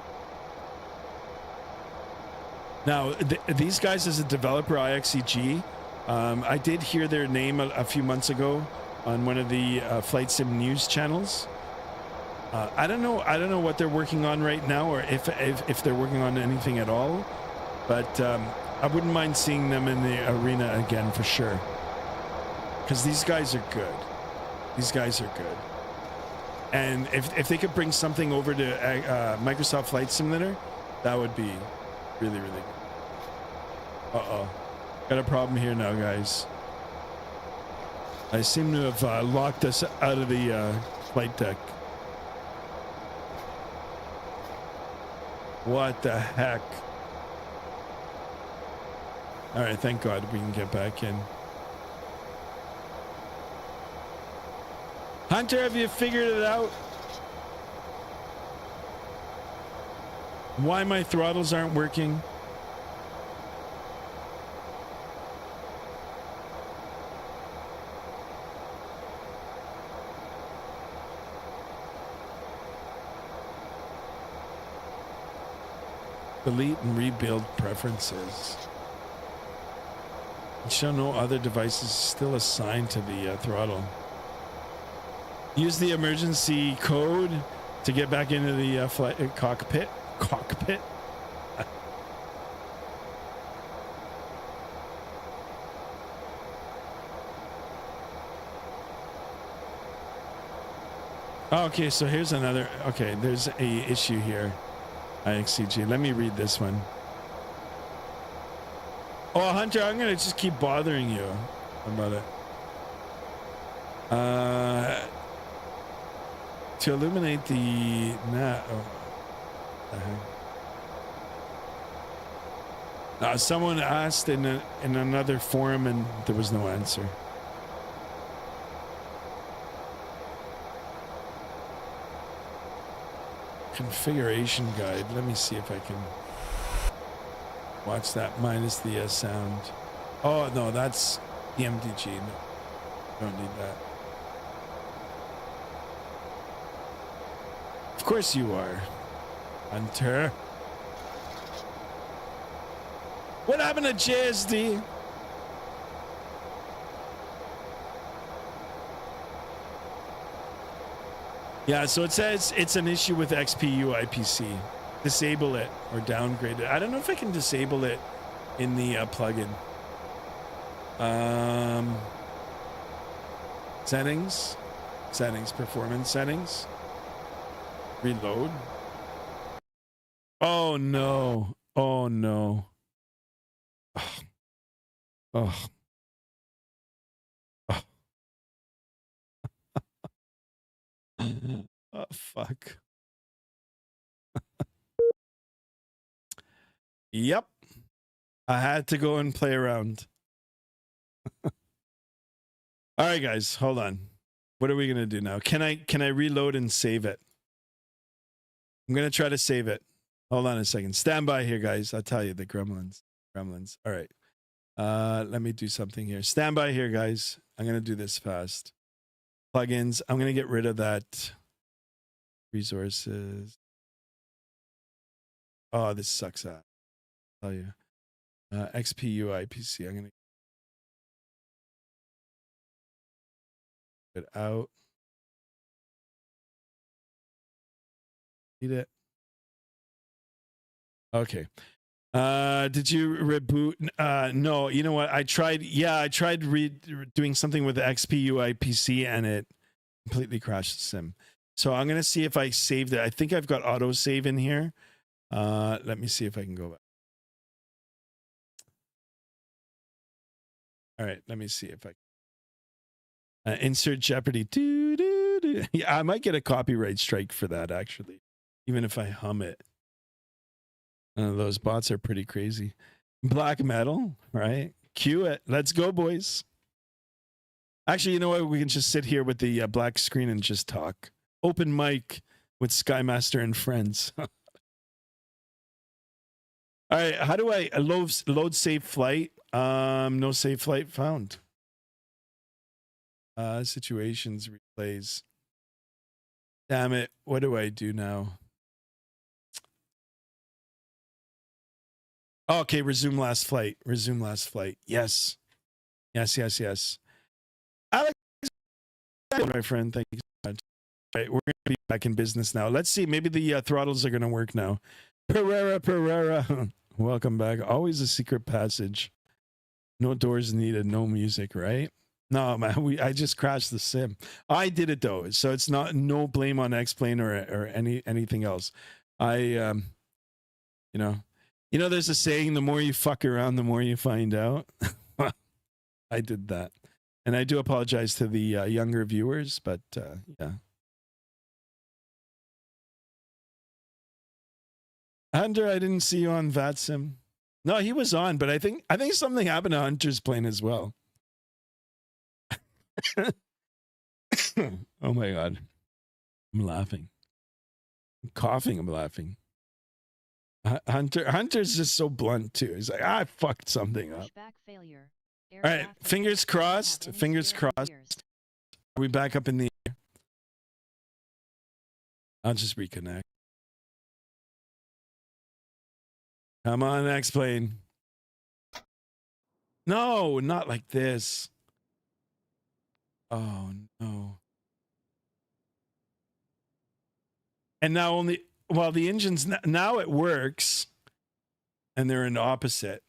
Now, these guys as a developer, IXEG, I did hear their name a few months ago on one of the Flight Sim news channels. I don't know what they're working on right now, or if they're working on anything at all, but I wouldn't mind seeing them in the arena again for sure, because these guys are good. These guys are good. And if they could bring something over to Microsoft Flight Simulator, that would be really, really good. Uh-oh. Got a problem here now, guys. I seem to have locked us out of the flight deck. What the heck? All right, thank God we can get back in. Hunter, have you figured it out? Why my throttles aren't working? Delete and rebuild preferences. Show no other devices still assigned to the throttle. Use the emergency code to get back into the flight cockpit. Cockpit. Okay, so here's another. Okay, there's a issue here. IXEG. Let me read this one. Oh, Hunter, I'm gonna just keep bothering you about it. To illuminate the someone asked in another forum and there was no answer. Configuration guide. Let me see if I can watch that minus the sound. Oh no, that's the MDG. No, don't need that. Of course you are, Hunter. What happened to JSD? Yeah, so it says it's an issue with XPU IPC. Disable it or downgrade it. I don't know if I can disable it in the plugin. Settings, performance settings. Reload. Oh no. Oh no. Oh. Oh. Oh fuck. Yep. I had to go and play around. All right, guys, hold on. What are we gonna do now? Can I reload and save it? I'm gonna try to save it. Hold on a second. Stand by here, guys. I'll tell you the gremlins. All right. Let me do something here. Stand by here, guys. I'm gonna do this fast. Plugins. I'm gonna get rid of that. Resources. Oh, this sucks. I'll tell you. XPU IPC. I'm gonna get it out. Need it. Okay. Did you reboot? No, you know what? I tried doing something with the XPU IPC and it completely crashed the sim. So I'm going to see if I saved it. I think I've got auto save in here. Let me see if I can go back. All right, let me see if I can. Insert Jeopardy. Yeah, I might get a copyright strike for that actually, even if I hum it. Those bots are pretty crazy. Black metal, right? Cue it. Let's go, boys. Actually, you know what? We can just sit here with the black screen and just talk. Open mic with Skymaster and friends. All right. How do I load save flight? No save flight found. Situations replays. Damn it. What do I do now? Oh, okay, resume last flight. Resume last flight. Yes. Yes. Alex, my friend, thank you so much. All right, we're going to be back in business now. Let's see. Maybe the throttles are going to work now. Pereira. Welcome back. Always a secret passage. No doors needed. No music, right? No, man. I just crashed the sim. I did it though, so it's no blame on X-Plane or anything else. You know, there's a saying: the more you fuck around, the more you find out. I did that, and I do apologize to the younger viewers, but yeah. Hunter, I didn't see you on Vatsim. No, he was on, but I think something happened to Hunter's plane as well. Oh my god, I'm laughing. I'm coughing. I'm laughing. Hunter's just so blunt too. He's like, I fucked something up. All right, fingers crossed. Fingers crossed. Are we back up in the air? I'll just reconnect. Come on, X-Plane. No, not like this. Oh no. And now the engines now it works, and they're in opposite.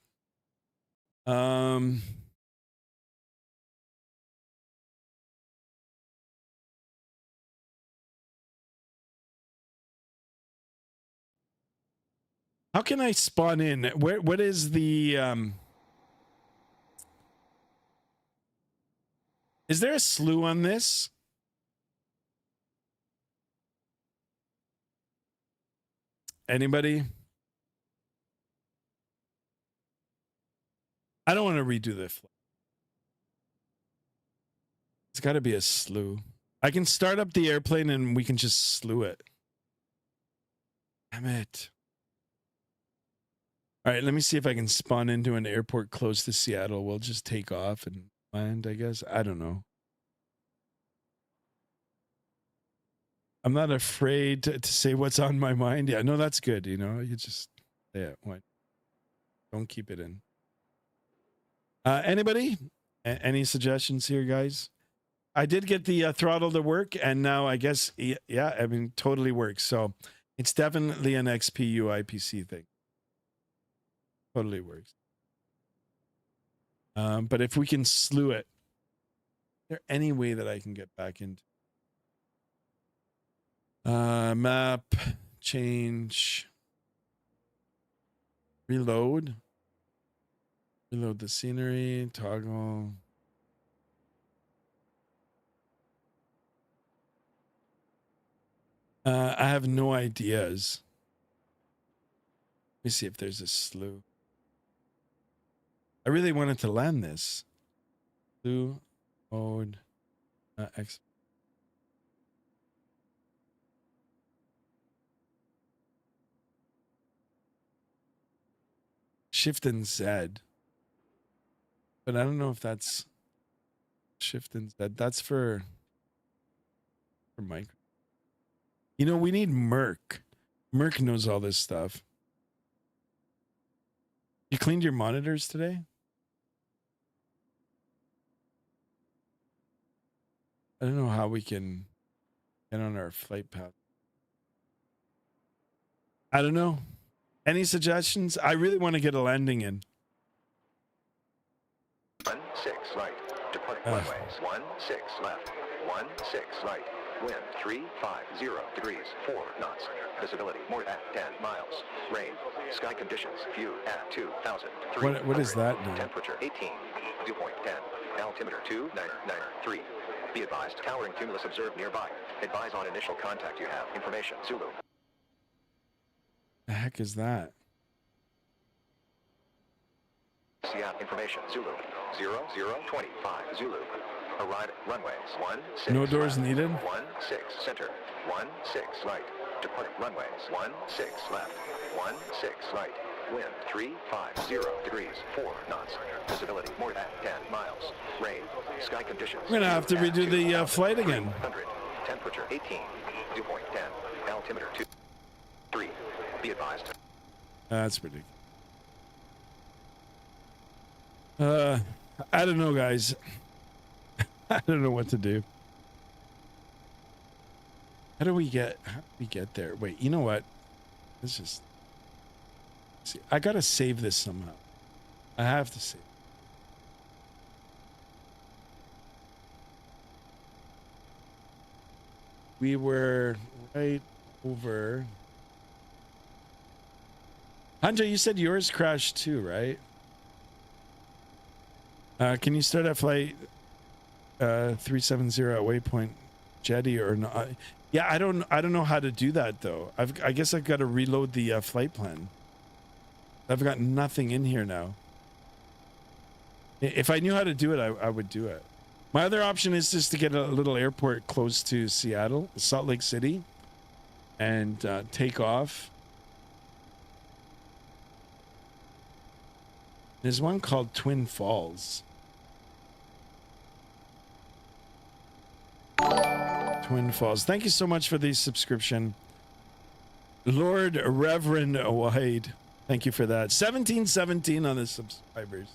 How can I spawn in? What is the is there a slew on this? Anybody? I don't want to redo this. It's got to be a slew. I can start up the airplane and we can just slew it. Damn it. All right, let me see if I can spawn into an airport close to Seattle. We'll just take off and land, I guess. I don't know. I'm not afraid to say what's on my mind. Yeah, no, that's good. You know, you just, yeah, why? Don't keep it in. Anybody? Any suggestions here, guys? I did get the throttle to work, and now I guess, yeah, I mean, totally works. So it's definitely an XPU IPC thing. Totally works. But if we can slew it, is there any way that I can get back into map, change, reload the scenery, toggle. I have no ideas. Let me see if there's a slew. I really wanted to land this. Slew mode X. Shift and Z. But I don't know if that's Shift and Z. That's for micro. You know, we need Merc. Merc knows all this stuff. You cleaned your monitors today? I don't know how we can get on our flight path. I don't know. Any suggestions? I really want to get a landing in. 16 right. Depart runways. 16 left. 16 right. Wind 350 degrees. 4 knots. Visibility more than 10 miles. Rain. Sky conditions. View at 2,000. What is that now? Temperature 18. Dew point 10. Altimeter 2993. Be advised. Towering cumulus observed nearby. Advise on initial contact you have. Information. Zulu. The heck is that? Seattle information. Zulu. 0025 Zulu. Arrive at runways. 16 No doors left. needed. 16 center. 16 right. Depart runways. 16 left. 16 right. Wind 350 degrees. 4 knots. Visibility more than 10 miles. Rain. Sky conditions. We're gonna have to redo the flight again. 300. Temperature 18. Dew point 10. Altimeter 3. Be advised. That's ridiculous. I don't know, guys. I don't know what to do. How do we get there? Wait, you know what? Let's just see. I gotta save this somehow. I have to save. We were right over. Hanja, you said yours crashed too, right? Can you start at flight 370 at waypoint jetty or not? Yeah, I don't know how to do that though. I guess I've got to reload the flight plan. I've got nothing in here now. If I knew how to do it, I would do it. My other option is just to get a little airport close to Seattle, Salt Lake City, and take off. There's one called Twin Falls. Twin Falls. Thank you so much for the subscription. Lord Reverend Wade. Thank you for that. 1717 on the subscribers.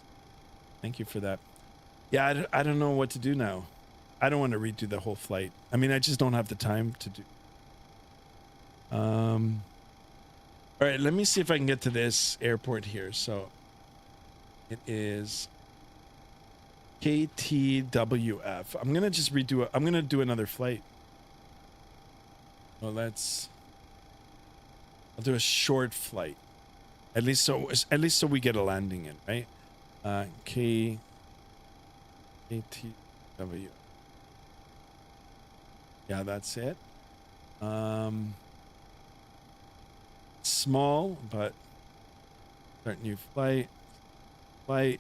Thank you for that. Yeah, I don't know what to do now. I don't want to redo the whole flight. I mean, I just don't have the time to do. All right, let me see if I can get to this airport here. So it is KTWF. I'm gonna just redo it. I'm gonna do another flight. Well, I'll do a short flight. At least so we get a landing in, right? KTW. Yeah, that's it. Small, but start new flight. I'm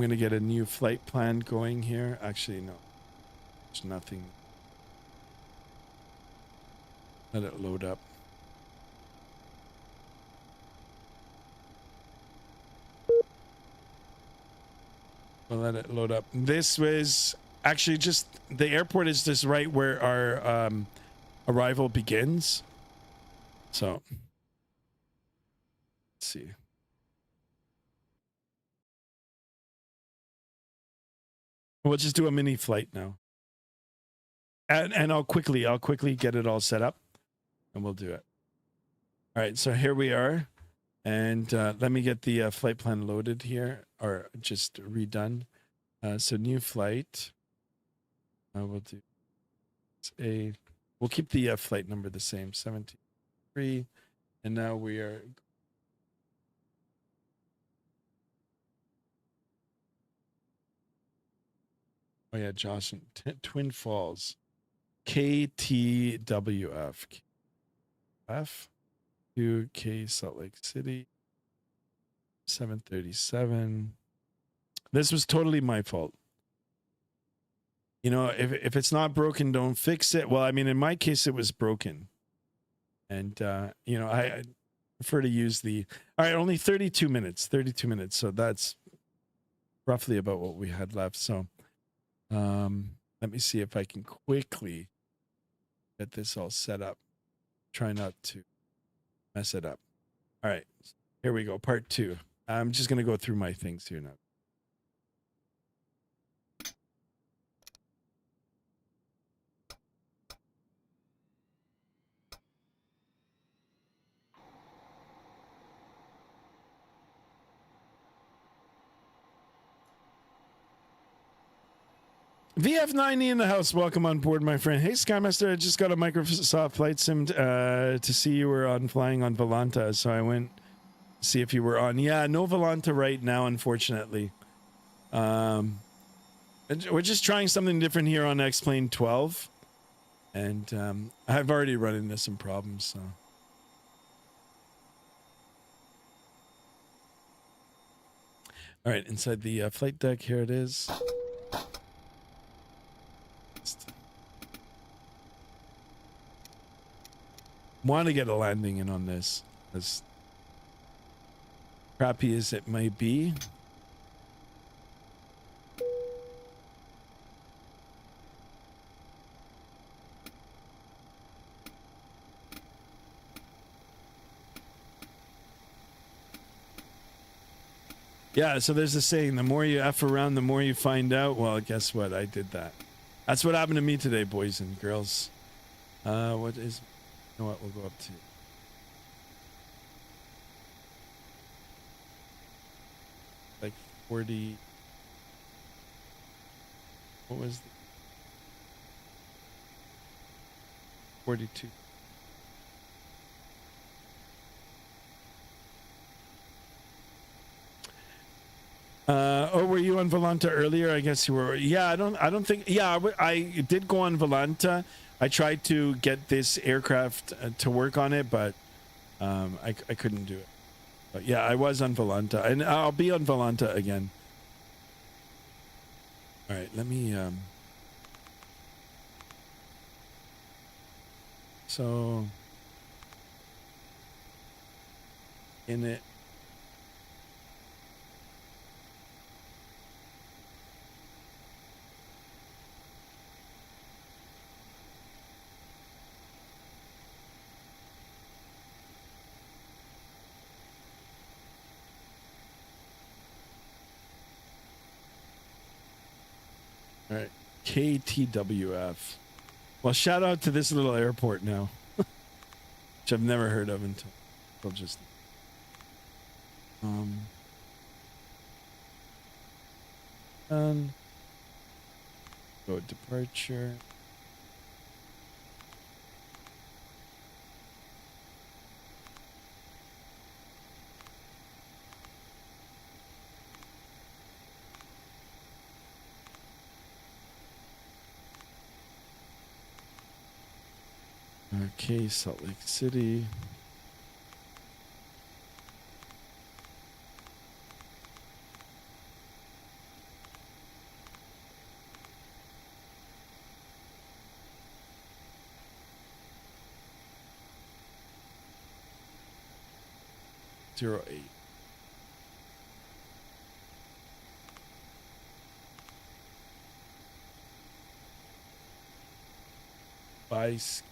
gonna get a new flight plan going here. Actually, no, there's nothing. Let it load up. We'll let it load up. This was actually just the airport is just right where our arrival begins. So let's see. We'll just do a mini flight now. And I'll quickly get it all set up and we'll do it. All right, so here we are. And let me get the flight plan loaded here, or just redone. So new flight. We'll do we'll keep the flight number the same, 73. And now we are. Oh yeah, Josh, Twin Falls, KTWF, F, 2K Salt Lake City, 737. This was totally my fault. You know, if it's not broken, don't fix it. Well, I mean, in my case, it was broken. And, you know, I prefer to use the, all right, only 32 minutes. So that's roughly about what we had left. So let me see if I can quickly get this all set up. Try not to mess it up. All right, here we go. Part 2. I'm just going to go through my things here now. VF90 in the house. Welcome on board, my friend. Hey, Skymaster, I just got a Microsoft Flight Sim to see you were on flying on Volanta, so I went to see if you were on. Yeah, no Volanta right now, unfortunately. We're just trying something different here on X-Plane 12, and I've already run into some problems, so. All right, inside the flight deck, here it is. Want to get a landing in on this, as crappy as it may be. Yeah, so there's a saying, the more you F around, the more you find out. Well, guess what? I did that. That's what happened to me today, boys and girls. What is... You know what? We'll go up to... like 40... What was the... 42... oh, were you on Volanta earlier? I guess you were. Yeah, I don't think. Yeah, I did go on Volanta. I tried to get this aircraft to work on it, but I couldn't do it. But yeah, I was on Volanta, and I'll be on Volanta again. All right, let me. So in it. All right, KTWF. Well, shout out to this little airport now, which I've never heard of until just. Go departure. Okay, Salt Lake City. Zero 08. Bice.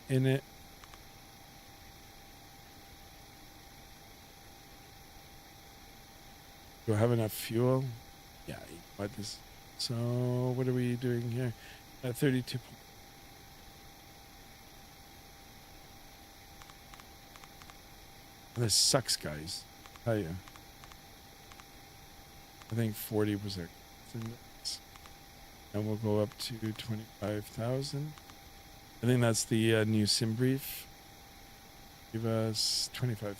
In it. Do I have enough fuel? Yeah. What this? So what are we doing here? 32. This sucks, guys. I tell you. I think 40%. And we'll go up to 25,000. I think that's the new sim brief. Give us 25.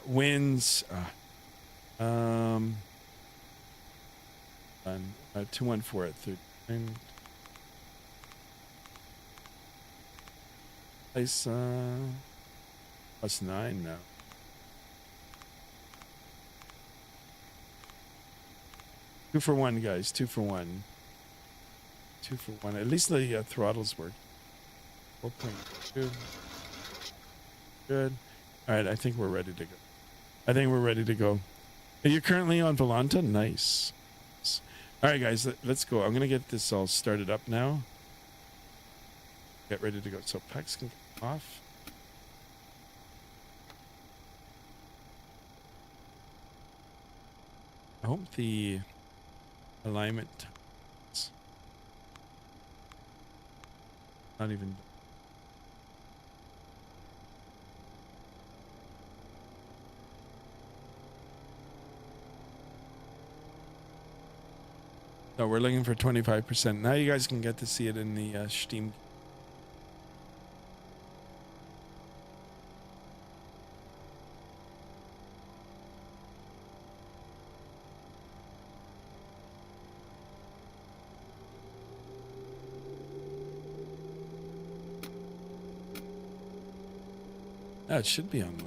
Wins. 214 at 39. Place +9 now. Two for one, guys. 2 for 1. 2 for 1. At least the throttles work. 4.2. Good. All right. I think we're ready to go. Are you currently on Volanta? Nice. All right, guys. Let's go. I'm going to get this all started up now. Get ready to go. So PEX can come off. I hope the alignment not even. No, we're looking for 25%. Now you guys can get to see it in the Steam. It should be on the.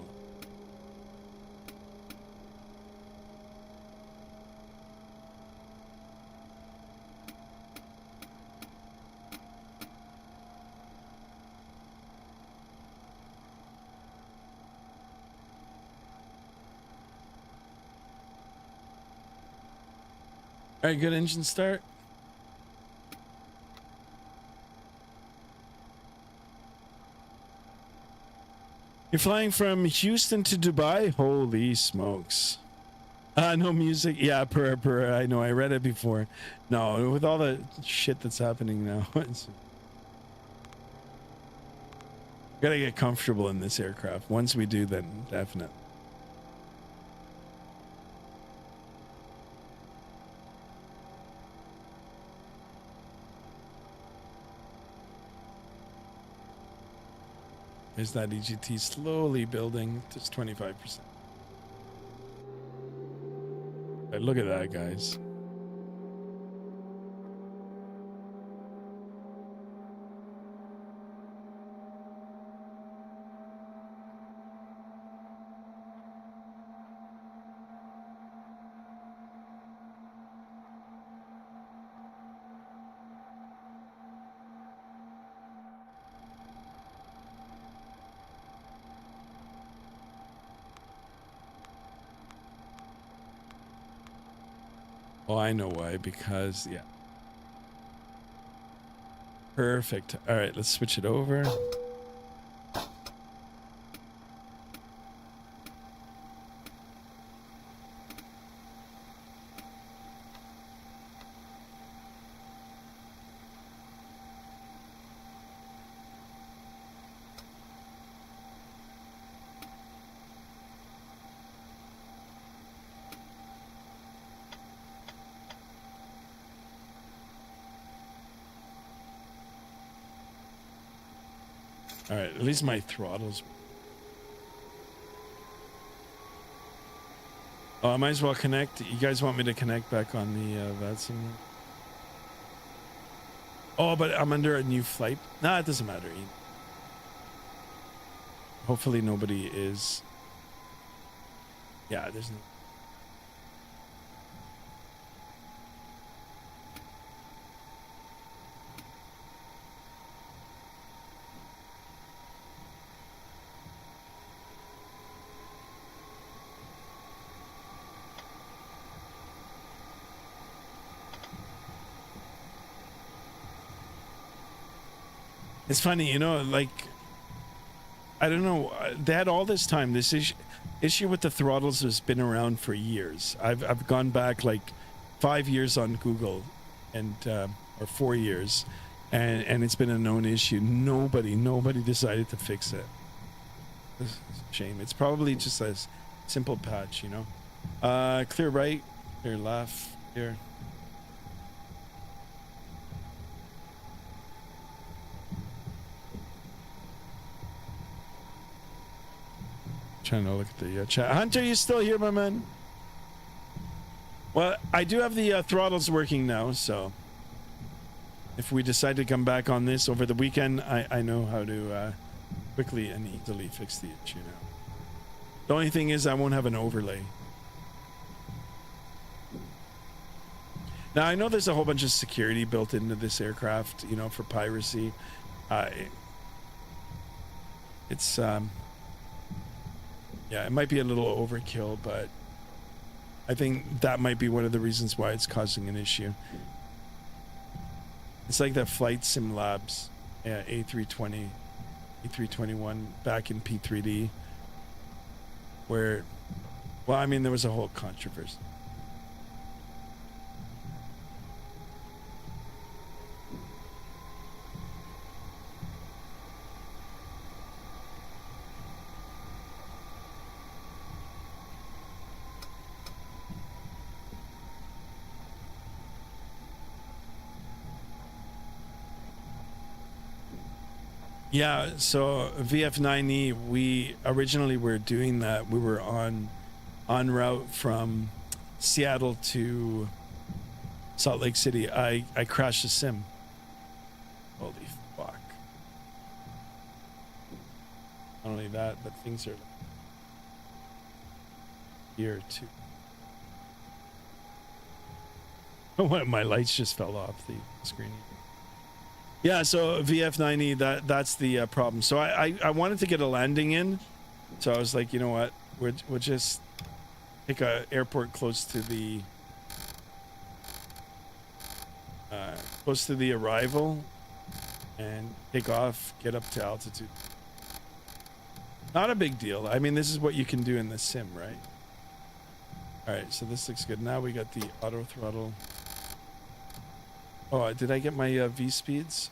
All right, good engine start. You're flying from Houston to Dubai? Holy smokes. No music. Yeah, per I know, I read it before. No, with all the shit that's happening now. Gotta get comfortable in this aircraft. Once we do, then definitely. There's that EGT slowly building. Just 25%. Right, look at that, guys. Oh, I know why. Because, yeah. Perfect. All right, let's switch it over. All right, at least my throttles. Oh, I might as well connect. You guys want me to connect back on the Vatsim? Oh, but I'm under a new flight. Nah, it doesn't matter. Hopefully nobody is. Yeah, there's no. It's funny, you know, like, I don't know, they had all this time. This is, issue with the throttles has been around for years. I've gone back like 5 years on Google, and or 4 years, and it's been a known issue. Nobody decided to fix it. It's a shame. It's probably just a simple patch, you know. Clear right, clear left here. Trying to look at the chat. Hunter, you still here, my man? Well, I do have the throttles working now, so if we decide to come back on this over the weekend, I know how to quickly and easily fix the issue now. The only thing is I won't have an overlay. Now, I know there's a whole bunch of security built into this aircraft, you know, for piracy. It's yeah, it might be a little overkill, but I think that might be one of the reasons why it's causing an issue. It's like that Flight Sim Labs A320, A321 back in P3D, where, well, I mean, there was a whole controversy. Yeah, so VF9E, we originally were doing that. We were on route from Seattle to Salt Lake City. I crashed the sim. Holy fuck. Not only that, but things are here too. Oh, my lights just fell off the screen. Yeah, so VF9E, that's the problem. So I wanted to get a landing in, so I was like, you know what, we'll just pick a airport close to the arrival and take off, get up to altitude. Not a big deal. I mean, this is what you can do in the sim, right? All right, so this looks good. Now we got the auto throttle. Oh, did I get my V speeds?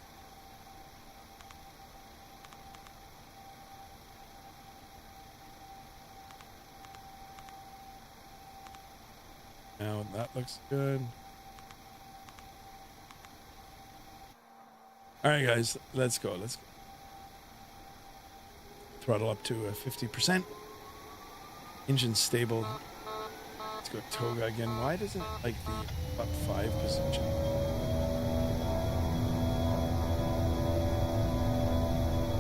Now that looks good. All right, guys, let's go. Let's go. Throttle up to 50%. Engine stable. Let's go Toga again. Why doesn't it like the up 5 position?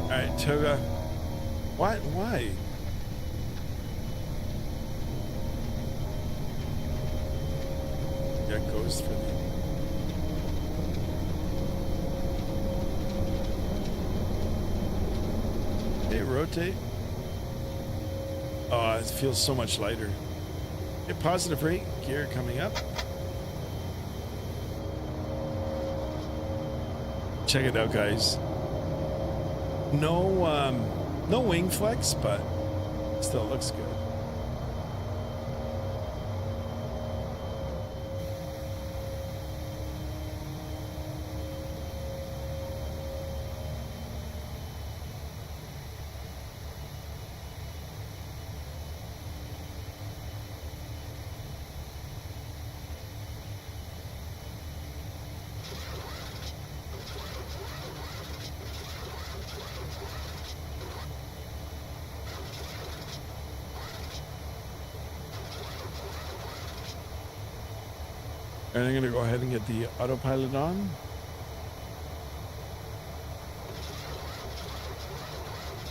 All right, Toga. What? Why? Yeah, goes for the. Hey, rotate. Oh, it feels so much lighter. Okay, positive rate gear coming up. Check it out, guys. No wing flex, but still looks good. And I'm gonna go ahead and get the autopilot on.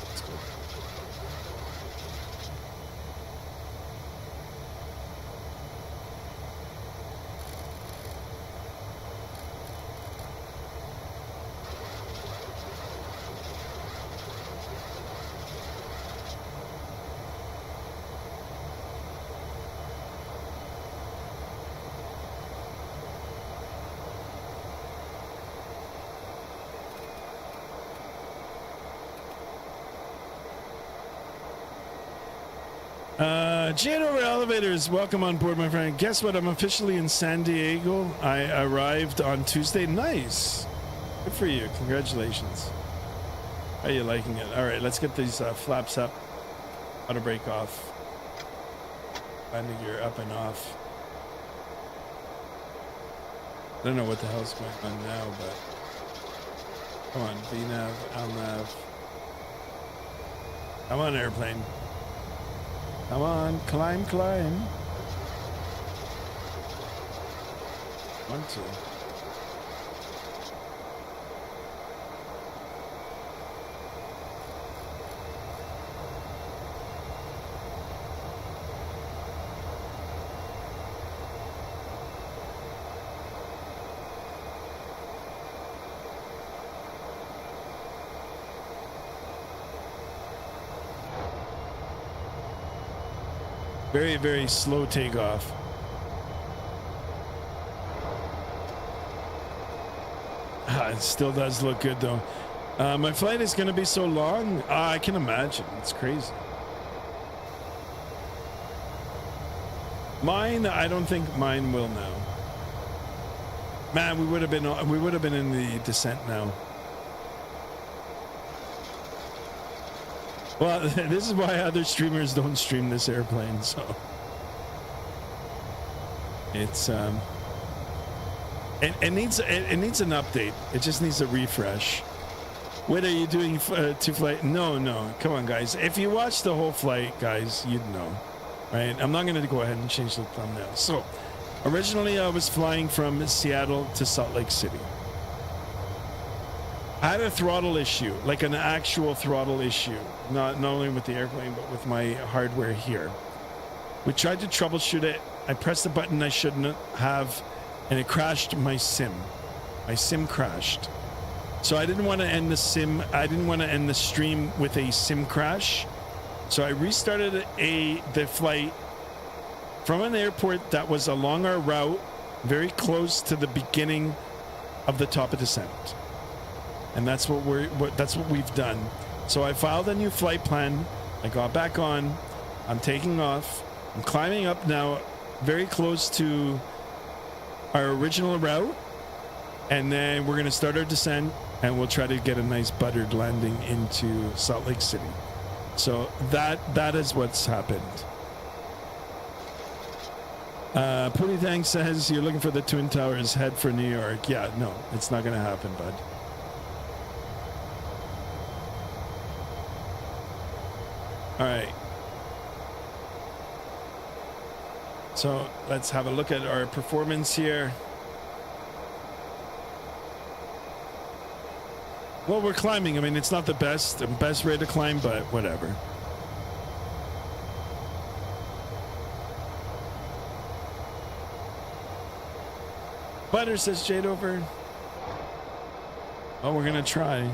Let's go. Jane over elevators, welcome on board, my friend. Guess what? I'm officially in San Diego. I arrived on Tuesday. Nice. Good for you. Congratulations. How are you liking it? All right, let's get these flaps up. Auto brake off. Landing gear up and off. I don't know what the hell's going on now, but come on, VNav, LNav. Come on, airplane. Come on, climb, climb. 1, 2. Very, very slow takeoff. It still does look good though. My flight is going to be so long. I can imagine. It's crazy. Mine, I don't think mine will now. Man, we would have been in the descent now. Well, this is why other streamers don't stream this airplane, so it's it needs an update. It just needs a refresh. What are you doing to flight? No, come on, guys. If you watch the whole flight, guys, you'd know, right? I'm not going to go ahead and change the thumbnail. So, originally I was flying from Seattle to Salt Lake City. I had a throttle issue, like an actual throttle issue, not only with the airplane, but with my hardware here. We tried to troubleshoot it. I pressed the button I shouldn't have, and it crashed my sim. My sim crashed. So I didn't want to end the sim. I didn't want to end the stream with a sim crash. So I restarted the flight from an airport that was along our route, very close to the beginning of the top of descent. And that's what we've done. So I filed a new flight plan. I got back on. I'm taking off. I'm climbing up now, very close to our original route. And then we're going to start our descent, and we'll try to get a nice buttered landing into Salt Lake City. So that is what's happened. Pooty Thang says you're looking for the Twin Towers. Head for New York. Yeah, no, it's not going to happen, bud. All right. So let's have a look at our performance here. Well, we're climbing. I mean, it's not the best rate to climb, but whatever. Butter, says Jade over. Oh, we're going to try.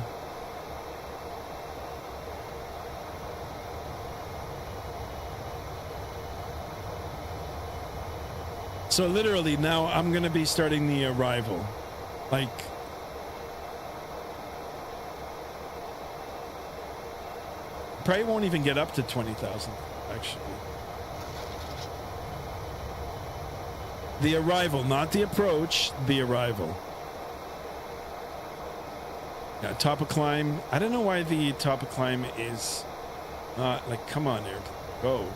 So literally now I'm going to be starting the arrival. Like, probably won't even get up to 20,000 actually. The arrival, not the approach, the arrival. Yeah, top of climb. I don't know why the top of climb is not like, come on, airplane, go.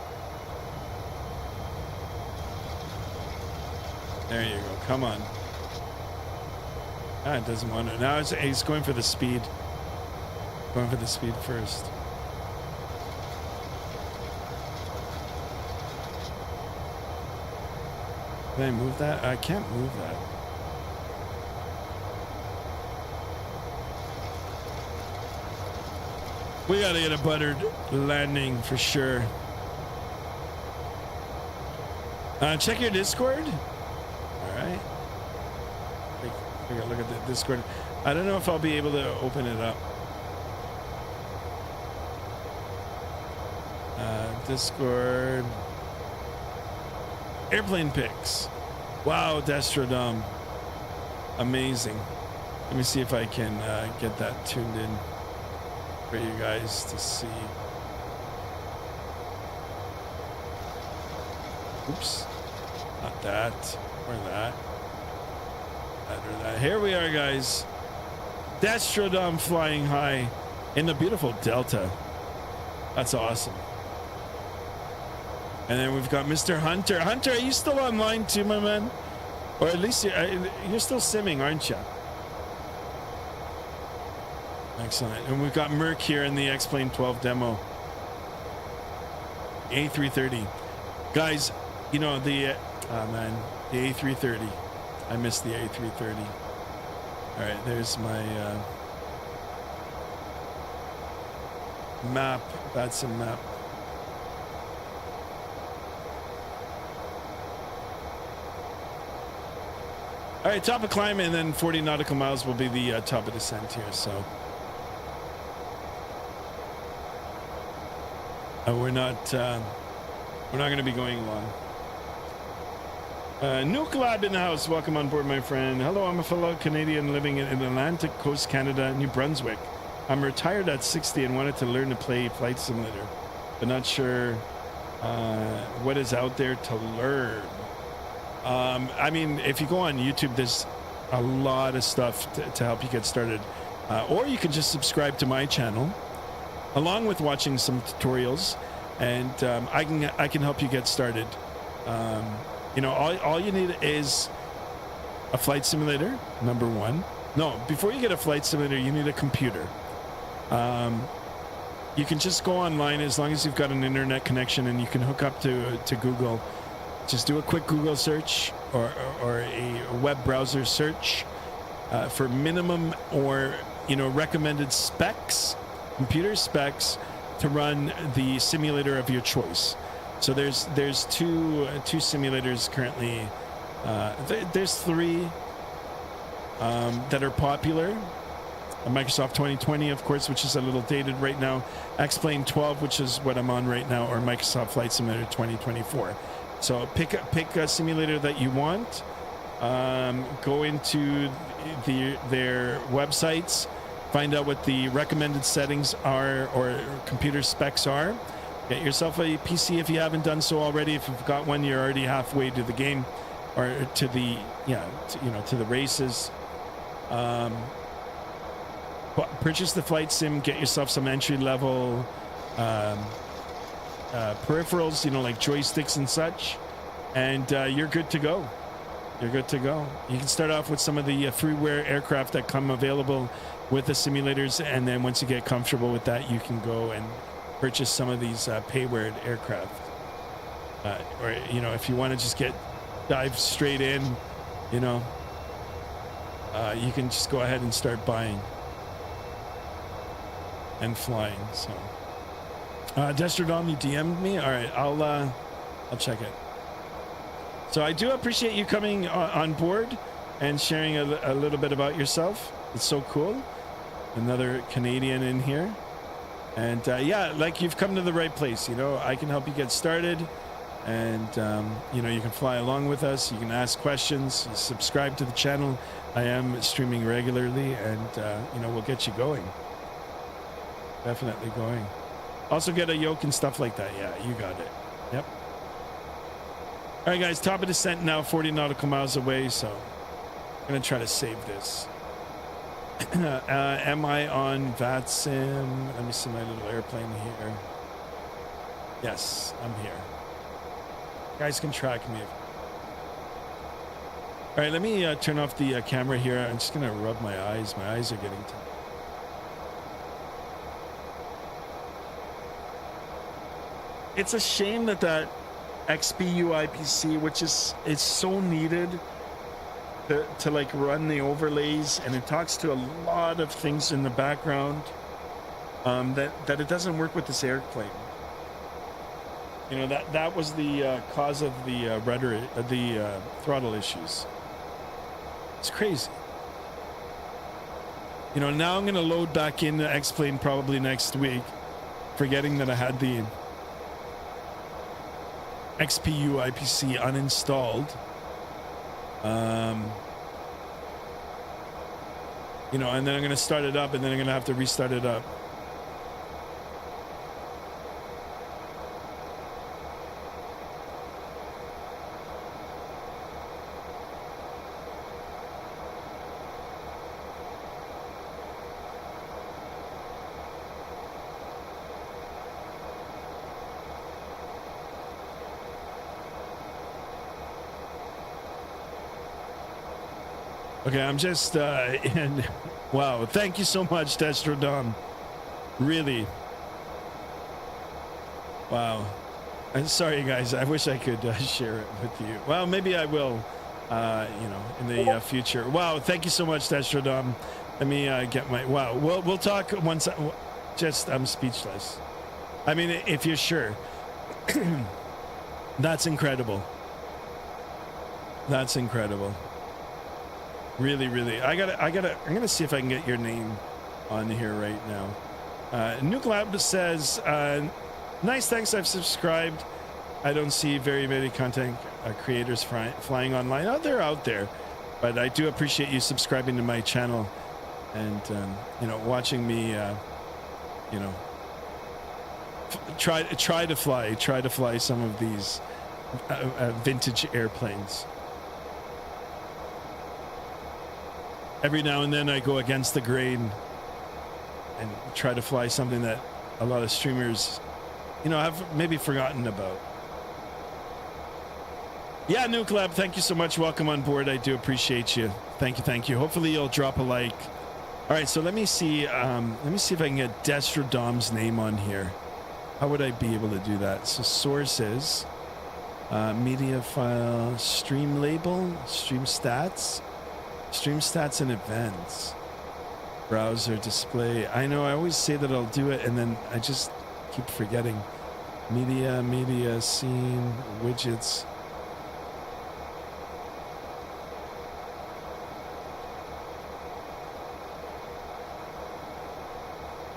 There you go. Come on. Ah, it doesn't want to. Now he's going for the speed. Going for the speed first. Can I move that? I can't move that. We gotta get a buttered landing for sure. Check your Discord. Alright. Look at the Discord. I don't know if I'll be able to open it up. Discord. Airplane pics. Wow, Destrodome. Amazing. Let me see if I can get that tuned in for you guys to see. Oops. Not that. Or that. That or that. Here we are, guys. Destrodome flying high in the beautiful Delta. That's awesome. And then we've got Mr. Hunter. Hunter, are you still online too, my man? Or at least you're still simming, aren't you? Excellent. And we've got Merc here in the X-Plane 12 demo. A330. Guys, you know, the A330. I missed the A330. All right, there's my map. That's a map. All right, top of climb, and then 40 nautical miles will be the top of descent here. So we're not going to be going long. Nuke Lab in the house. Welcome on board, my friend. Hello, I'm a fellow Canadian living in Atlantic Coast, Canada, New Brunswick. I'm retired at 60 and wanted to learn to play Flight Simulator, but not sure what is out there to learn. I mean, if you go on YouTube, there's a lot of stuff to help you get started. Or you can just subscribe to my channel, along with watching some tutorials, and I can help you get started. You know, all you need is a flight simulator, number one. No, before you get a flight simulator, you need a computer. You can just go online as long as you've got an internet connection, and you can hook up to Google. Just do a quick Google search or a web browser search for minimum or, you know, recommended specs, computer specs to run the simulator of your choice. So there's two simulators currently. There's three that are popular. A Microsoft 2020, of course, which is a little dated right now. X-Plane 12, which is what I'm on right now, or Microsoft Flight Simulator 2024. So pick a simulator that you want. Go into their websites, find out what the recommended settings are or computer specs are. Get yourself a PC if you haven't done so already. If you've got one, you're already halfway to the game, or to the to the races. Purchase the flight sim. Get yourself some entry level peripherals, you know, like joysticks and such, and you're good to go. You're good to go. You can start off with some of the freeware aircraft that come available with the simulators, and then once you get comfortable with that, you can go and purchase some of these payware aircraft. Or, you know, if you want to just dive straight in, you know, you can just go ahead and start buying and flying. So Destrodome, you DM'd me. All right, I'll check it. So I do appreciate you coming on board and sharing a little bit about yourself. It's so cool. Another Canadian in here. And yeah, like, you've come to the right place. You know, I can help you get started, and you know, you can fly along with us. You can ask questions. Subscribe to the channel. I am streaming regularly, and you know, we'll get you going. Definitely going. Also get a yoke and stuff like that. Yeah, you got it. Yep. All right, guys, top of descent now, 40 nautical miles away. So I'm gonna try to save this. Am I on Vatsim? Let me see my little airplane here. Yes, I'm here. You guys can track me. All right, let me turn off the camera here. I'm just gonna rub my eyes. My eyes are getting tired. It's a shame that XPU IPC, which is so needed to like run the overlays, and it talks to a lot of things in the background, that it doesn't work with this airplane. You know, that was the cause of the rudder, the throttle issues. It's crazy. You know, now I'm gonna load back in the X-Plane probably next week, forgetting that I had the XPU IPC uninstalled. You know, and then I'm going to start it up, and then I'm going to have to restart it up. Okay, I'm just in. Wow, thank you so much, Destrodom. Really. Wow. I'm sorry, guys. I wish I could share it with you. Well, maybe I will, in the future. Wow, thank you so much, Destrodom. Let me get my. Wow, we'll talk once. I'm speechless. I mean, if you're sure. That's incredible. That's incredible. Really, really. I'm gonna see if I can get your name on here right now. Nuke Lab says, nice, thanks, I've subscribed. I don't see very many content creators flying online. Oh, they're out there. But I do appreciate you subscribing to my channel and, watching me, try to fly some of these vintage airplanes. Every now and then I go against the grain and try to fly something that a lot of streamers, have maybe forgotten about. Yeah, Nuke Lab, thank you so much. Welcome on board. I do appreciate you. Thank you. Hopefully you'll drop a like. All right, so let me see if I can get Destrodom's name on here. How would I be able to do that? So sources, media file, stream label, stream stats and events, browser display. I know I always say that I'll do it and then I just keep forgetting. Media scene, widgets.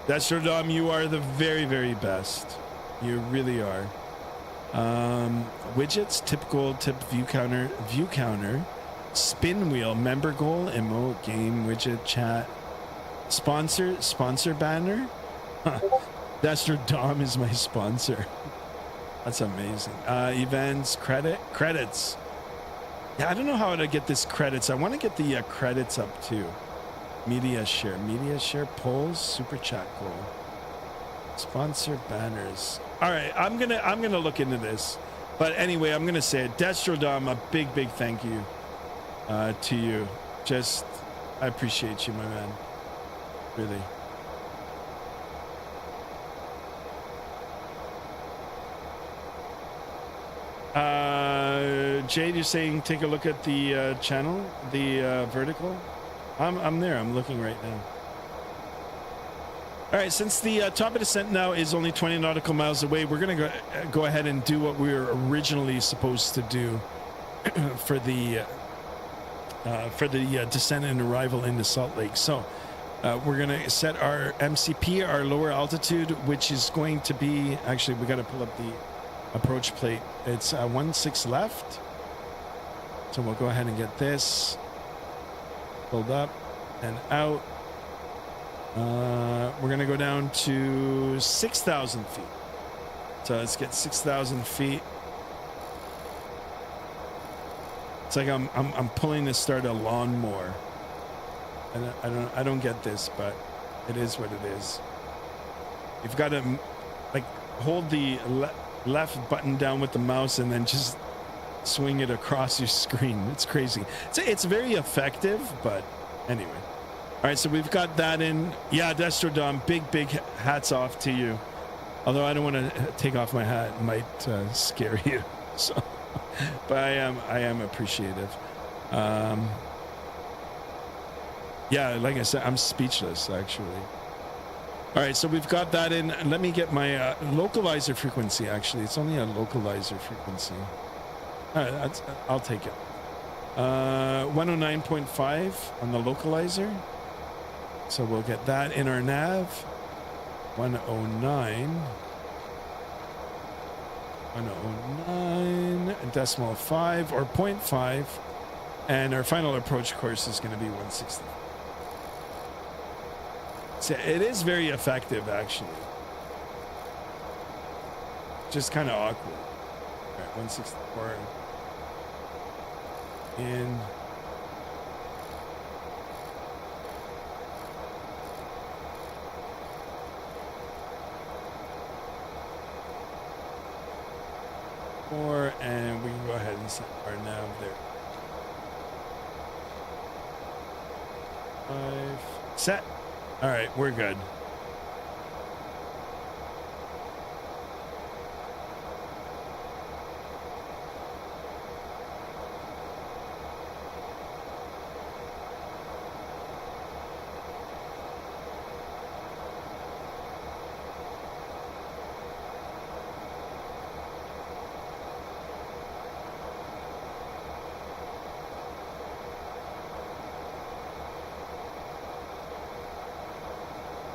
Destrodom, you are the very, very best. You really are. Widgets, tip goal, tip view counter, spin wheel, member goal, emote, game, widget, chat, sponsor banner. Destrodom is my sponsor. That's amazing. Events, credits. Yeah, I don't know how to get this credits. I want to get the credits up too. Media share, polls, super chat goal, sponsor banners. All right, I'm gonna look into this. But anyway, I'm gonna say it. Destrodom, a big thank you to you. I appreciate you, my man. Really. Jade, you're saying take a look at the channel, the vertical. I'm there. I'm looking right now. All right, since the top of descent now is only 20 nautical miles away, we're going to go ahead and do what we were originally supposed to do for the descent and arrival into Salt Lake. So we're going to set our MCP, our lower altitude, which is going to be, actually, we got to pull up the approach plate. It's 16 left. So we'll go ahead and get this pulled up and out. We're going to go down to 6,000 feet. So let's get 6,000 feet. It's like I'm pulling to start a lawnmower. And I don't get this, but it is what it is. You've got to like hold the left button down with the mouse and then just swing it across your screen. It's crazy. It's very effective, but anyway. All right, so we've got that in. Yeah, Destrodom, big hats off to you. Although I don't want to take off my hat, it might scare you. So, but I am appreciative. Yeah, like I said, I'm speechless actually. All right, so we've got that in. Let me get my localizer frequency. Actually, it's only a localizer frequency. I'll take it. 109.5 on the localizer. So we'll get that in our nav. 109.5 or 0.5. And our final approach course is going to be 160. So it is very effective, actually. Just kind of awkward. All right, 164. In. And we can go ahead and set our nav there. 5 set. All right, we're good.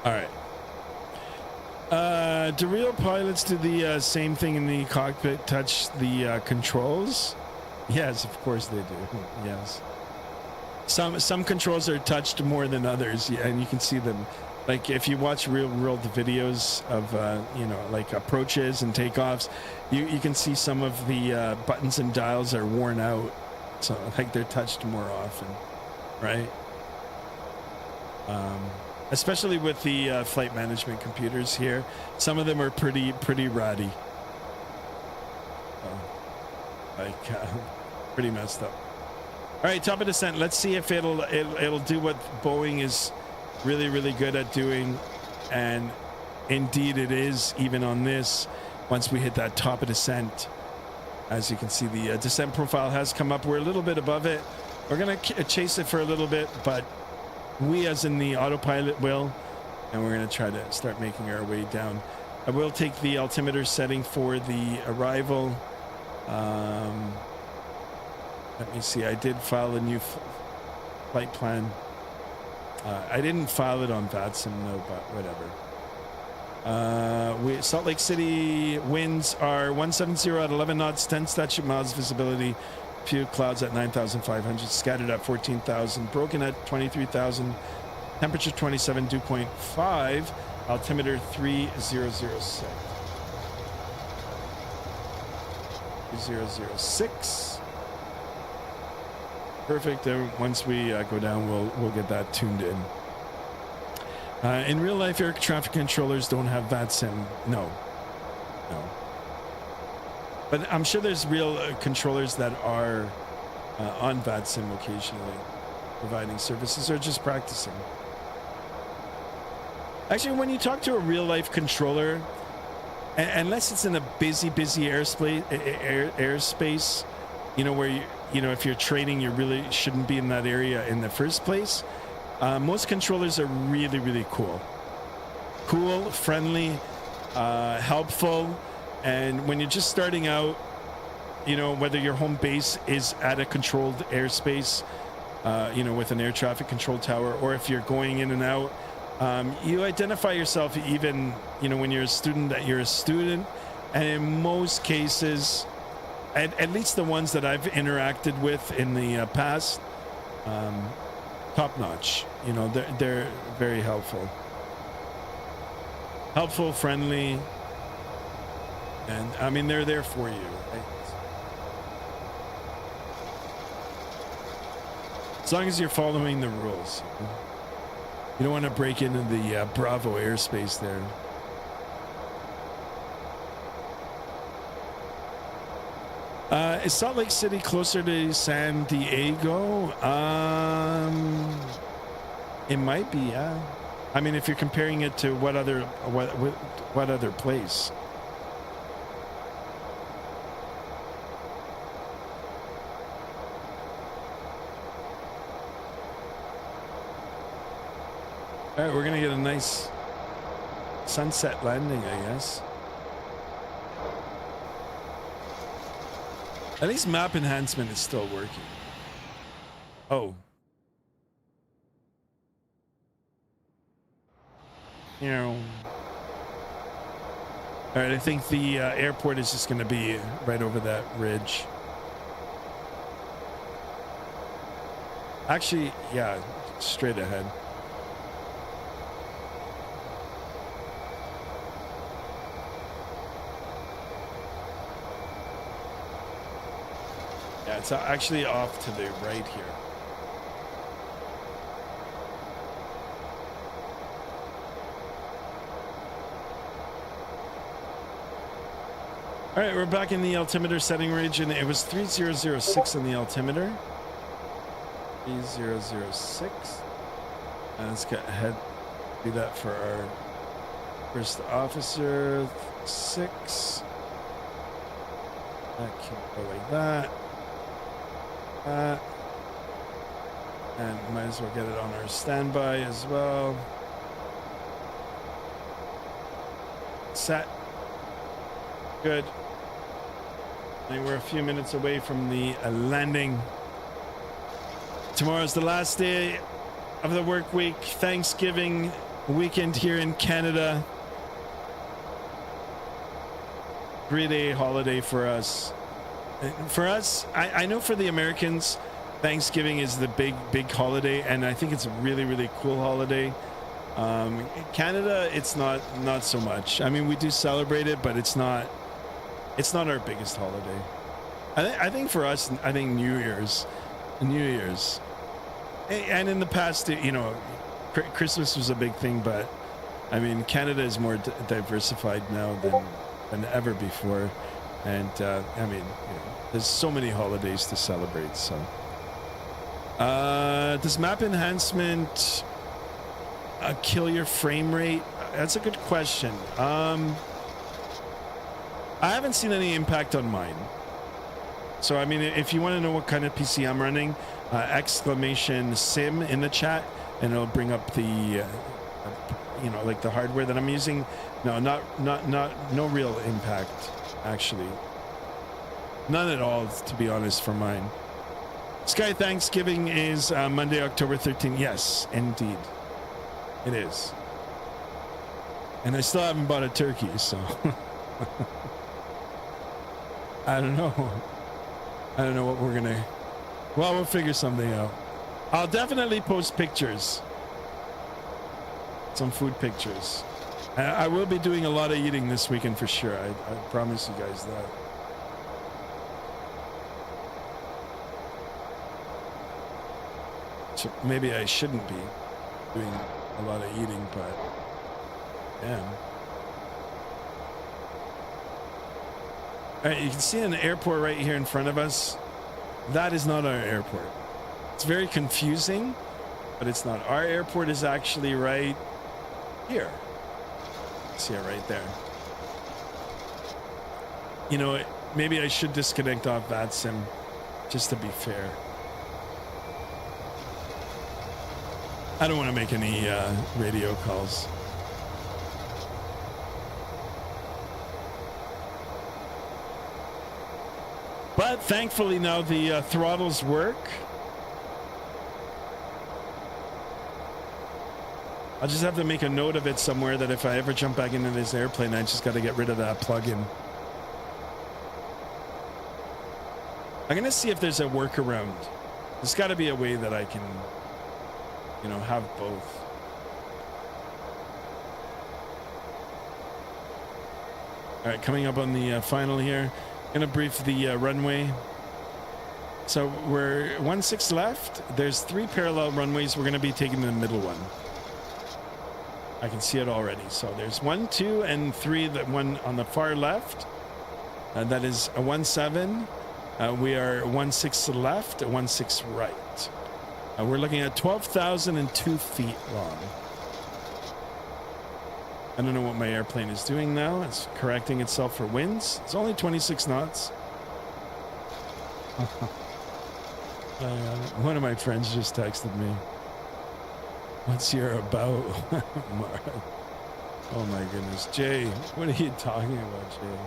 All right. Do real pilots do the same thing in the cockpit? Touch the controls? Yes, of course they do. Yes. Some controls are touched more than others, yeah, and you can see them. Like if you watch real world videos of like approaches and takeoffs, you can see some of the buttons and dials are worn out, so like they're touched more often, right? Especially with the flight management computers here, some of them are pretty ratty. Pretty messed up. All right, top of descent. Let's see if it'll do what Boeing is really good at doing, and indeed it is. Even on this, once we hit that top of descent, as you can see, the descent profile has come up. We're a little bit above it. We're gonna chase it for a little bit, but we, as in the autopilot, will, and we're going to try to start making our way down. I will take the altimeter setting for the arrival. Let me see. I did file a new flight plan. I didn't file it on Vatsim, though, but whatever. Salt Lake City winds are 170 at 11 knots, 10 statute miles visibility. Few clouds at 9,500, scattered at 14,000, broken at 23,000, temperature 27, dew point 5, altimeter 3006. 3006. Perfect. Once we go down, we'll get that tuned in. In real life, air traffic controllers don't have VATSIM. No. But I'm sure there's real controllers that are on Vatsim occasionally, providing services or just practicing. Actually, when you talk to a real life controller, unless it's in a busy airspace, where if you're training, you really shouldn't be in that area in the first place. Most controllers are really cool, friendly, helpful. And when you're just starting out, whether your home base is at a controlled airspace, with an air traffic control tower, or if you're going in and out, you identify yourself even, when you're a student, that you're a student. And in most cases, at least the ones that I've interacted with in the past, top notch. They're very helpful, friendly. And I mean, they're there for you. Right? As long as you're following the rules. You don't want to break into the Bravo airspace there. Is Salt Lake City closer to San Diego? It might be, yeah. I mean, if you're comparing it to what other place? All right, we're gonna get a nice sunset landing, I guess. At least map enhancement is still working. Oh. All right, I think the airport is just gonna be right over that ridge. Actually, yeah, straight ahead. Yeah, it's actually off to the right here. All right, we're back in the altimeter setting region. It was 3006 on the altimeter. 3006. Let's go ahead, do that for our first officer. 6. That can go like that. That. And might as well get it on our standby as well. Set. Good. And we're a few minutes away from the landing. Tomorrow's the last day of the work week. Thanksgiving weekend here in Canada. 3-day holiday for us. For us, I know for the Americans, Thanksgiving is the big holiday, and I think it's a really cool holiday. Canada, it's not so much. I mean, we do celebrate it, but it's not our biggest holiday. I think for us, I think New Year's, and in the past, you know, Christmas was a big thing, but I mean, Canada is more diversified now than ever before, and I mean, you know, there's so many holidays to celebrate. So, does map enhancement kill your frame rate? That's a good question. I haven't seen any impact on mine. So, I mean, if you want to know what kind of PC I'm running, exclamation sim in the chat, and it'll bring up the, you know, like the hardware that I'm using. No, no real impact, actually. None at all, to be honest, for mine. Sky Thanksgiving is Monday, October 13th. Yes, indeed. It is. And I still haven't bought a turkey, so I don't know what we're gonna. Well, we'll figure something out. I'll definitely post pictures. Some food pictures. I will be doing a lot of eating this weekend for sure. I promise you guys that. So maybe I shouldn't be doing a lot of eating, but damn. All right, you can see an airport right here in front of us. That is not our airport. It's very confusing, but it's not. Our airport is actually right here. See it right there. You know, maybe I should disconnect off Vatsim, just to be fair. I don't want to make any radio calls. But thankfully now the throttles work. I'll just have to make a note of it somewhere that if I ever jump back into this airplane, I just got to get rid of that plug-in. I'm going to see if there's a workaround. There's got to be a way that I can, you know, have both. All right, coming up on the final here. Going to brief the runway. So we're 16 left. There's 3 parallel runways. We're going to be taking the middle one. I can see it already. So there's 1, 2, and 3. The one on the far left. That is a 17. We are 16 left, 16 right. We're looking at 12,002 feet long. I don't know what my airplane is doing now. It's correcting itself for winds. It's only 26 knots. One of my friends just texted me. What's your about? Oh my goodness. Jay, what are you talking about, Jay?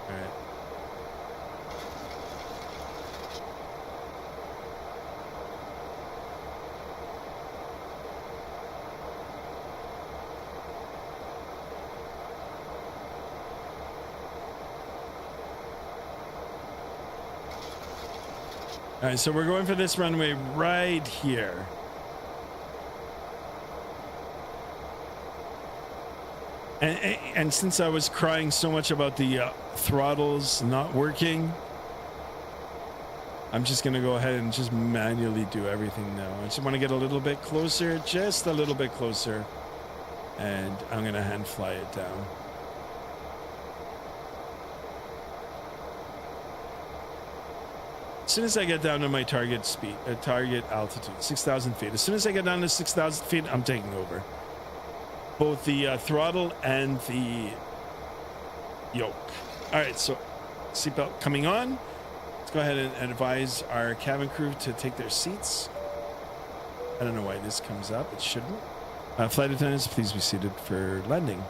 All right. All right, so we're going for this runway right here. And since I was crying so much about the throttles not working, I'm just going to go ahead and just manually do everything now. I just want to get a little bit closer, just a little bit closer, and I'm going to hand fly it down. As soon as I get down to my target speed, target altitude, 6,000 feet. As soon as I get down to 6,000 feet, I'm taking over. Both the throttle and the yoke. All right, so seatbelt coming on. Let's go ahead and advise our cabin crew to take their seats. I don't know why this comes up. It shouldn't. Flight attendants, please be seated for landing.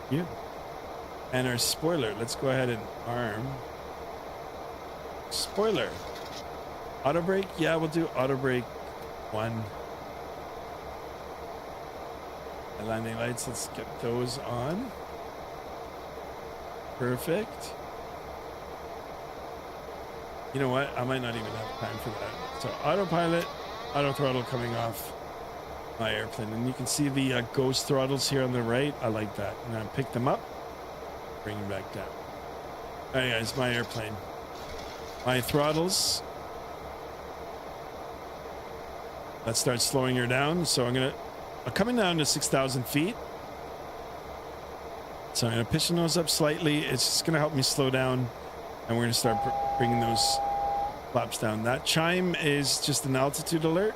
Yeah. And our spoiler, let's go ahead and arm. Spoiler. Auto brake? Yeah, we'll do auto brake 1. And landing lights, let's get those on. Perfect. You know what? I might not even have time for that. So autopilot, auto throttle coming off my airplane. And you can see the ghost throttles here on the right. I like that. And I pick them up, bring them back down. All right, guys, my airplane. My throttles. Let's start slowing her down. So I'm coming down to 6,000 feet. So I'm going to pitch the nose up slightly. It's just going to help me slow down. And we're going to start bringing those flaps down. That chime is just an altitude alert.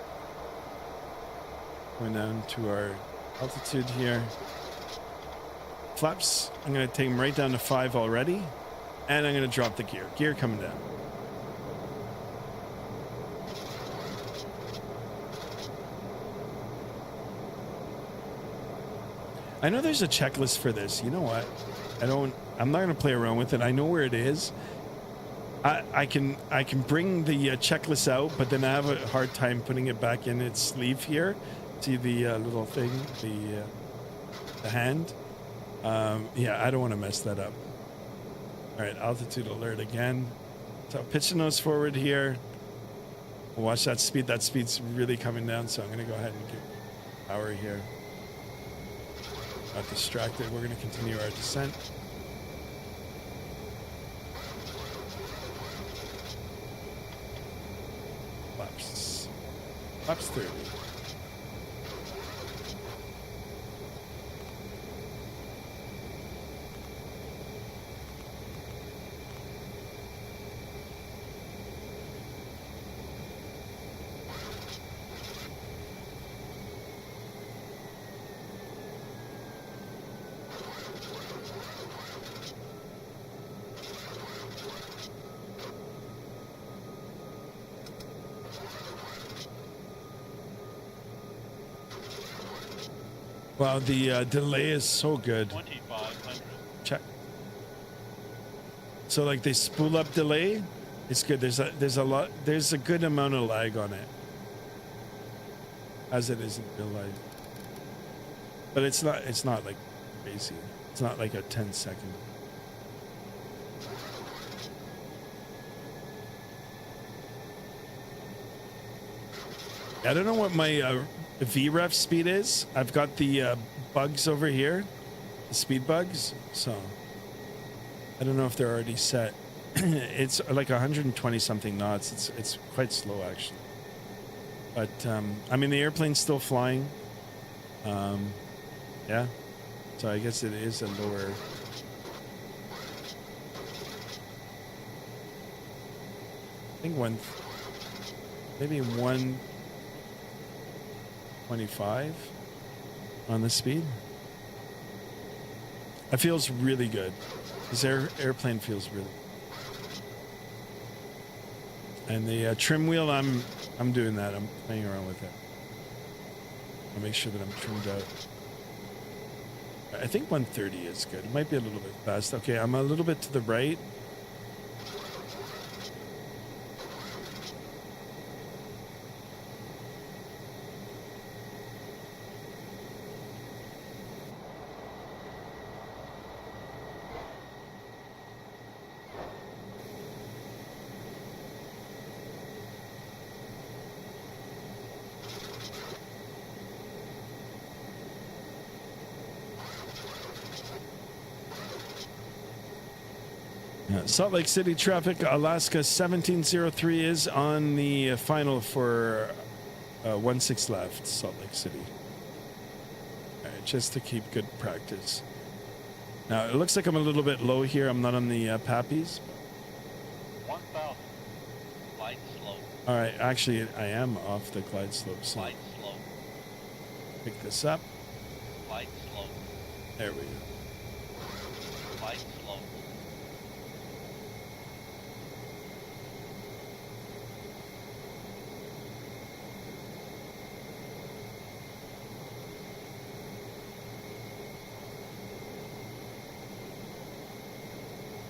Going down to our altitude here. Flaps, I'm going to take them right down to 5 already. And I'm going to drop the gear. Gear coming down. I know there's a checklist for this. You know what? I'm not going to play around with it. I know where it is. I can bring the checklist out, but then I have a hard time putting it back in its sleeve here. See the little thing, the hand. Yeah, I don't want to mess that up. All right, altitude alert again. So pitch the nose forward here. Watch that speed. That speed's really coming down, so I'm going to go ahead and give power here. Not distracted. We're going to continue our descent. Flaps 30. Wow, the delay is so good. 2,500. Check. So like they spool up delay, it's good. There's a good amount of lag on it, as it is in real life. But it's not like crazy. It's not like a 10-second. I don't know what my VREF speed is. I've got the bugs over here, the speed bugs. So I don't know if they're already set. It's like 120 something knots. It's quite slow actually. But I mean the airplane's still flying. Yeah. So I guess it is a lower. I think maybe 125 on the speed. It feels really good. This airplane feels really good. And the trim wheel, I'm doing that. I'm playing around with it. I'll make sure that I'm trimmed out. I think 130 is good. It might be a little bit fast. Okay, I'm a little bit to the right. Salt Lake City traffic, Alaska 1703 is on the final for 16 left, Salt Lake City. All right, just to keep good practice. Now, it looks like I'm a little bit low here. I'm not on the Pappies. 1,000. All right, actually, I am off the glide slope, so Light slope. pick this up. Light slope. There we go. Light slope.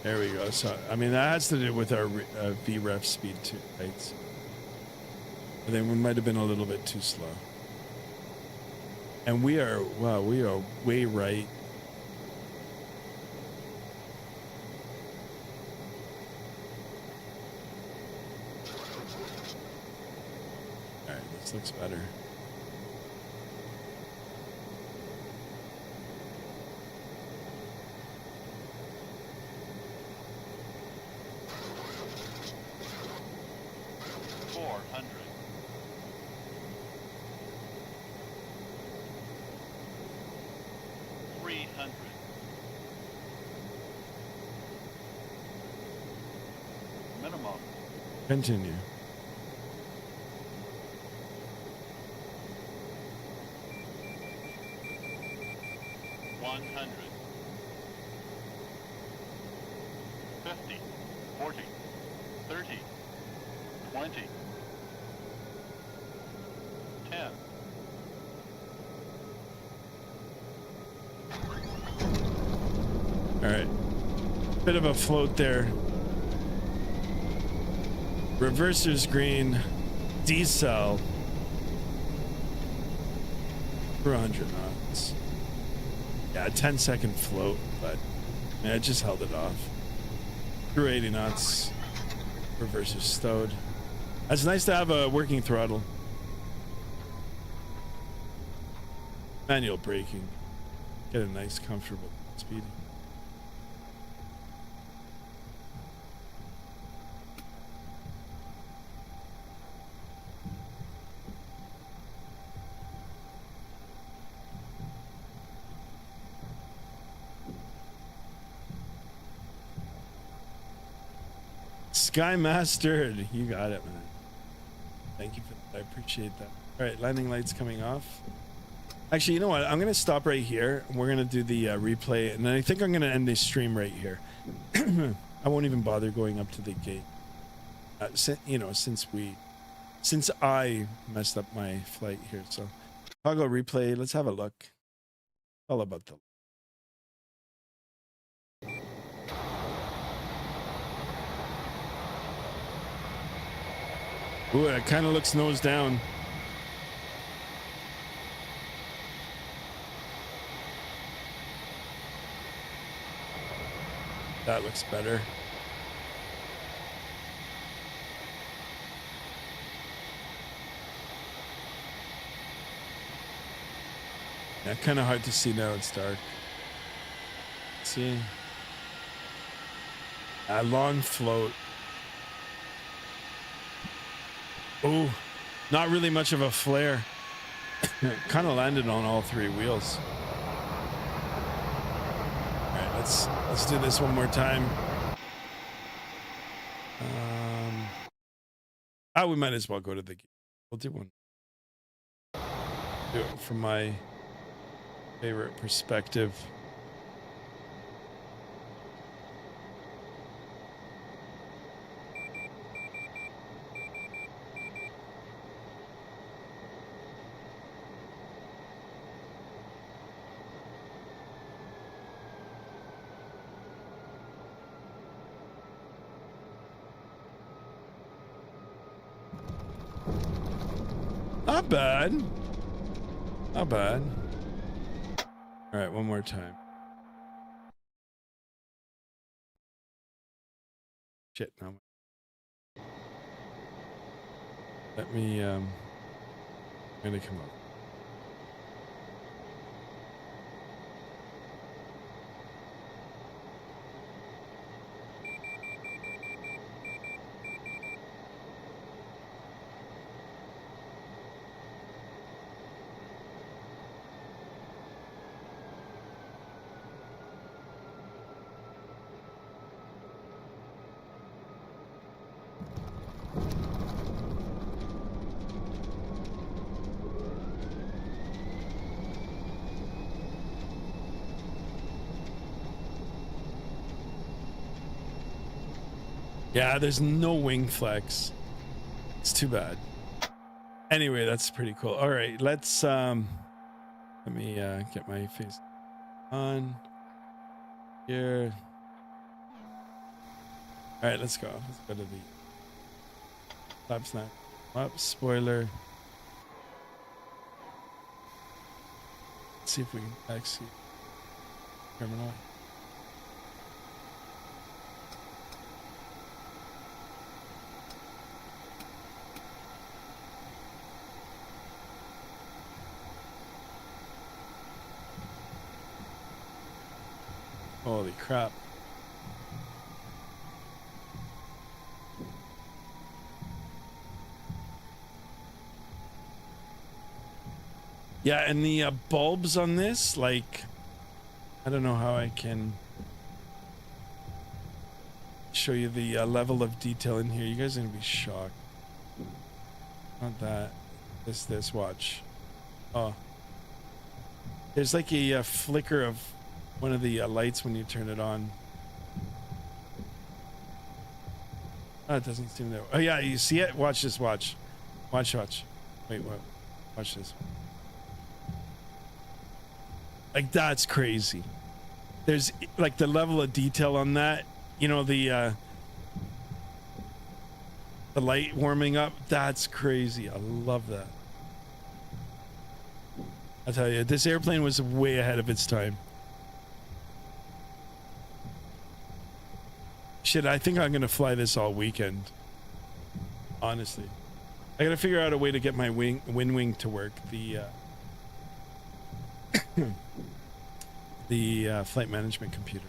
There we go. So, I mean, that has to do with our VREF speed too, right? So, I think we might have been a little bit too slow. And we are, wow, we are way right. All right, this looks better. Minimum. Continue. $100. 50, 40, 30, 20, 10. All right. Bit of a float there. Reverser's green. Decel. 400 knots. Yeah, a 10-second float, but yeah, I just held it off. Through 80 knots. Reverser's stowed. It's nice to have a working throttle. Manual braking. Get a nice, comfortable speed. Sky Mastered, you got it, man. Thank you for that. I appreciate that. All right, landing lights coming off. Actually, you know what? I'm gonna stop right here. We're gonna do the replay, and then I think I'm gonna end this stream right here. I won't even bother going up to the gate. Since I messed up my flight here, so I'll go replay. Let's have a look. All about the. Ooh, it kind of looks nose down. That looks better. Yeah, kind of hard to see now. It's dark. See? A long float. Oh, not really much of a flare. Kind of landed on all three wheels. All right, let's do this one more time. We might as well go to the gate. We'll do one. Do it from my favorite perspective. Not bad. Not bad. All right, one more time. Shit, no. Let me, I'm gonna come up. Yeah, there's no wing flex. It's too bad. Anyway, that's pretty cool. All right, let's let me get my face on here. All right, let's go. Let's go to the flap snap up spoiler. Let's see if we can actually terminal. Holy crap. Yeah, and the bulbs on this, like, I don't know how I can show you the level of detail in here. You guys are gonna be shocked. Not that. This, watch. Oh. There's like a flicker of one of the lights when you turn it on. Oh, it doesn't seem that. Oh yeah, you see it? Watch this, watch. Watch. Wait, what? Watch this. Like, that's crazy. There's like the level of detail on that, you know, the light warming up. That's crazy. I love that. I'll tell you, this airplane was way ahead of its time. Shit, I think I'm gonna fly this all weekend. Honestly, I gotta figure out a way to get my wing to work. The flight management computer.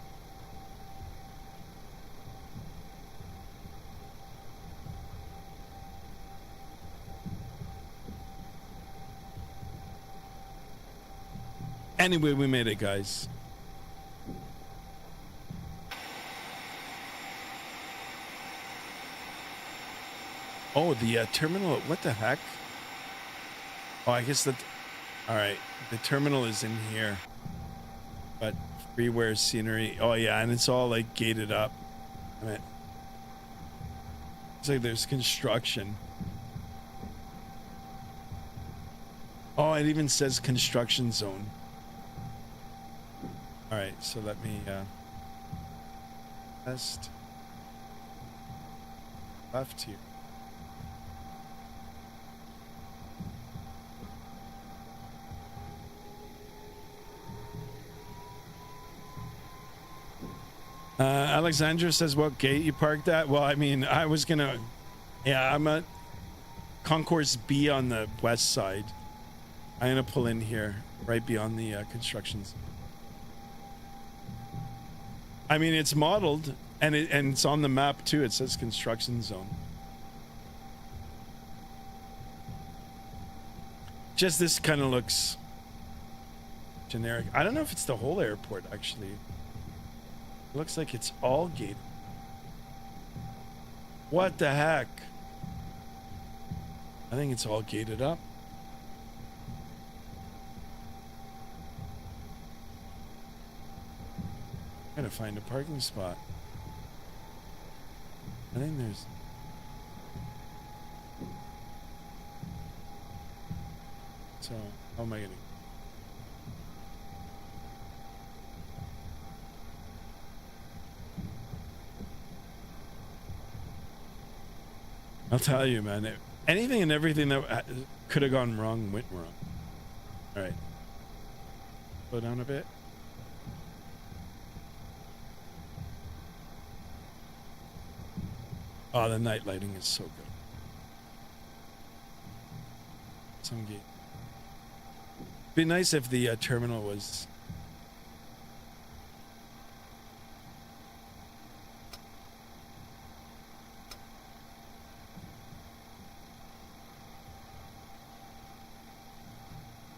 Anyway, we made it, guys. Oh, the terminal. What the heck? Oh, I guess that. All right, the terminal is in here. But freeware scenery. Oh yeah, and it's all like gated up. I mean, it's like there's construction. Oh, it even says construction zone. All right, so let me test left here. Alexandra says, what gate you parked at? Well, I mean, I was gonna, yeah, I'm at Concourse B on the west side. I'm gonna pull in here, right beyond the constructions. I mean, it's modeled, and it's on the map too. It says construction zone. Just this kind of looks generic. I don't know if it's the whole airport, actually. It looks like it's all gated. What the heck? I think it's all gated up. Gotta find a parking spot. I think there's... So, how am I gonna... I'll tell you, man. Anything and everything that could have gone wrong went wrong. All right. Slow down a bit. Oh, the night lighting is so good. Some gate. Be nice if the terminal was...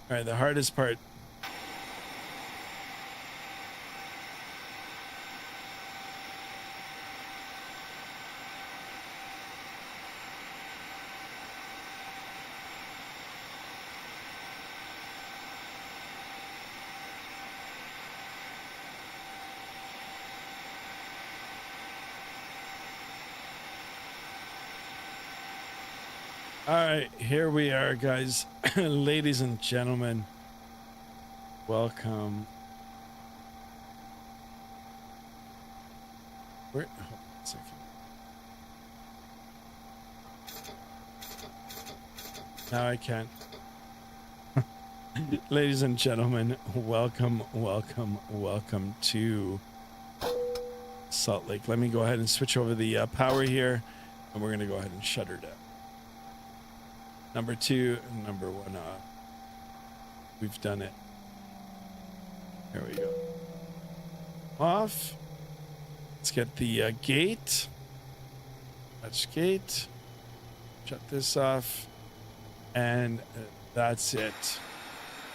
All right, the hardest part. All right, here we are, guys. Ladies and gentlemen, welcome. Where? Hold on a second. Now I can't. Ladies and gentlemen, welcome to Salt Lake. Let me go ahead and switch over the power here, and we're gonna go ahead and shut her down. Number 2, number 1 off. We've done it. Here we go. Off. Let's get the gate. Touch gate. Shut this off. And that's it.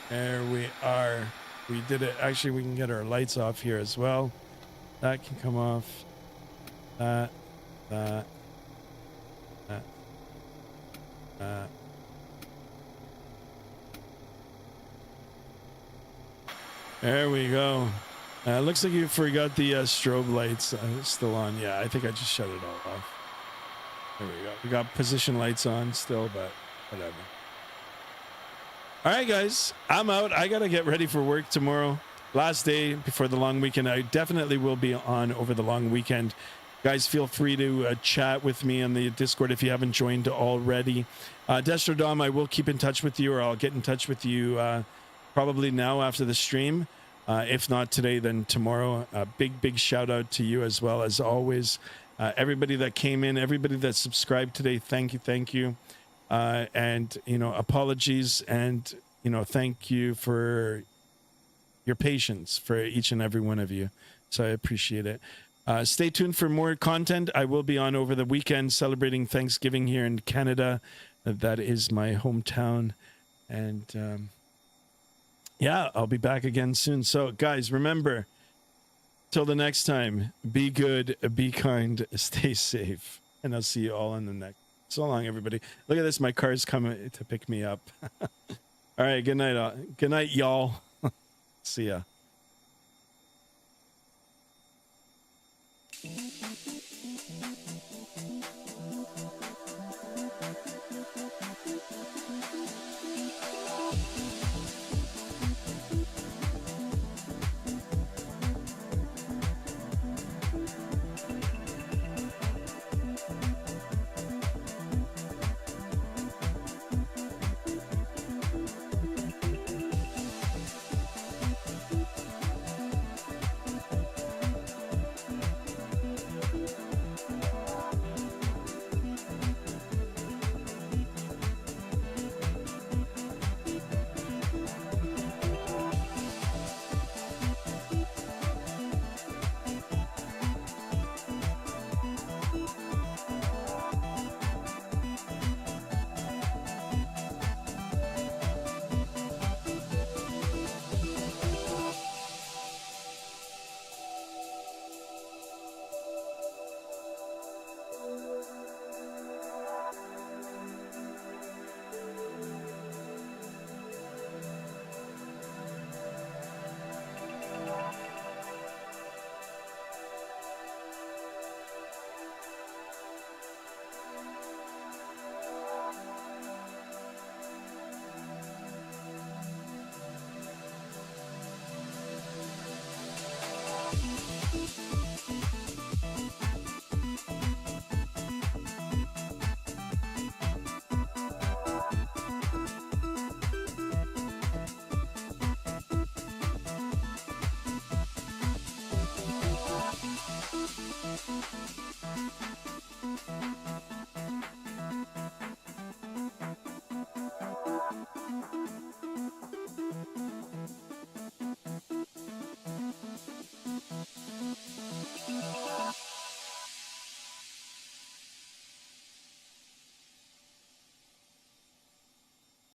There we are. We did it. Actually, we can get our lights off here as well. That can come off. That. There we go. Looks like you forgot the strobe lights still on. Yeah, I think I just shut it all off. There we go. We got position lights on still, but whatever. All right, guys, I'm out. I got to get ready for work tomorrow. Last day before the long weekend. I definitely will be on over the long weekend. Guys, feel free to chat with me on the Discord if you haven't joined already. Destrodom, I will keep in touch with you, or I'll get in touch with you probably now after the stream. If not today, then tomorrow. Big shout out to you as well, as always. Everybody that came in, everybody that subscribed today, thank you. And, you know, apologies, and, you know, thank you for your patience for each and every one of you. So I appreciate it. Stay tuned for more content. I will be on over the weekend celebrating Thanksgiving here in Canada. That is my hometown. And yeah, I'll be back again soon. So guys, remember, till the next time, be good, be kind, stay safe. And I'll see you all in the next. So long, everybody. Look at this. My car's coming to pick me up. All right. Good night. Good night, y'all. See ya.